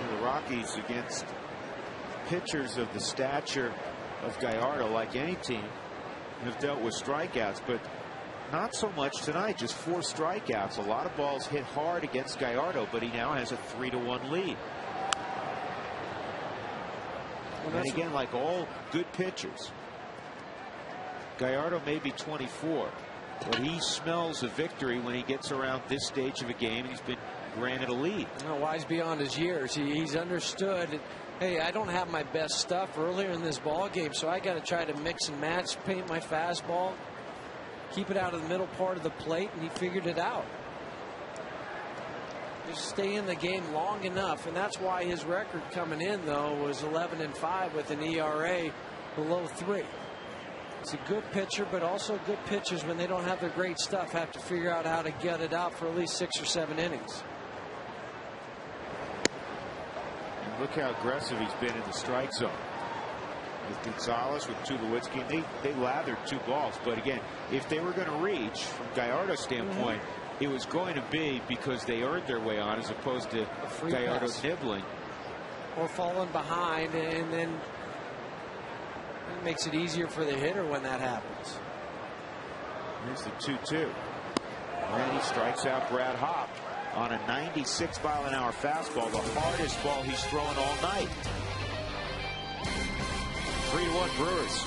The Rockies, against pitchers of the stature of Gallardo, like any team, have dealt with strikeouts, but not so much tonight. Just 4 strikeouts. A lot of balls hit hard against Gallardo, but he now has a 3-1 lead. And again, like all good pitchers, Gallardo may be 24, but he smells a victory when he gets around this stage of a game. He's been granted a lead. Wise beyond his years. He's understood, hey, I don't have my best stuff earlier in this ball game, so I got to try to mix and match, paint my fastball, keep it out of the middle part of the plate, and he figured it out. Just stay in the game long enough, and that's why his record coming in, though, was 11-5 with an ERA below 3. He's a good pitcher, but also good pitchers, when they don't have their great stuff, have to figure out how to get it out for at least 6 or 7 innings. And look how aggressive he's been in the strike zone. With Gonzalez, with Tulowitzki, they lathered 2 balls. But again, if they were going to reach, from Gallardo's standpoint, it was going to be because they earned their way on, as opposed to Gallardo nibbling. Or falling behind, and then it makes it easier for the hitter when that happens. Here's the 2-2. And he strikes out Brad Hopp on a 96-mile-an-hour fastball, the hardest ball he's thrown all night. 3-1 Brewers.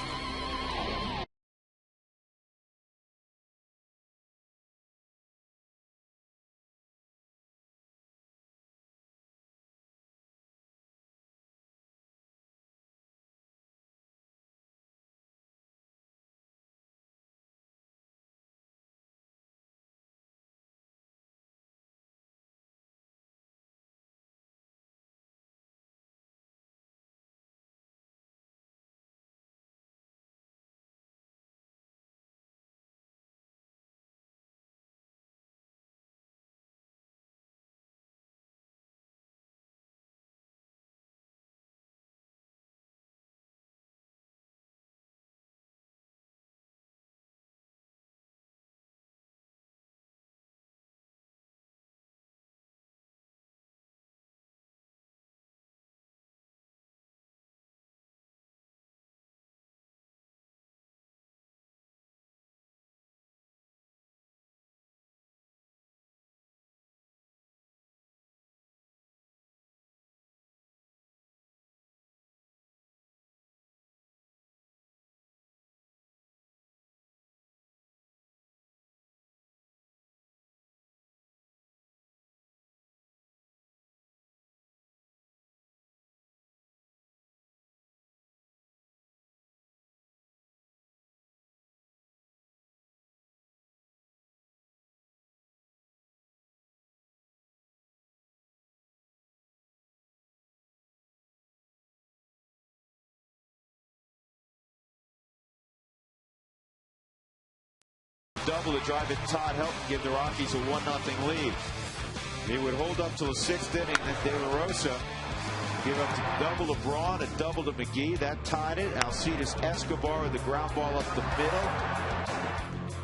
double to drive it. Todd helped give the Rockies a 1-0 lead. He would hold up till the 6th inning. Then De La Rosa give up a double to Braun, a double to McGee. That tied it. Alcides Escobar with the ground ball up the middle.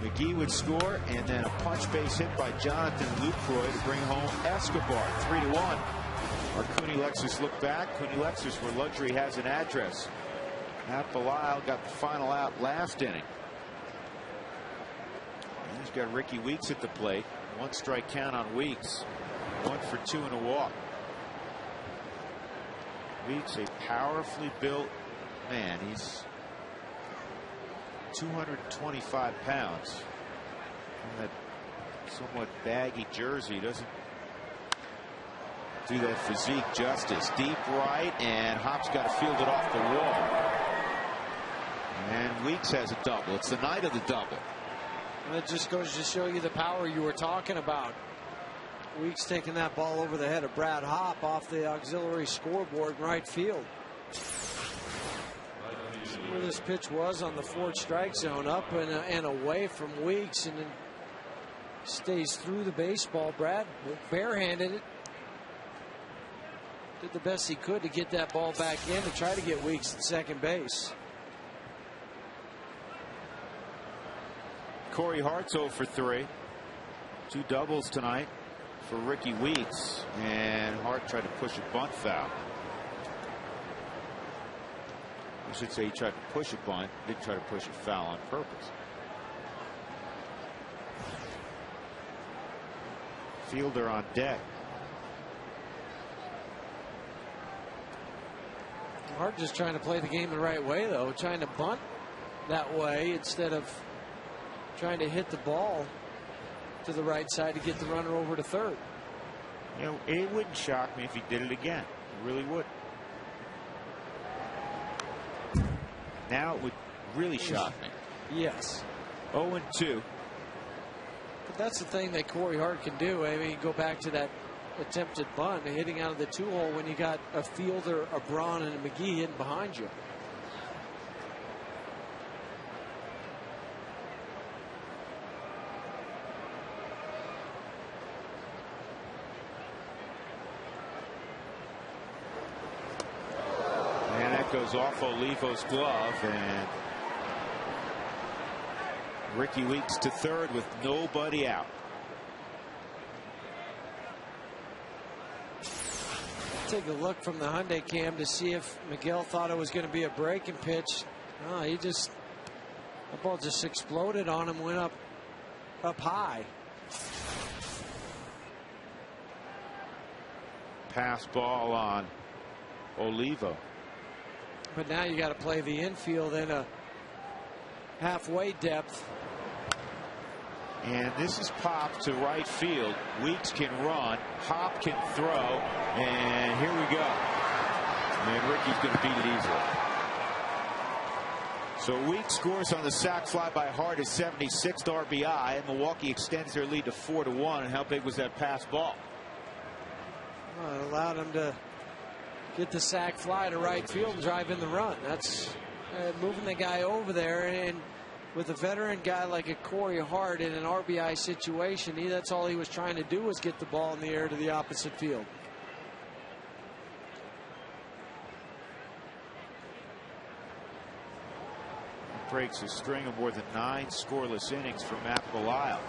McGee would score, and then a punch base hit by Jonathan Lucroy to bring home Escobar. 3-1. Our Cooney Lexus look back. Cooney Lexus, where luxury has an address. Matt Belisle got the final out last inning. And he's got Ricky Weeks at the plate. 1 strike count on Weeks. 1 for 2 and a walk. Weeks, a powerfully built man. He's 225 pounds. And that somewhat baggy jersey doesn't do that physique justice. Deep right, and Hop's got to field it off the wall. And Weeks has a double. It's the night of the double. And it just goes to show you the power you were talking about. Weeks taking that ball over the head of Brad Hop off the auxiliary scoreboard in right field. Where this pitch was on the 4th strike zone, up and away from Weeks, and then stays through the baseball. Brad barehanded it. Did the best he could to get that ball back in to try to get Weeks at second base. Corey Hart's 0 for 3. 2 doubles tonight for Ricky Weeks, and Hart tried to push a bunt foul. I should say he tried to push a bunt, didn't try to push a foul on purpose. Fielder on deck. Hart just trying to play the game the right way, though, trying to bunt that way instead of trying to hit the ball to the right side to get the runner over to third. You know, it wouldn't shock me if he did it again. It really would. Now it would really shock me. Yes. 0-2. But that's the thing that Corey Hart can do. I mean, go back to that attempted bunt, hitting out of the 2-hole when you got a Fielder, a Braun, and a McGee hitting behind you. And that goes off Olivo's glove, and Ricky Weeks to third with nobody out. Take a look from the Hyundai cam to see if Miguel thought it was going to be a breaking pitch. Oh, the ball just exploded on him, went up high. Pass ball on Olivo. But now you got to play the infield in a halfway depth. And this is popped to right field. Weeks can run, Hop can throw, and here we go. And Ricky's going to beat it easily. So Weeks scores on the sac fly by Hart, his 76th RBI, and Milwaukee extends their lead to 4-1. And how big was that pass ball? Well, it allowed him to get the sac fly to right field and drive in the run. That's moving the guy over there, and with a veteran guy like a Corey Hart in an RBI situation, that's all he was trying to do, was get the ball in the air to the opposite field. Breaks a string of more than 9 scoreless innings for Matt Belisle.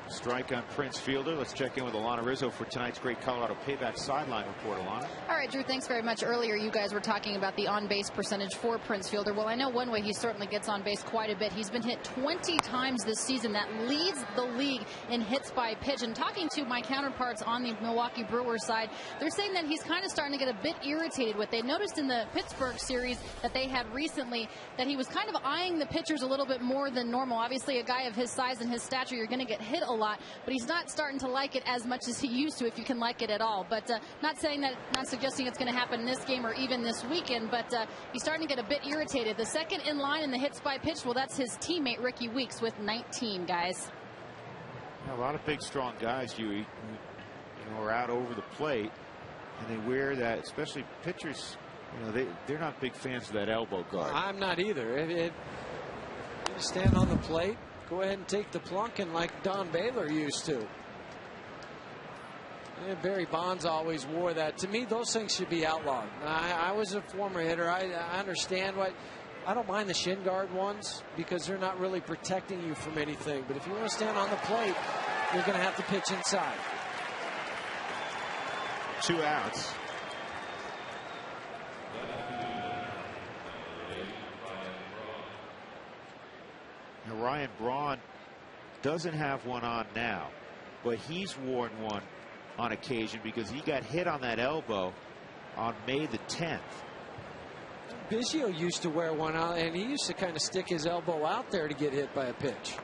Strike on Prince Fielder. Let's check in with Alana Rizzo for tonight's great Colorado Payback sideline report. Alana. All right, Drew, thanks very much. Earlier, you guys were talking about the on-base percentage for Prince Fielder. Well, I know one way he certainly gets on base quite a bit. He's been hit 20 times this season. That leads the league in hits by pitch. And talking to my counterparts on the Milwaukee Brewers side, they're saying that he's kind of starting to get a bit irritated with. They noticed in the Pittsburgh series that they had recently that he was kind of eyeing the pitchers a little bit more than normal. Obviously, a guy of his size and his stature, you're going to get hit a lot, but he's not starting to like it as much as he used to, if you can like it at all. But not suggesting it's going to happen in this game or even this weekend, but he's starting to get a bit irritated. The second in line in the hits by pitch, well, that's his teammate Ricky Weeks with 19, guys. A lot of big, strong guys, Huey, are out over the plate, and they wear that, especially pitchers. They're not big fans of that elbow guard. I'm not either. You stand on the plate, Go ahead and take the plunking like Don Baylor used to. And Barry Bonds always wore that. To me, those things should be outlawed. I was a former hitter. I understand what. I don't mind the shin guard ones because they're not really protecting you from anything. But if you want to stand on the plate, you're going to have to pitch inside. 2 outs. Now Ryan Braun doesn't have one on now, but he's worn one on occasion because he got hit on that elbow on May the 10th. Biggio used to wear one out, and he used to kind of stick his elbow out there to get hit by a pitch.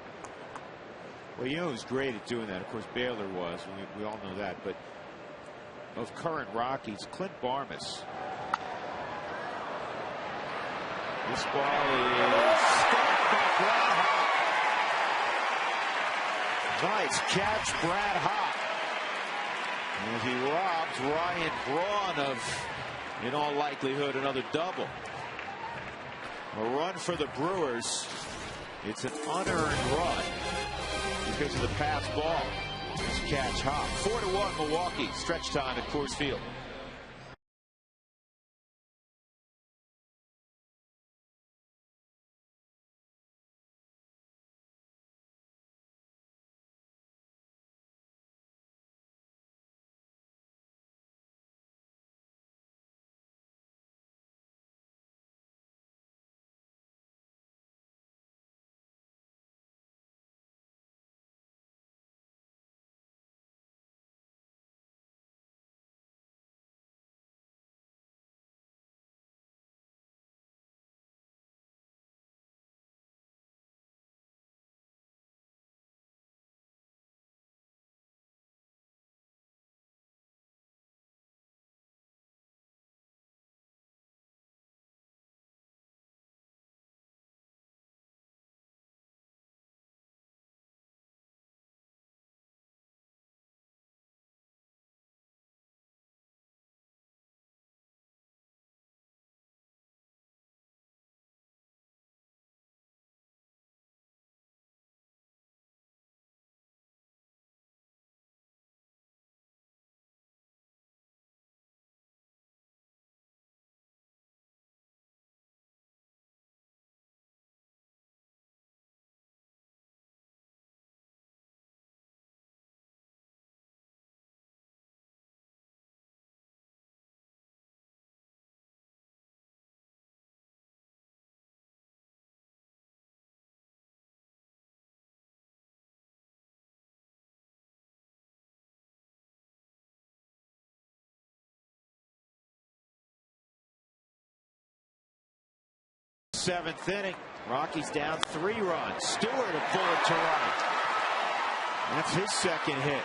Well, you know who's great at doing that? Of course, Baylor was. We all know that. But of current Rockies, Clint Barmas. This ball is stopped by Brad Hawk. Nice catch, Brad Hawk. As he robs Ryan Braun of, in all likelihood, another double. A run for the Brewers. It's an unearned run because of the pass ball. This catch Hawk. 4-1 Milwaukee. Stretch time at Coors Field. Seventh inning. Rockies down 3 runs. Stewart a bullet to right. That's his second hit.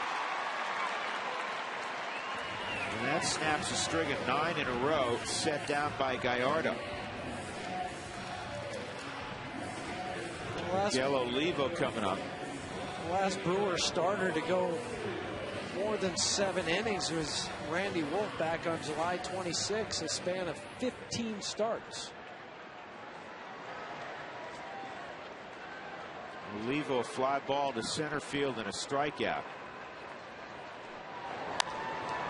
And that snaps a string of 9 in a row set down by Gallardo. Yellow Levo coming up. The last Brewer starter to go more than 7 innings was Randy Wolf back on July 26, a span of 15 starts. Levo, a fly ball to center field and a strikeout.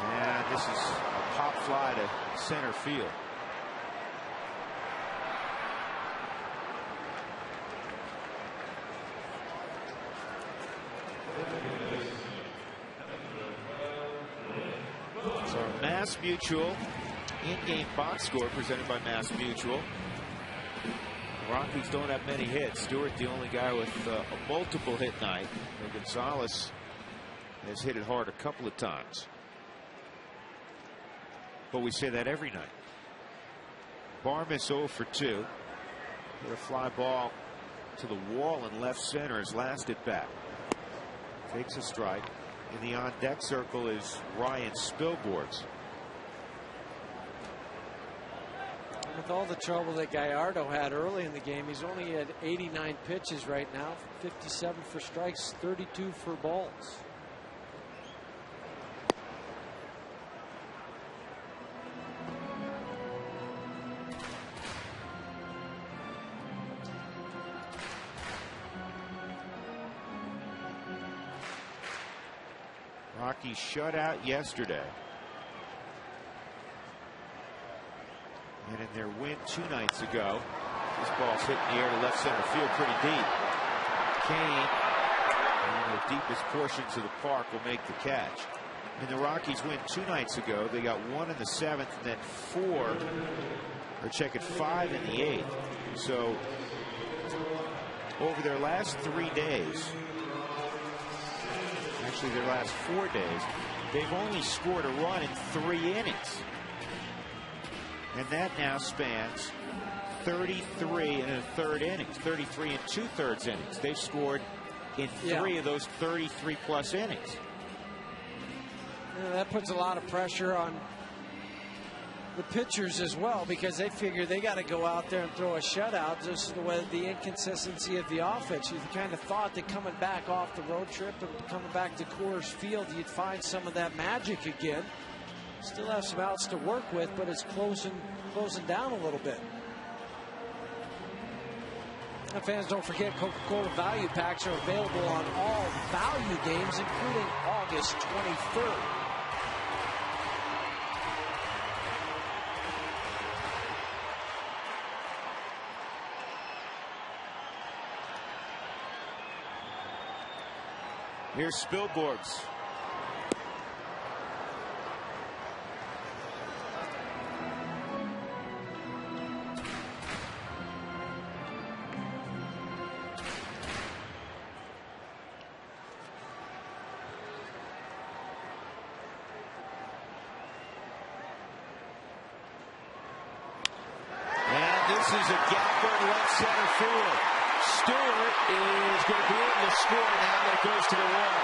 And this is a pop fly to center field. So our Mass Mutual in-game box score presented by Mass Mutual. Rockies don't have many hits. Stewart, the only guy with a multiple hit night. Gonzalez has hit it hard a couple of times. But we say that every night. Barmas 0 for 2. Hit a fly ball to the wall in left center his last at bat. Takes a strike. In the on-deck circle is Ryan Spilborghs. With all the trouble that Gallardo had early in the game, he's only had 89 pitches right now, 57 for strikes, 32 for balls. Rockies shut out yesterday. And in their win 2 nights ago, this ball's hit in the air to left center field pretty deep. Kane, in the deepest portions of the park, will make the catch. In the Rockies win 2 nights ago, they got 1 in the 7th and then 4, or check it, 5 in the 8th. So over their last 3 days, actually their last 4 days, they've only scored a run in 3 innings. And that now spans 33 and a third innings, 33 and 2/3 innings. They've scored in 3 of those 33 plus innings. Yeah, that puts a lot of pressure on the pitchers as well, because they figure they got to go out there and throw a shutout. Just the inconsistency of the offense. You kind of thought that coming back off the road trip and coming back to Coors Field, you'd find some of that magic again. Still have some outs to work with, but it's closing down a little bit. And fans, don't forget, Coca-Cola value packs are available on all value games, including August 23rd. Here's Spilborghs. This is a gapper in left center field. Stewart is going to be able to score now that it goes to the wall.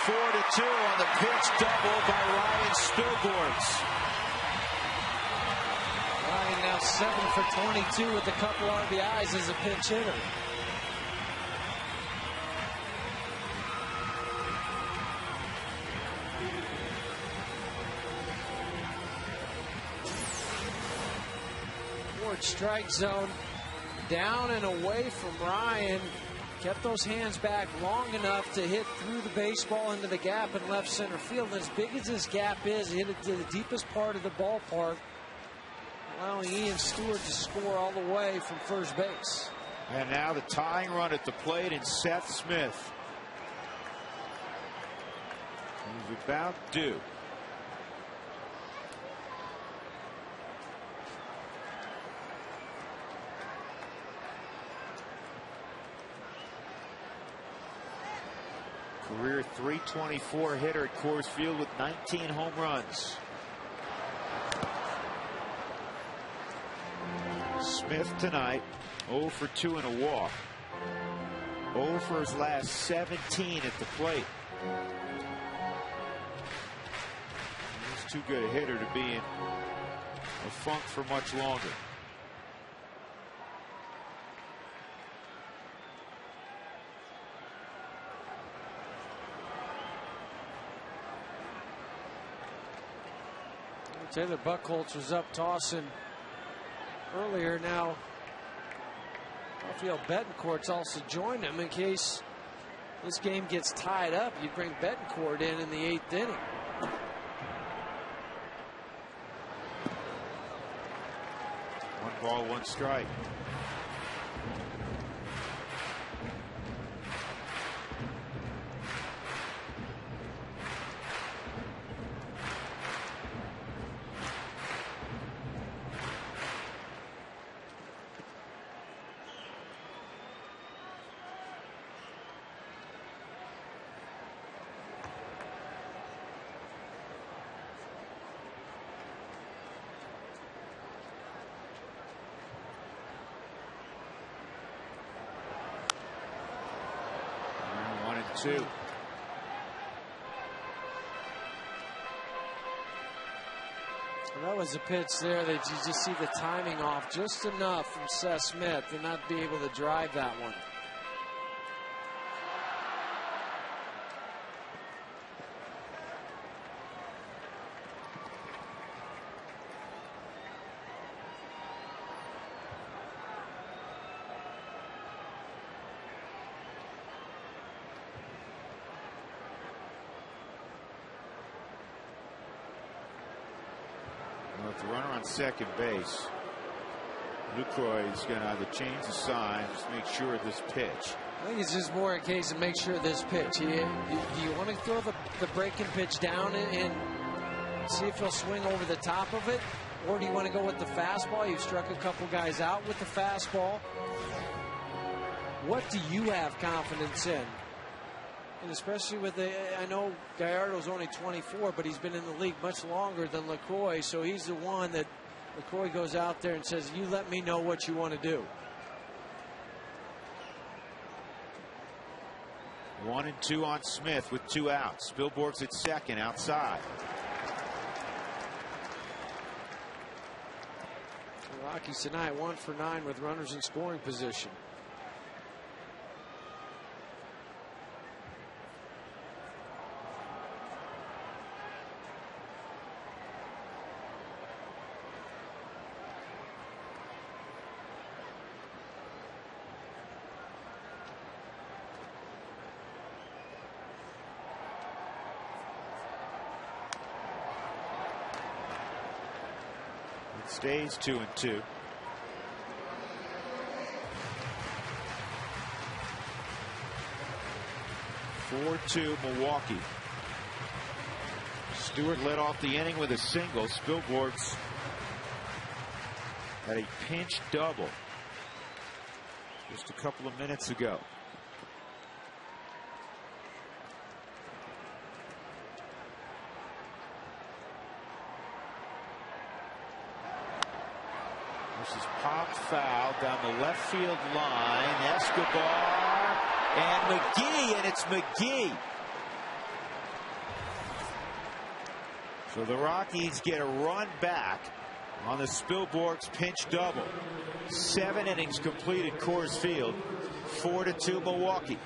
4-2 on the pitch double by Ryan Spilborghs. Ryan now 7 for 22 with a couple RBIs as a pinch hitter. Strike zone, down and away from Ryan. Kept those hands back long enough to hit through the baseball into the gap in left center field. And as big as this gap is, he hit it to the deepest part of the ballpark, allowing Ian Stewart to score all the way from first base. And now the tying run at the plate in Seth Smith. He's about due. Career .324 hitter at Coors Field with 19 home runs. Smith tonight 0 for 2 and a walk. 0 for his last 17 at the plate. He's too good a hitter to be in a funk for much longer. Taylor Buchholz was up tossing earlier. Now Rafael Betancourt's also joined him in case this game gets tied up. You bring Betancourt in the 8th inning. One ball, one strike. Two. That was a pitch there that you just see the timing off just enough from Seth Smith to not be able to drive that one. with the runner on second base, Lucroy is going to either change the sign, just make sure of this pitch. I think it's just more a case of make sure of this pitch. Do you want to throw the breaking pitch down and see if he'll swing over the top of it? Or do you want to go with the fastball? You've struck a couple guys out with the fastball. What do you have confidence in? And especially with I know Gallardo's only 24, but he's been in the league much longer than LaCroix, so he's the one that LaCroix goes out there and says, you let me know what you want to do. 1-2 on Smith with 2 outs. Spilborgh's at second outside. The Rockies tonight 1 for 9 with runners in scoring position. Stays 2-2. Milwaukee. Stewart led off the inning with a single. Spilborgh's had a pinch double just a couple of minutes ago. This is popped foul down the left field line. Escobar and McGee, and it's McGee. So the Rockies get a run back on the Spilborgh's pinch double. 7 innings completed Coors Field. 4-2 Milwaukee.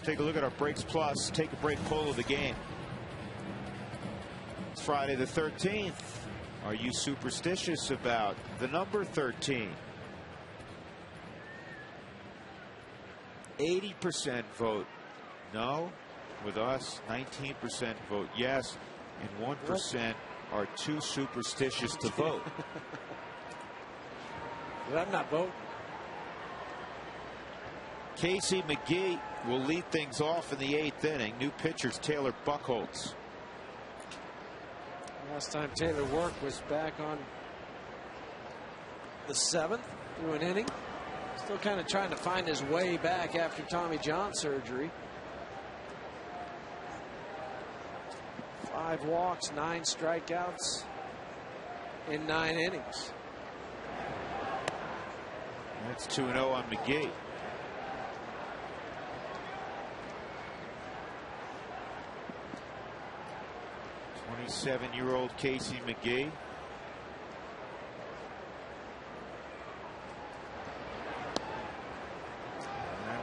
Take a look at our Breaks Plus Take a Break poll of the game. It's Friday the 13th. Are you superstitious about the number 13? 80% vote no with us. 19% vote yes. And 1% are too superstitious to vote. Well, I'm not voting. Casey McGee will lead things off in the 8th inning. New pitchers Taylor Buchholz. Last time Taylor worked was back on the 7th through an inning. Still kind of trying to find his way back after Tommy John surgery. 5 walks, 9 strikeouts in 9 innings. That's 2-0 on McGee. '27-year-old Casey McGee.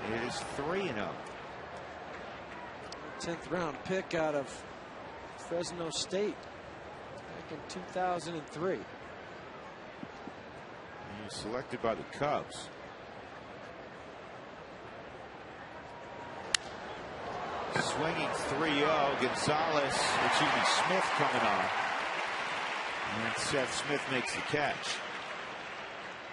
And it is 3-0. 10th round pick out of Fresno State back in 2003. He was selected by the Cubs. Swinging 3-0. Gonzalez, Smith coming on. And Seth Smith makes the catch.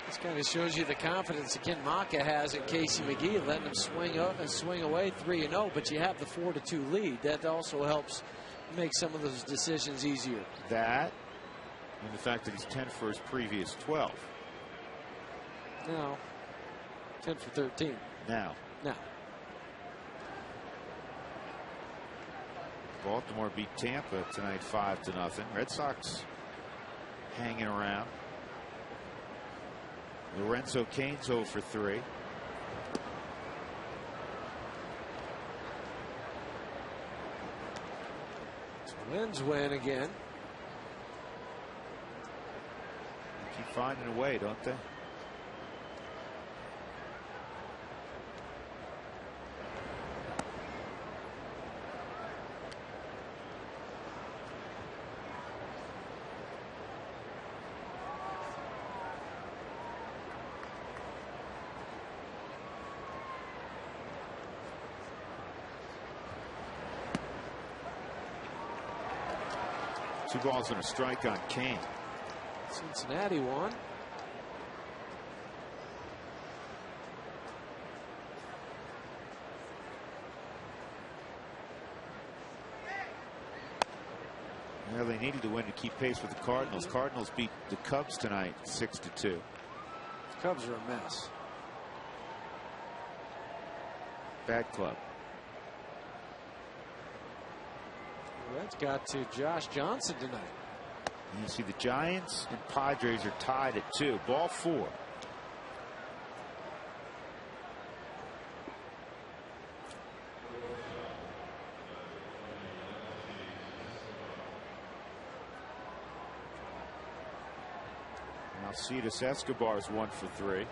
This kind of shows you the confidence that Ken Maka has in Casey McGee, letting him swing up and swing away 3-0, but you have the 4-2 lead. That also helps make some of those decisions easier. That and the fact that he's 10 for his previous 12. No. 10 for 13. Now. Baltimore beat Tampa tonight 5-0. Red Sox hanging around. Lorenzo Cain's 0 for 3. Twins win again. Keep finding a way, don't they? Two balls and a strike on Cain. Cincinnati won. Well, they needed to win to keep pace with the Cardinals. Cardinals beat the Cubs tonight 6-2. The Cubs are a mess. Bad club. Reds got to Josh Johnson tonight. And you see the Giants and Padres are tied at 2. Ball 4. Alcides Escobar's 1 for 3.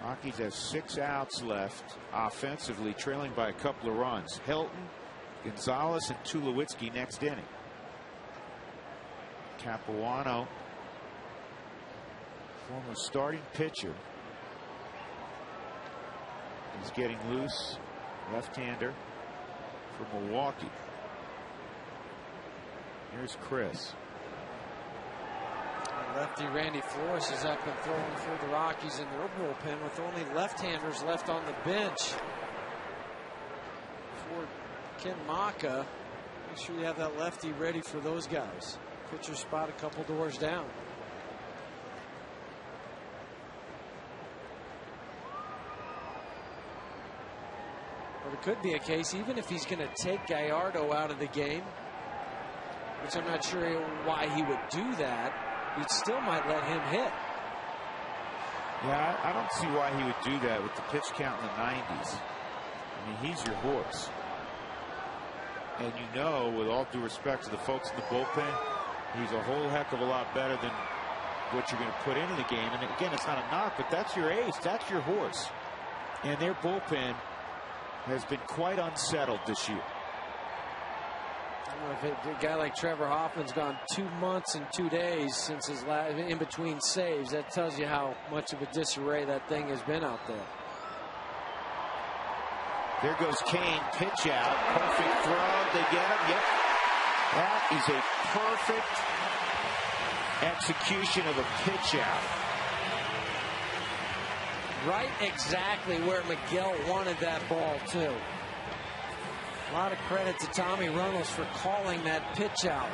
Rockies have 6 outs left offensively, trailing by a couple of runs. Helton, Gonzalez, and Tulowitzki next inning. Capuano, former starting pitcher, is getting loose. Left-hander for Milwaukee. Here's Chris. Lefty Randy Flores is up and throwing for the Rockies in their bullpen with only left-handers left on the bench. For Ken Maka, make sure you have that lefty ready for those guys. Pitcher spot a couple doors down. But it could be a case, even if he's going to take Gallardo out of the game, which I'm not sure why he would do that, you still might let him hit. Yeah, I don't see why he would do that with the pitch count in the 90s. I mean, he's your horse. And you know, with all due respect to the folks in the bullpen, he's a whole heck of a lot better than what you're going to put into the game. And again, it's not a knock, but that's your ace. That's your horse. And their bullpen has been quite unsettled this year. If a guy like Trevor Hoffman's gone 2 months and 2 days since his last in between saves, that tells you how much of a disarray that thing has been out there. There goes Cain, pitch out, perfect throw. They get him. Yep, that is a perfect execution of a pitch out. Right exactly where Miguel wanted that ball too. A lot of credit to Tommy Runnels for calling that pitch out.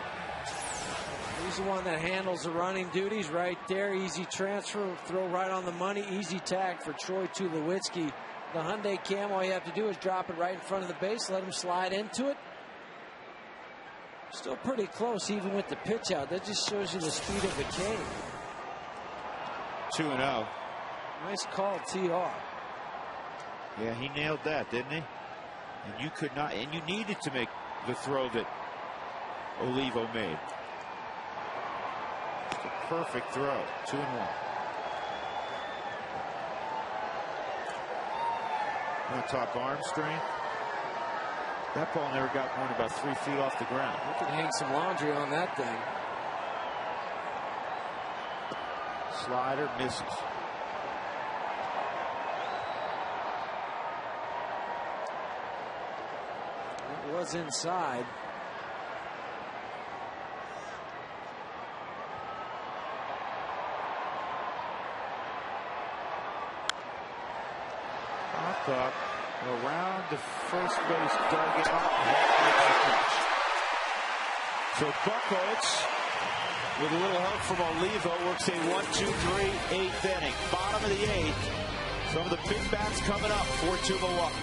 He's the one that handles the running duties right there. Easy transfer, throw right on the money. Easy tag for Troy Tulowitzki. The Hyundai Cam, all you have to do is drop it right in front of the base, let him slide into it. Still pretty close even with the pitch out. That just shows you the speed of the Cam. 2-0. Nice call, TR. Yeah, he nailed that, didn't he? And you could not, and you needed to make the throw that Olivo made. It's a perfect throw. 2-1. You want to talk arm strength? That ball never got more than about 3 feet off the ground. You can hang some laundry on that thing. Slider misses. It was inside. Popped up around the first base target. So Buchholz, with a little help from Olivo, works a 1-2-3 eighth inning. Bottom of the eighth. Some of the big bats coming up. 4-2 Milwaukee.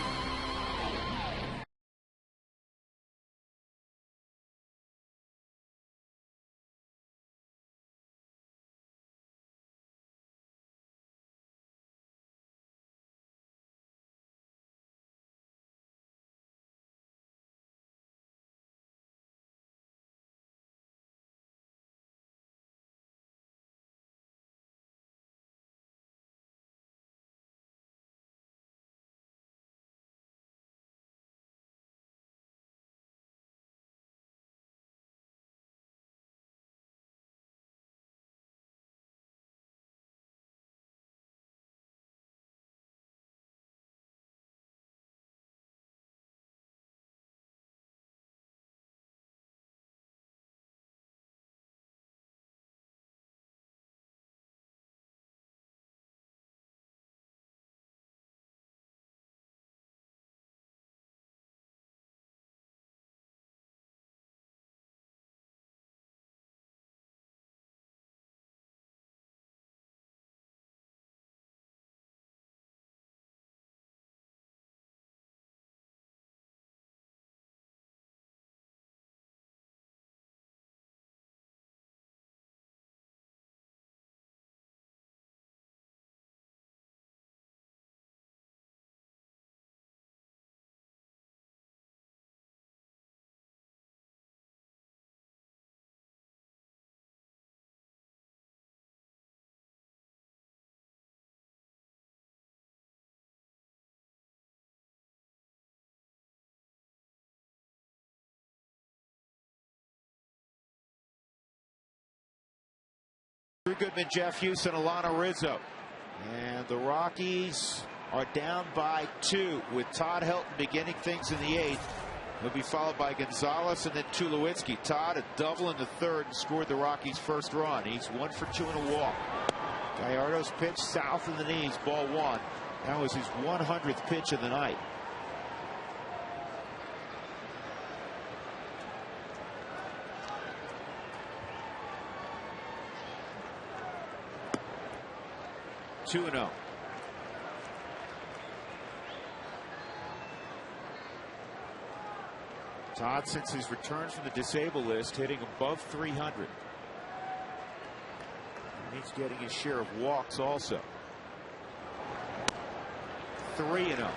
Drew Goodman, Jeff Houston, Alana Rizzo. And the Rockies are down by 2 with Todd Helton beginning things in the 8th. He'll be followed by Gonzalez and then Tulowitzki. Todd a double in the 3rd and scored the Rockies' first run. He's 1 for 2 in a walk. Gallardo's pitch south of the knees, ball 1. That was his 100th pitch of the night. Two and 0. Todd, since his return from the disabled list, hitting above 300. And he's getting his share of walks also. 3-0. Well,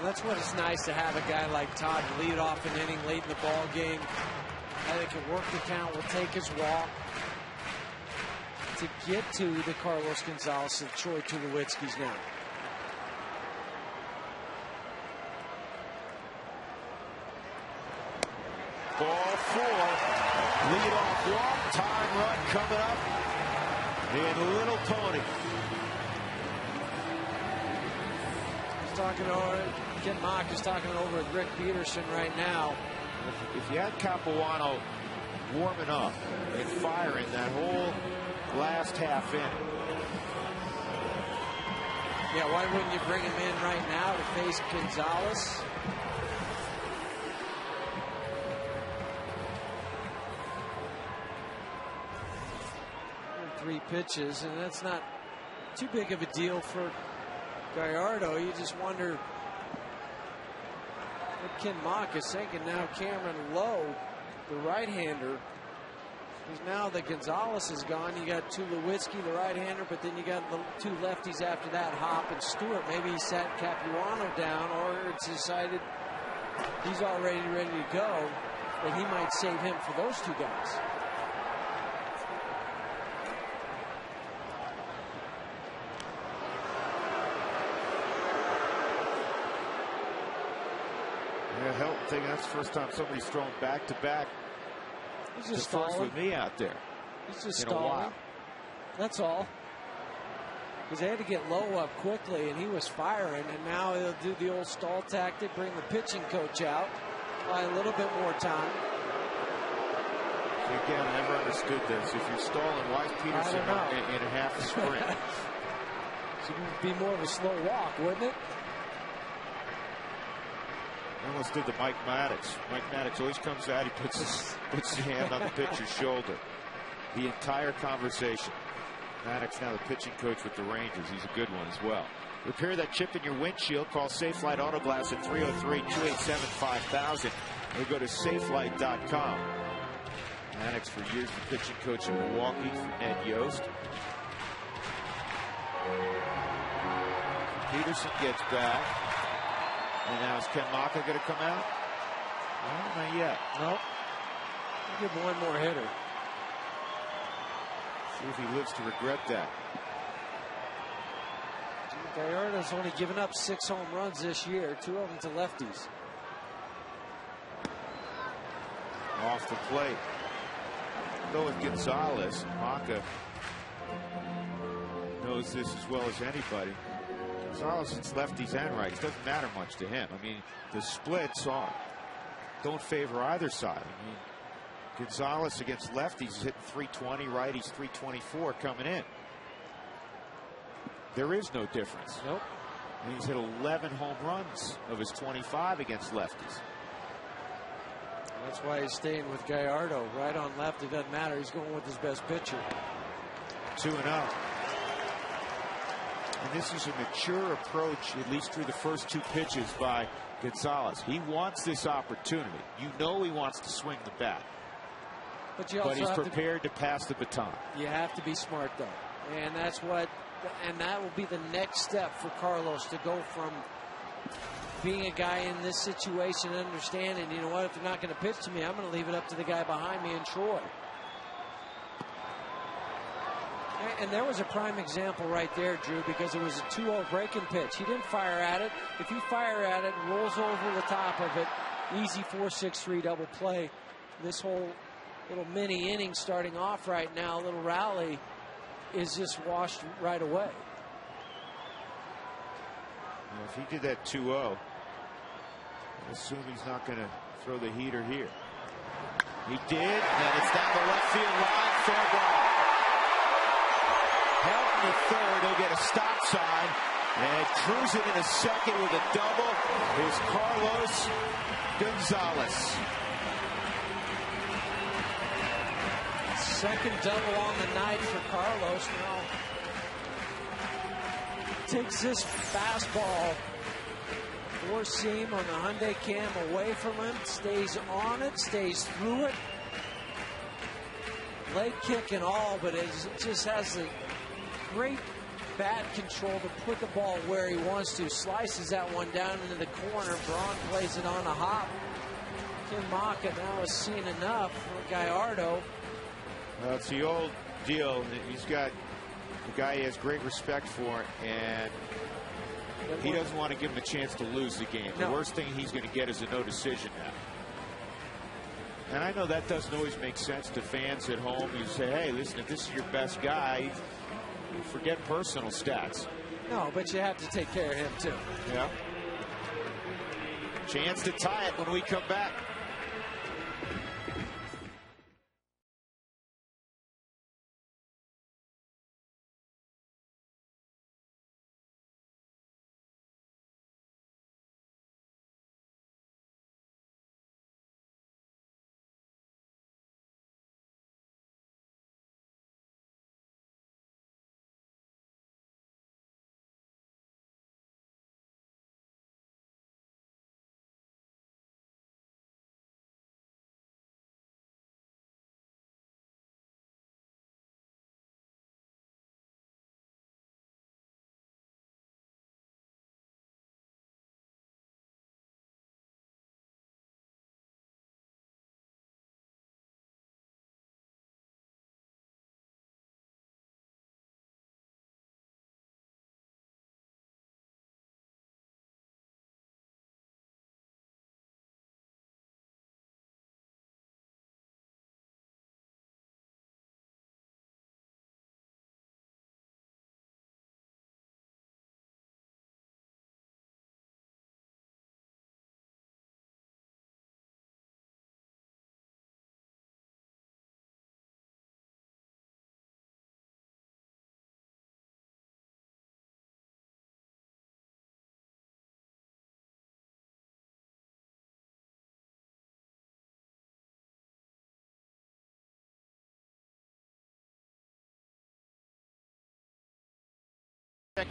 that's what it's nice to have a guy like Todd lead off an inning late in the ball game. Guy that can work the count, will take his walk to get to the Carlos Gonzalez and Troy Tulowitzki's now. Ball 4. Leadoff walk. Time run coming up in Little Pony. He's talking over. Ken Mock is talking over with Rick Peterson right now. If you had Capuano warming up and firing that whole last half inning. Yeah, why wouldn't you bring him in right now to face Gonzalez? 3 pitches, and that's not too big of a deal for Gallardo. You just wonder what Ken Mock is thinking now. Cameron Lowe, the right-hander, because now that Gonzalez is gone, you got Tulowitzki, the right-hander, but then you got the 2 lefties after that, Hop and Stewart. Maybe he sat Capuano down, or it's decided he's already ready to go, that he might save him for those 2 guys. Yeah, Helton thinking that's the first time somebody's thrown back-to-back. He's just first stalling. with me out there. He's just in a stalling. while. That's all. Because they had to get Lowe up quickly, and he was firing, and now they'll do the old stall tactic, bring the pitching coach out, buy a little bit more time. Again, I never understood this. If you're stalling, why is Peterson in a half a sprint? So it would be more of a slow walk, wouldn't it? I almost did the Mike Maddox. Mike Maddox always comes out, he puts his hand on the pitcher's shoulder. The entire conversation. Maddox now the pitching coach with the Rangers. He's a good one as well. Repair that chip in your windshield. Call Safelite Auto Glass at 303-287-5000 or go to safelight.com. Maddox for years the pitching coach in Milwaukee for Ned Yost. Peterson gets back. And now is Ken Maka going to come out? No, not yet. Nope. Give one more hitter. See if he lives to regret that. Gallardo's only given up 6 home runs this year, 2 of them to lefties. Off the plate. Go with Gonzalez. Maka knows this as well as anybody. Gonzalez hits lefties and rights. Doesn't matter much to him. I mean, the splits don't favor either side. I mean, Gonzalez against lefties is hitting 320, righties 324 coming in. There is no difference. Nope. And he's hit 11 home runs of his 25 against lefties. That's why he's staying with Gallardo. Right on left, it doesn't matter. He's going with his best pitcher. 2-0. And this is a mature approach, at least through the first 2 pitches by Gonzalez. He wants this opportunity. You know he wants to swing the bat. But He's prepared to pass the baton. You have to be smart, though. And that's that will be the next step for Carlos, to go from being a guy in this situation, understanding, you know what, if they're not going to pitch to me, I'm going to leave it up to the guy behind me in Troy. And there was a prime example right there, Drew, because it was a 2-0 breaking pitch. He didn't fire at it. If you fire at it, rolls over the top of it, easy 4-6-3 double play. This whole little mini inning starting off right now, little rally, is just washed right away. Well, if he did that 2-0, I assume he's not going to throw the heater here. He did, and it's down the left field line. Fair ball. Helton the third. He'll get a stop sign. And cruising in a second with a double is Carlos Gonzalez. Second double on the night for Carlos. Now takes this fastball, 4-seam on the Hyundai Cam away from him, stays on it, stays through it. Leg kick and all, but it just has the great bat control to put the ball where he wants to. Slices that one down into the corner. Braun plays it on a hop. Ken Maka now has seen enough for Gallardo. Well, it's the old deal. He's got the guy he has great respect for, and he doesn't want to give him a chance to lose the game. The worst thing he's going to get is a no decision now. And I know that doesn't always make sense to fans at home. You say, hey, listen, if this is your best guy, forget personal stats. No, but you have to take care of him, too. Yeah. Chance to tie it when we come back.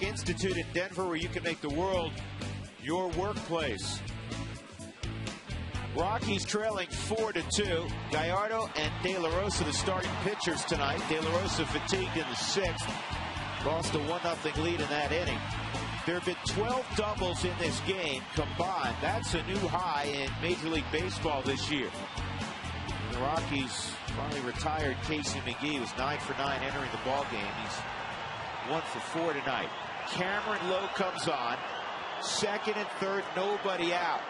Institute in Denver, where you can make the world your workplace. Rockies trailing 4-2. Gallardo and De La Rosa, the starting pitchers tonight. De La Rosa fatigued in the 6th. Lost a 1-0 lead in that inning. There have been 12 doubles in this game combined. That's a new high in Major League Baseball this year. And the Rockies finally retired Casey McGee. He was 9 for 9 entering the ball game. He's 1 for 4 tonight. Cameron Lowe comes on. Second and third, nobody out.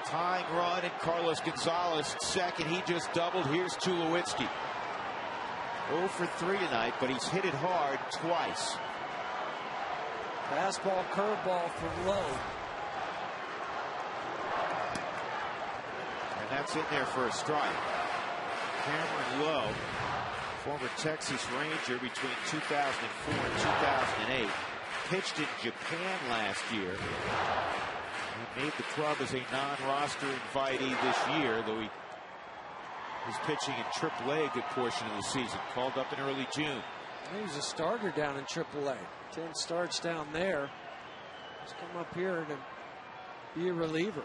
Tying run, and Carlos Gonzalez second. He just doubled. Here's Tulowitzki. 0 for 3 tonight, but he's hit it hard twice. Fastball, curveball from Lowe. And that's in there for a strike. Cameron Lowe, former Texas Ranger between 2004 and 2008, pitched in Japan last year. He made the club as a non-roster invitee this year, though he was pitching in AAA a good portion of the season. Called up in early June. He was a starter down in AAA. 10 starts down there. He's come up here to be a reliever.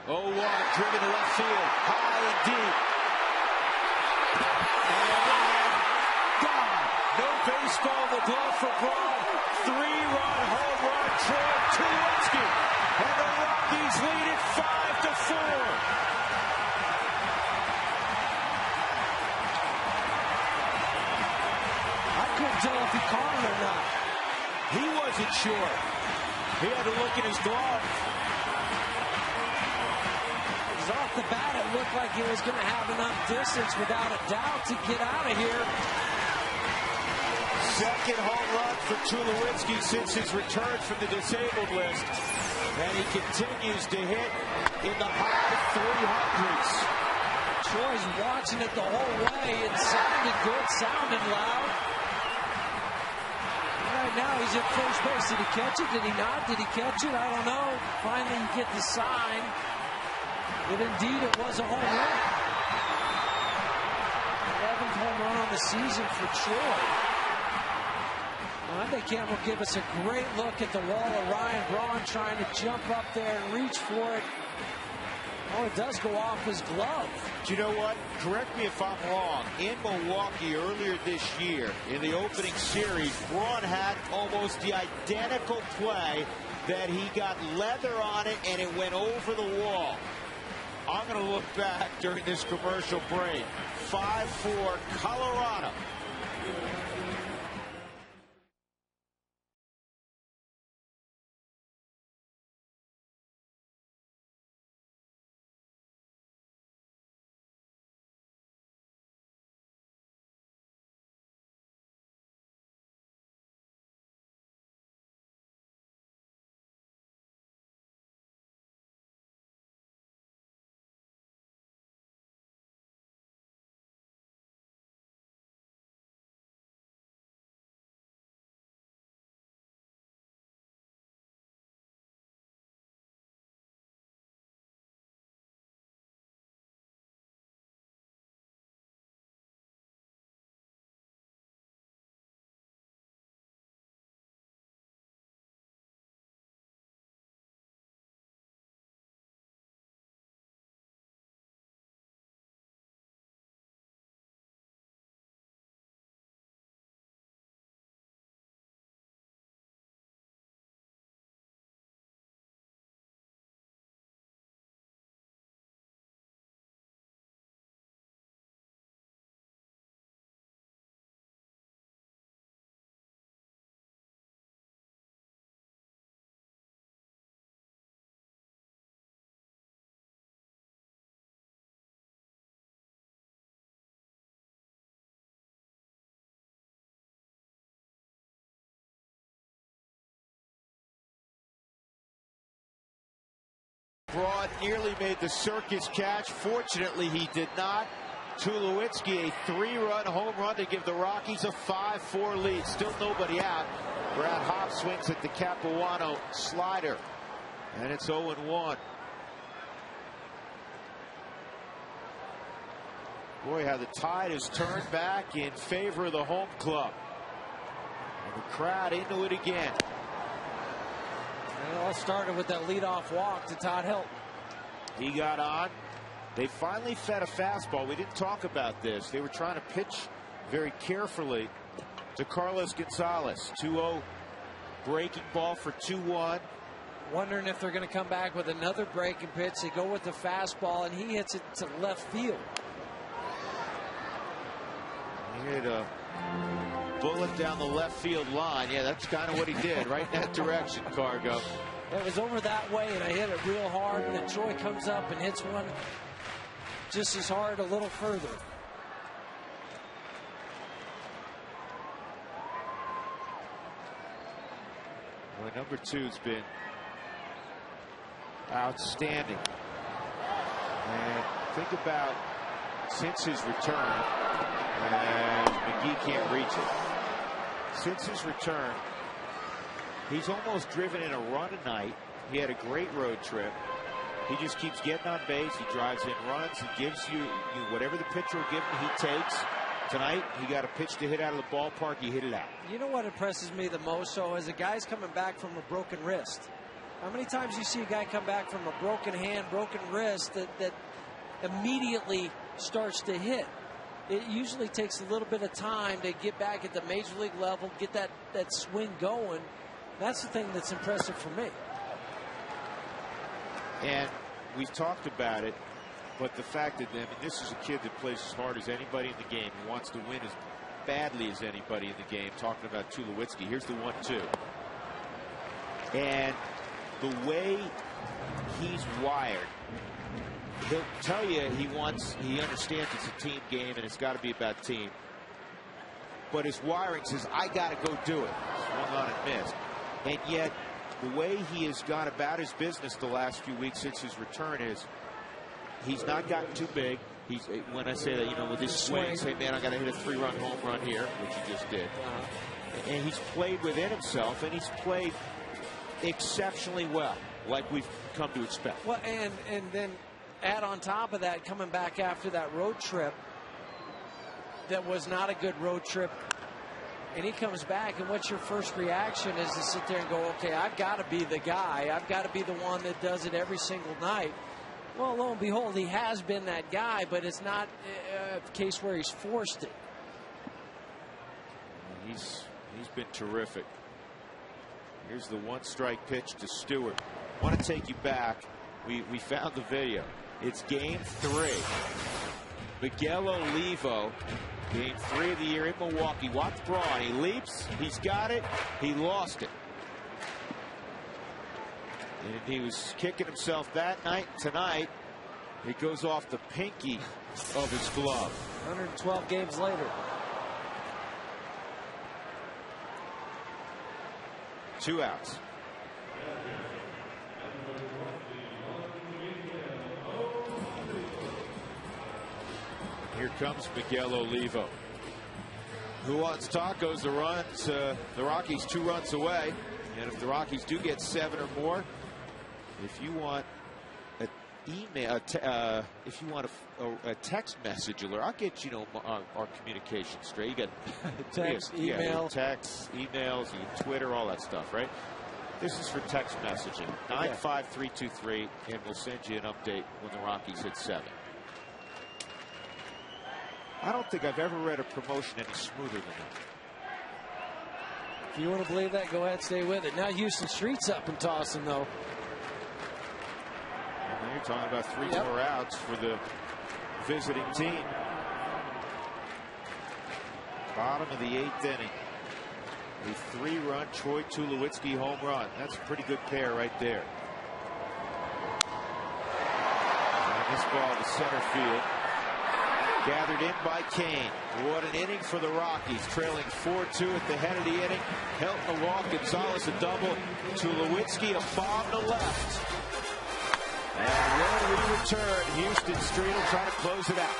0-1, driven to left field, high and deep. And gone. No baseball in the glove for Braun. 3-run home run, Troy Tulowitzki. And the Rockies lead it 5-4. I couldn't tell if he caught it or not. He wasn't sure. He had to look in his glove. Off the bat, it looked like he was going to have enough distance without a doubt to get out of here. Second home run for Tulowitzki since his return from the disabled list. And he continues to hit in the high 300s. Troy's watching it the whole way. It sounded good, sounded loud. Right now, he's at first base. Did he catch it? Did he not? Did he catch it? I don't know. Finally, you get the sign. But indeed, it was a home run. 11th home run on the season for Troy. Well, I think Campbell will give us a great look at the wall of Ryan Braun trying to jump up there and reach for it. Oh, it does go off his glove. Do you know what? Correct me if I'm wrong. In Milwaukee earlier this year, in the opening series, Braun had almost the identical play that he got leather on it and it went over the wall. I'm going to look back during this commercial break. 5-4 Colorado. Braun nearly made the circus catch. Fortunately, he did not. Tulowitzki, a 3-run home run to give the Rockies a 5-4 lead. Still nobody out. Brad Hopp swings at the Capuano slider. And it's 0-1. Boy, how the tide has turned back in favor of the home club. And the crowd into it again. And it all started with that leadoff walk to Todd Helton. He got on. They finally fed a fastball. We didn't talk about this. They were trying to pitch very carefully to Carlos Gonzalez. 2-0 breaking ball for 2-1. Wondering if they're going to come back with another breaking pitch. They go with the fastball, and he hits it to left field. He hit a bullet down the left field line. Yeah, that's kind of what he did, right in that direction, Cargo. It was over that way, and I hit it real hard, and then Troy comes up and hits one just as hard a little further. Well, number 2's been outstanding. And think about since his return, and McGee can't reach it. Since his return, he's almost driven in a run a night. He had a great road trip. He just keeps getting on base. He drives in runs. He gives you whatever the pitcher will give him, he takes. Tonight, he got a pitch to hit out of the ballpark. He hit it out. You know what impresses me the most, so as a guy's coming back from a broken wrist. How many times you see a guy come back from a broken hand, broken wrist that immediately starts to hit? It usually takes a little bit of time to get back at the major league level, get that swing going. That's the thing that's impressive for me. And we've talked about it, but the fact that, I mean, this is a kid that plays as hard as anybody in the game, who wants to win as badly as anybody in the game. Talking about Tulowitzki. Here's the 1-2. And the way he's wired, he'll tell you he understands it's a team game and it's got to be about team. But his wiring says, I got to go do it. Swung on and missed. And yet, the way he has gone about his business the last few weeks since his return is he's not gotten too big. When I say that, with his swing, say, man, I got to hit a 3-run home run here, which he just did. And he's played within himself, and he's played exceptionally well, like we've come to expect. Well, and then add on top of that, coming back after that road trip, that was not a good road trip. And he comes back, and what's your first reaction is to sit there and go, okay, I've got to be the guy. I've got to be the one that does it every single night. Well, lo and behold, he has been that guy, but it's not a case where he's forced it. He's been terrific. Here's the 1-strike pitch to Stewart. I want to take you back. We found the video. It's game 3. Miguel Olivo, game 3 of the year in Milwaukee. Watch Braun. He leaps. He's got it. He lost it. And he was kicking himself that night. Tonight, it goes off the pinky of his glove. 112 games later. 2 outs. Here comes Miguel Olivo. Who wants tacos? The Rockies 2 runs away. And if the Rockies do get 7 or more, if you want an email, if you want a text message alert, I'll get our communication straight. You got text, email, text, emails, Twitter, all that stuff, right? This is for text messaging. 95323, and we'll send you an update when the Rockies hit 7. I don't think I've ever read a promotion any smoother than that. If you want to believe that, go ahead, stay with it. Now Houston Street's up and tossing, though. And you're talking about 3 more outs for the visiting team. Bottom of the 8th inning. A 3-run Troy Tulowitzki home run. That's a pretty good pair right there. And this ball to center field. Gathered in by Kane. What an inning for the Rockies. Trailing 4-2 at the head of the inning. Helton a walk. Gonzalez a double. Tulowitzki a bomb to left. And when we return, Houston Street will try to close it out.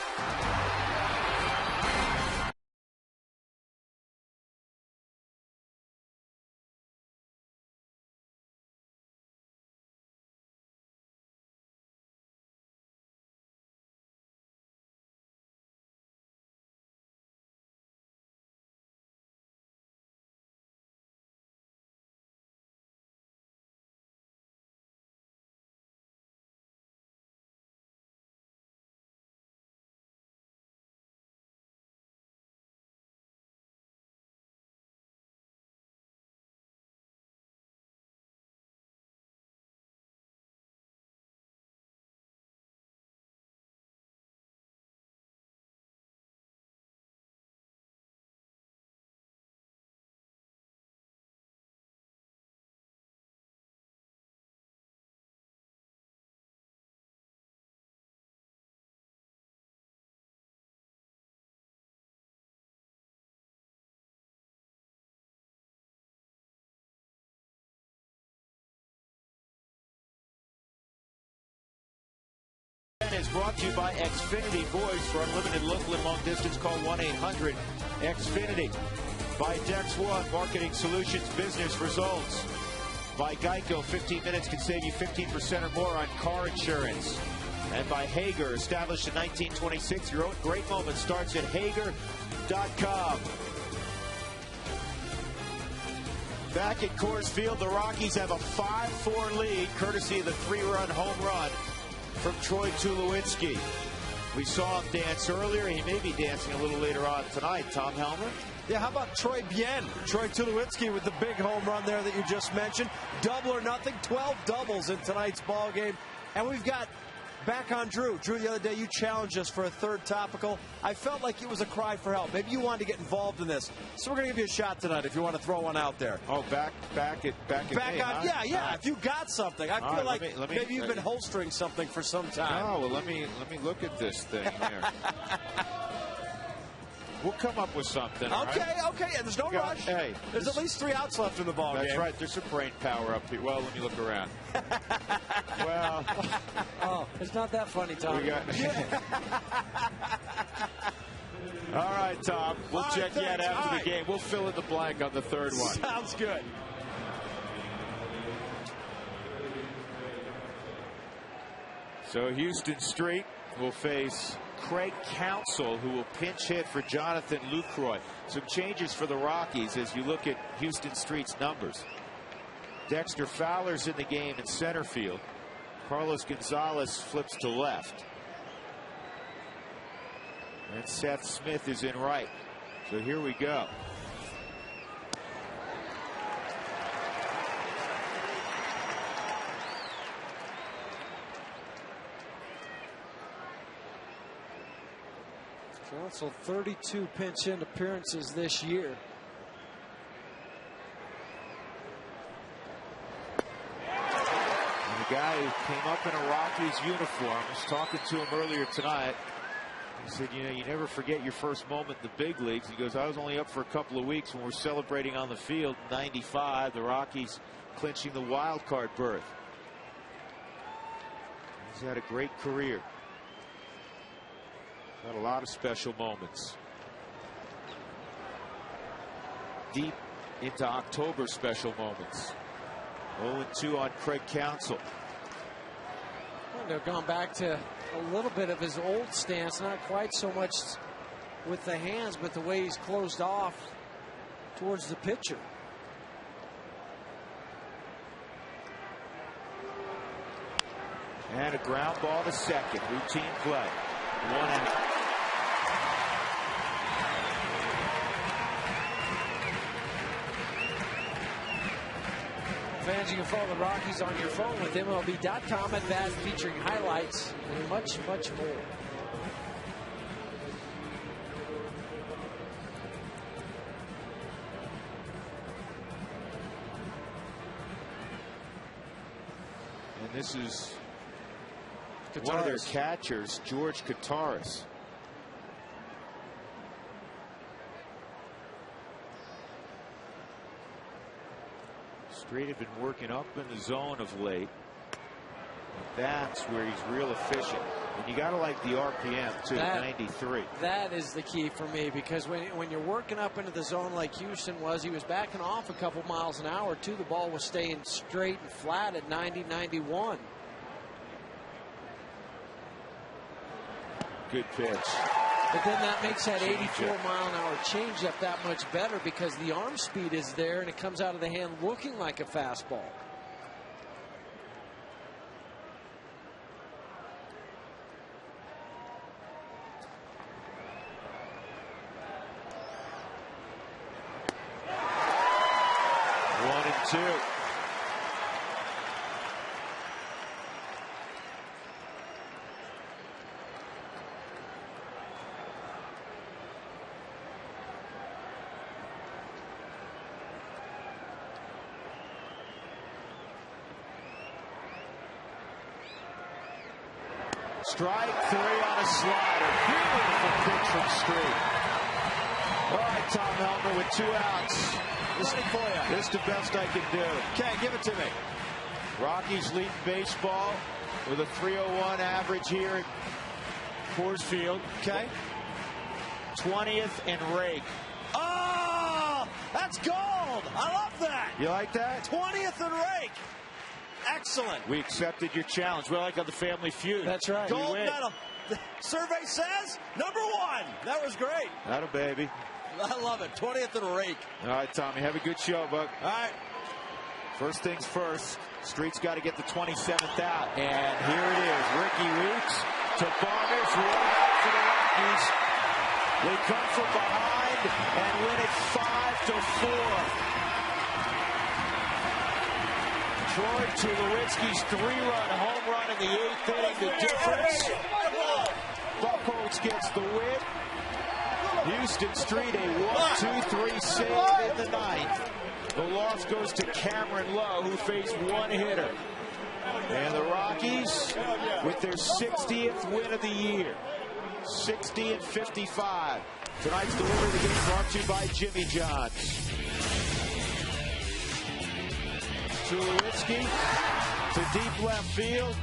is brought to you by Xfinity Voice. For unlimited local and long distance, call 1-800-XFINITY. By Dex One, Marketing Solutions, Business Results. By Geico, 15 minutes can save you 15% or more on car insurance. And by Hager, established in 1926. Your own great moment starts at Hager.com. Back at Coors Field, the Rockies have a 5-4 lead, courtesy of the 3-run home run from Troy Tulowitzki. We saw him dance earlier. He may be dancing a little later on tonight. Tom Helmer? Yeah, how about Troy Tulowitzki with the big home run there that you just mentioned. Double or nothing, 12 doubles in tonight's ball game. And we've got back on Drew. Drew, the other day you challenged us for a third topical. I felt like it was a cry for help. Maybe you wanted to get involved in this. So we're going to give you a shot tonight if you want to throw one out there. Oh, back at me, on, huh? Yeah. If you got something. I feel like maybe you've been holstering something for some time. Oh, well, let me look at this thing here. We'll come up with something. Okay. Right? Yeah, there's no rush. Hey, there's at least 3 outs left in the ball game. That's right. There's some brain power up here. Well, let me look around. Well, oh, it's not that funny, Tom. All right, Tom. We'll check yet after the game. We'll fill in the blank on the third one. Sounds good. So Houston Street will face Craig Counsell, who will pinch hit for Jonathan Lucroy. Some changes for the Rockies as you look at Houston Street's numbers. Dexter Fowler's in the game in center field. Carlos Gonzalez flips to left. And Seth Smith is in right. So here we go. Counsell, 32 pinch hit appearances this year. And the guy who came up in a Rockies uniform, I was talking to him earlier tonight. He said, you know, you never forget your first moment in the big leagues. He goes, I was only up for a couple of weeks when we're celebrating on the field. 95, the Rockies clinching the wild card berth. He's had a great career. Had a lot of special moments. Deep into October special moments. 0-2 on Craig Counsell. Well, they've gone back to a little bit of his old stance, not quite so much with the hands, but the way he's closed off towards the pitcher. And a ground ball to second. Routine play. 1 out. Fans, you can follow the Rockies on your phone with MLB.com at that, featuring highlights and much, much more. And this is one of their catchers, George Kataris. Street had been working up in the zone of late. That's where he's real efficient. And you got to like the RPM too, 93. That is the key for me, because when you're working up into the zone like Houston was, he was backing off a couple miles an hour too. The ball was staying straight and flat at 90, 91. Good pitch. But then that makes that 84-mile-an-hour changeup that much better, because the arm speed is there and it comes out of the hand looking like a fastball. One and two. Strike 3 on a slider. Beautiful pitch from Street. All right, Tom Helmer with 2 outs. This is the best I can do. Okay, give it to me. Rockies lead baseball with a 301 average here at Coors Field. Okay. 20th and rake. Oh, that's gold. I love that. You like that? 20th and rake. Excellent. We accepted your challenge. We're like on the Family Feud. That's right. Gold medal. The survey says #1. That was great. That'll baby. I love it. 20th and rake. All right, Tommy. Have a good show, Buck. All right. First things first. Street's got to get the 27th out. And here it is. Ricky Weeks to Farmers. One out for the Rockies. They come from behind and win it 5-4. Troy Tulowitzki's 3-run home run in the 8th inning. The difference. Buchholz gets the win. Houston Street a 1-2-3 save in the 9th. The loss goes to Cameron Lowe, who faced one hitter. And the Rockies with their 60th win of the year. 60-55. Tonight's delivery of the game brought to you by Jimmy John's. Tulowitzki to deep left field.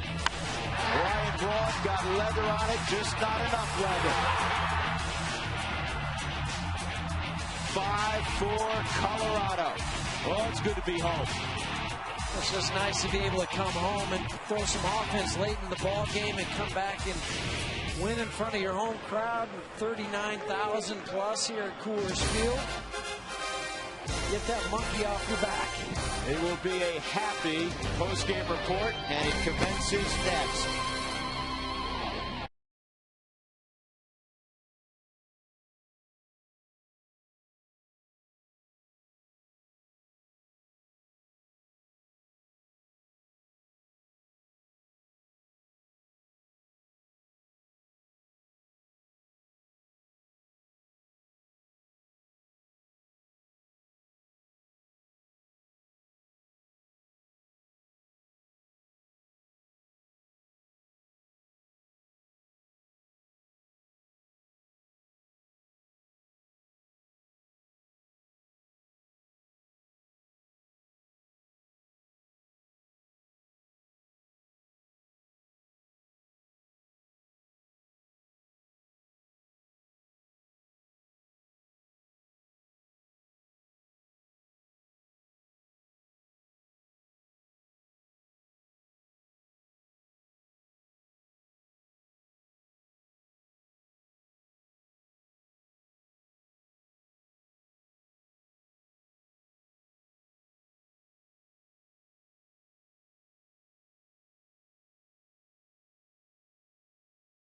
Ryan Braun got leather on it, just not enough leather. 5-4 Colorado. Well, it's good to be home. It's just nice to be able to come home and throw some offense late in the ball game and come back and win in front of your home crowd with 39,000 plus here at Coors Field. Get that monkey off your back. It will be a happy post-game report, and it commences next.